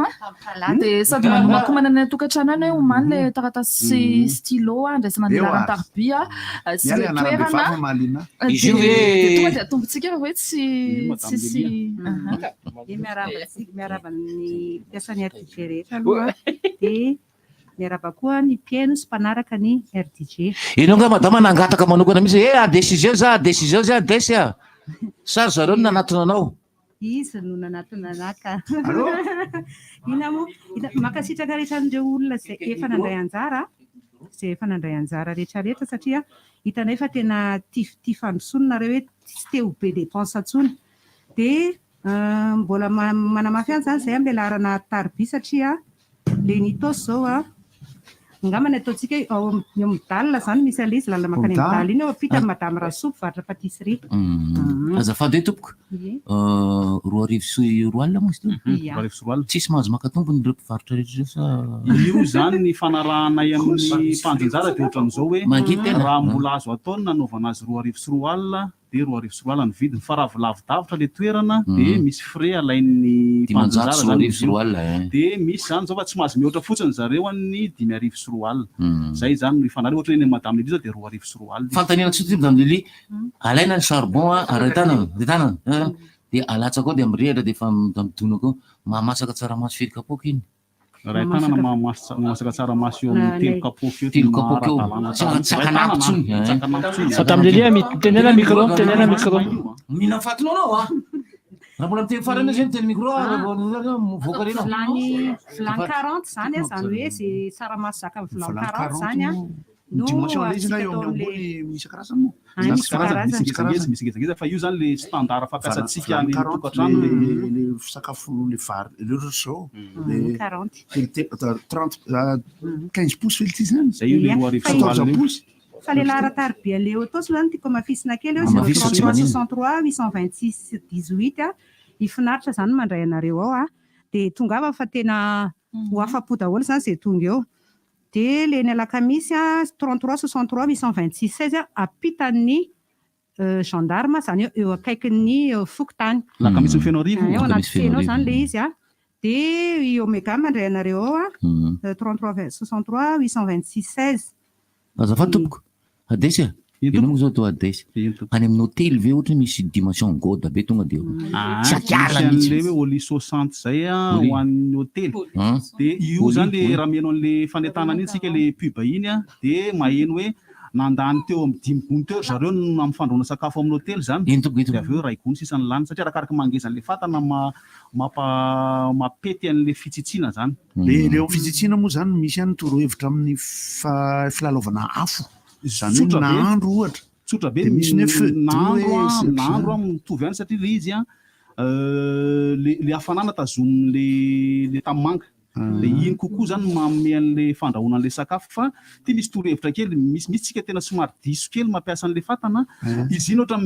dia sady manomakomana ny tokantrano any hoe omaly le taratasy stylo andraisana ny larantaribia sy le toerana izy io tonga dia atombotsika raha hoe tsisy miaraba ny mpiasan'ny RDG rehetra aloha dia miaraba koa ny mpiaino sy mpanaraka ny RDG. Ianao nga madama nangataka manokana misy adesy za adesy sa zareo nanatona anao izy no nanatona anaka ina moa makasitraka rehetra n'ireo olona zay efa nandray anjara rehetrarehetra satria hitanay fa tena tia fandrosonina reo hoe tsy te ho be dépense ntsony dia mbola manamafy any zany zay amin'ny alarana tariby satria le nitos zao ngambany ataontsika eo amin'ny dalina zany misy alizy lalina makany amin'ny dala iny eo apita madame Rasoupy varatra patisserie. Azafady hoe tompoko 2 arivo moa izy teo tsisy mahazo maka tompony ireo mpivarotra rehetra sa io zany ny fanarahanay amin'ny mpanjanjara dia ohatran'izao hoe raha mbola azo ataony nanaovana azy 2 arivo sy 4 alina dia 2 arivo sy 4 alina ny vidiny fa raha lavidavitra le toerana dia misy frais alain'ny mpanjanjara zany dia misy zany zao fa tsy mahazo mihoatra fotsiny zareo ny 5 arivo sy 4 alina zay zany no ifanareo ohatra hoe madame Lily zao dia 2 arivo sy 4 alina fantaniana tsotra madame Lily alaina ny charbon retanana dia alatsaka ao dia mirehatra dia efa midonako mahamasaka tsaramaso fely kapoaka iny raha tanana mamasaka tsaramaso eo amin'ny 3 kapoaka eo tsakanapy tsony madame Lily tenena micro mihina fatinao anao raha mbola miteny farany zay miteny micro voaka rena vilany 40 zany zany hoe zay tsaramaso zaka amin'ny vilany 40 zany misy ngezangeza fa io zany le standard fampiasantsika ny tokantrano le sakafo le vary le zao 15 pouces fely ty zany zay io le 14 pouces fa le laharatarbia leo atosy zany tiako mafisina kely eo 033 826 18 ifinaritra zany mandray anareo ao dia tongava fa tena ho afa-po daholo zany zay tonga eo dia le ny alakamisy 33 63 826 16 apitan'ny gendarme zany eo akaikin'ny fokotany lakamisy feno arivo eo anaty feno zany le izy dia i omega mandray anareo ao 33 63 826 16 azafady tompoko adesy ianao zao atao adesy any amin'ny hôtely ve ohatra misy dimension gode be tonga dia tsy akiala mihitsy hoe oli 60 zay ho an'ny hôtely dia io zany le raha meno an'le fanentanana iny tsika le pub iny dia maheno hoe nandany teo amin'ny 10 gony teo zareo amin'ny fandrahoana sakafo amin'ny hôtely zany dia avy eo ray gony sisany lany satria arakaraka mangezan'le fatana mapety an'le fitsitsiana zany. Le eo fitsitsiana moa zany misy ihany torohevitra amin'ny filalaovana afo zany hoe nahandro ohatra tsotra be misy nahandro mitovy ihany satria le izy le hafanana tazomin'le tamanga le iny kokoa zany manome an'le fandrahoanan'le sakafo fa ty misy torohevitra kely misy tsika tena somary diso kely mampiasa an'le fatana izy iny ohatra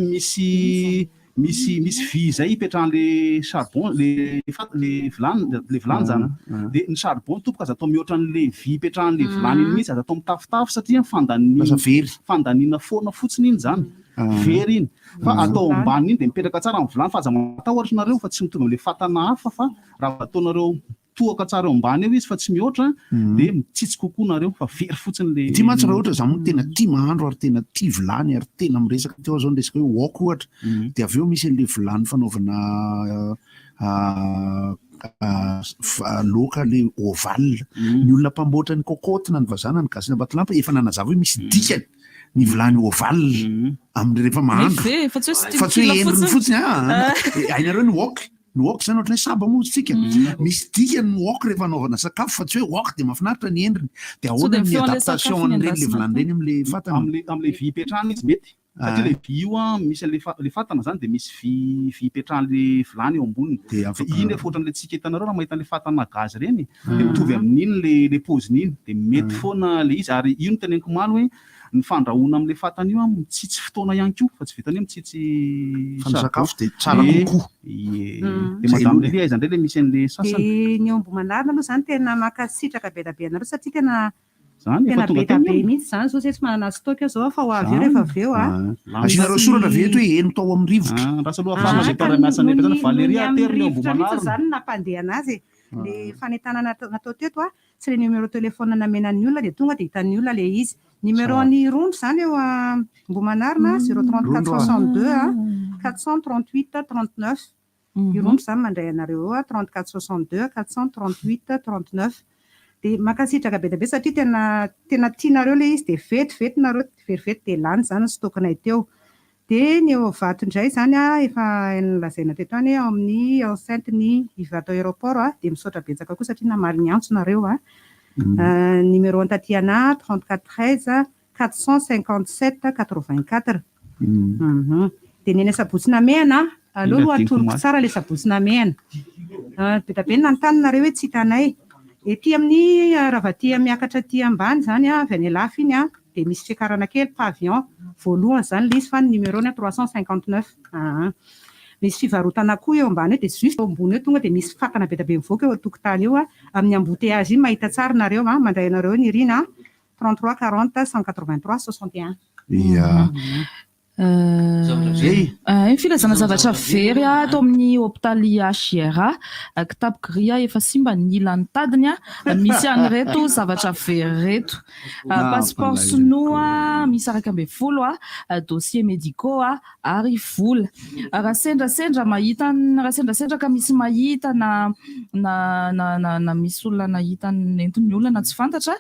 misy vy zay ipetrahan'le charbon le vilany zany dia ny charbon topoka aza atao mihoatra an'le vy ipetrahan'le vilany iny mihitsy aza atao mitafotafo satria fandaniana foana fotsiny iny zany very iny fa atao ambany iny dia mipetraka tsara amin'ny vilany fa aza matahotra nareo fa tsy mitovy amin'le fatana hafa fa raha ataonareo toaka tsara eo ambany eo izy fa tsy mihoatra dia mitsitsy kokoa nareo fa very fotsiny le ty mantsy raha ohatra zany tena tia mahandro ary tena tia vilany ary tena miresaka teo zao resaka hoe wok ohatra dia avy eo misy an'le vilany fanaovana loka le oval ny olona mpamboatra ny kokotina ny vazana ny gasina batolampa efa nanazava hoe misy dikany ny vilany oval amin'ny rehefa mahandro fa tsy hoe endriny fotsiny ainareo ny wok ny wok zany ohatra hoe saba motsika misy dikany ny wok rehefa anaovana sakafo fa tsy hoe wok dia mahafinaritra ny endriny dia ahoana ny adaptation an'ireny le vilany reny amin'le fatana amin'le vy ipetrahana izy mety satria le vy io misy le fatana zany dia misy vy ipetrahan'le vilany eo amboniny iny efa ohatran'le tsika hitanareo raha mahita an'le fatana gazy reny dia mitovy amin'iny le poziny iny dia mety foana le izy ary io no teneniko maly hoe ny fandrahoana amin'le fatana io mitsitsy fotoana ihany koa fa tsy vitany hoe mitsitsy sakafo dia tsara kokoa dia madame Lelia aiza indray le misy an'le sasany ny ombomanarina aloha zany tena makasitraka be da be anareo satria tena be da be mihitsy zany zao tsy manana stock zao fa ho avy eo rehefa avy eo asinareo soratra veto hoe eno tao amin'ny rivotra rasa aloha afana le paramiasa ny zany Valéria terny ombomanarina zany nampandeha anazy le fanetana natao teto tsy le numéro téléphone namenan'ny olona dia tonga dia hitan'ny olona le izy numéro ny rondro zany eo ombomanarina 034 62 438 39 i rondro zany mandray anareo eo 34 62 438 39 dia makasitraka be da be satria tena tianareo le izy dia vetivety nareo verivety dia lany zany ny stokanay teo dia ny eo vato indray zany efa nolazaina teto any ao amin'ny enceinte ny ivato aéroport dia misaotra betsaka koa satria namaly ny antso nareo numéro an-tatiana 34 13 457 84 dia neny sabotsina mehana aloha atoloko tsara le sabotsina mehana be da be nanontany hoe tsy hitanay ety amin'ny raha miakatra ty ambany zany avy any alafa iny dia misy fiakarana kely pavillon voalohany zany le izy fa ny numéro ny 359 misy fivarotana koa eo ambany eo dia juste eo ambony eo tonga dia misy fatana be da be mivoaka eo atokotany eo amin'ny embouteillage iny mahita tsara nareo mandray anareo ny rina 33 40 183 61 filazana zavatra very atao amin'ny hôpitaly HRA kitapo gria efa simba ny ilan'ny tadiny misy an'ireto zavatra very reto passeport sinoa misy araka ambe folo dossier médicaux ary vola raha sendrasendra ka misy mahita na misy olona nahita nentin'ny olona na tsy fantatra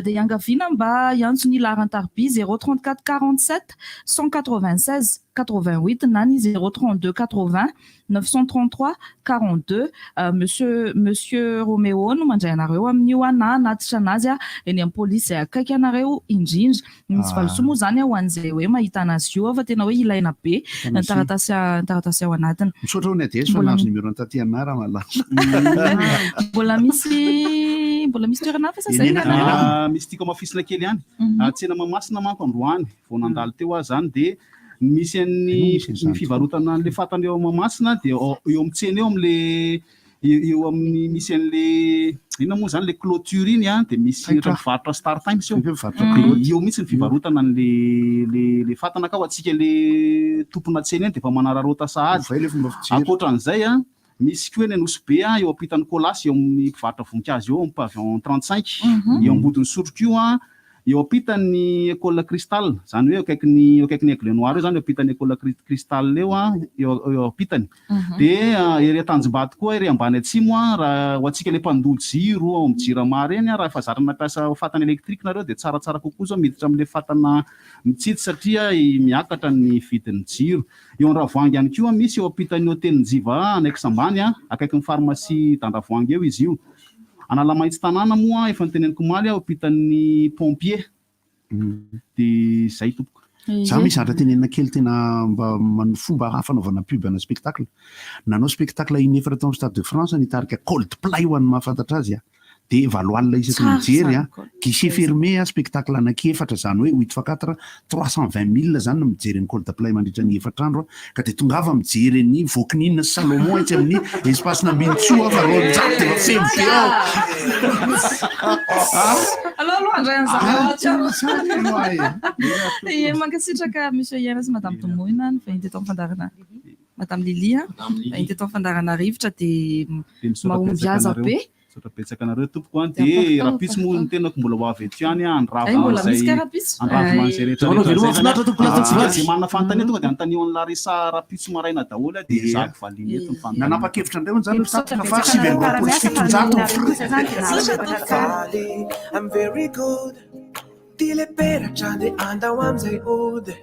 dia iangaviana mba iantso ny laharan-tarby 034 47 196 88 na ny 032 80 933 42 monsieur Roméo no mandray anareo amin'io na anatitra anazy eny amin'ny polisy izay akaiky anareo indrindra misy valosoa moa zany ho an'izay hoe mahita anazy io fa tena hoe ilaina be ny taratasy ao anatiny misaotra ho ny adesy fa nahazo numéro an-tatiana raha malaza mbola misy toerana hafa sa zay misy tiako amafisina kely ihany tsena mamasina manko androany vao nandalo teo zany dia misy ny fivarotana an'le fatana eo Mahamasina dia eo amin'ny tsena eo amin'le eo amin'ny misy an'le inona moa zany le clôture iny dia misy mivarotra Star Times eo mihitsy ny fivarotana le fatana ka ho atsika le tompona tsena eny dia efa manararota sahady ankoatran'izay misy koa ny Anosy-Be eo ampitan'ny Kolasy eo amin'ny mpivarotra voninkazo eo amin'ny pavillon 35 eo ambodin'ny Sotrokio eo ampitan'ny école cristal zany hoe akaikin'ny aigle noir eo zany eo ampitan'ny école cristal eo a eo ampitany de ery Tanjombato koa ery ambany atsimo a raha ho antsika le mpandohy jiro ao amin'ny Jirama reny a raha efa zara nampiasa fatana elektrika nareo de tsaratsara kokoa zao miditra amin'le fatana mitsity satria miakatra ny vidin'ny jiro eo an-Ravoahangy ihany koa misy eo ampitan'ny hôtelin'ny Jiva anaiky Sambany a akaikin'ny pharmacie d'Andravoahangy eo izy io Analamaitso tanàna moa efa niteneniko maly ao ampitan'ny pompier de zay tompoko za misy zatra tenenina kely tena mba fomba fanaovana pub ana spectacle nanao spectacle inefatra tao amin'ny Stade de France nitarika Coldplay ho an'ny mahafantatra azy a de valoalina isaky mijery a guichet fermé a spectacle anaky-efatra zany hoe 8x4 320 000 zany no mijery ny Coldplay mandritra ny efatra andro ka de tongava mijery ny Vokinina sy Salomon etsy amin'ny espace Nambintsoa fa rô jato de femo be ao mankasitraka monsieur Yanas madame Tomoina vahinty tao fandarana madame Lilia vahinty tao fandarana rivotra de mahomby aza be betsaka anareo tompoko a de rapisy moa ny tenako mbola ho avy eto ihany andravoman'izay rehetra manana fantany tonga de anontany eo an'ny Larissa rapisy maraina daholo de Jacques Valiny eto ny nanapa-kevitra andreo zany fa 7 I'm very good. Dile peratra de andao amzay ode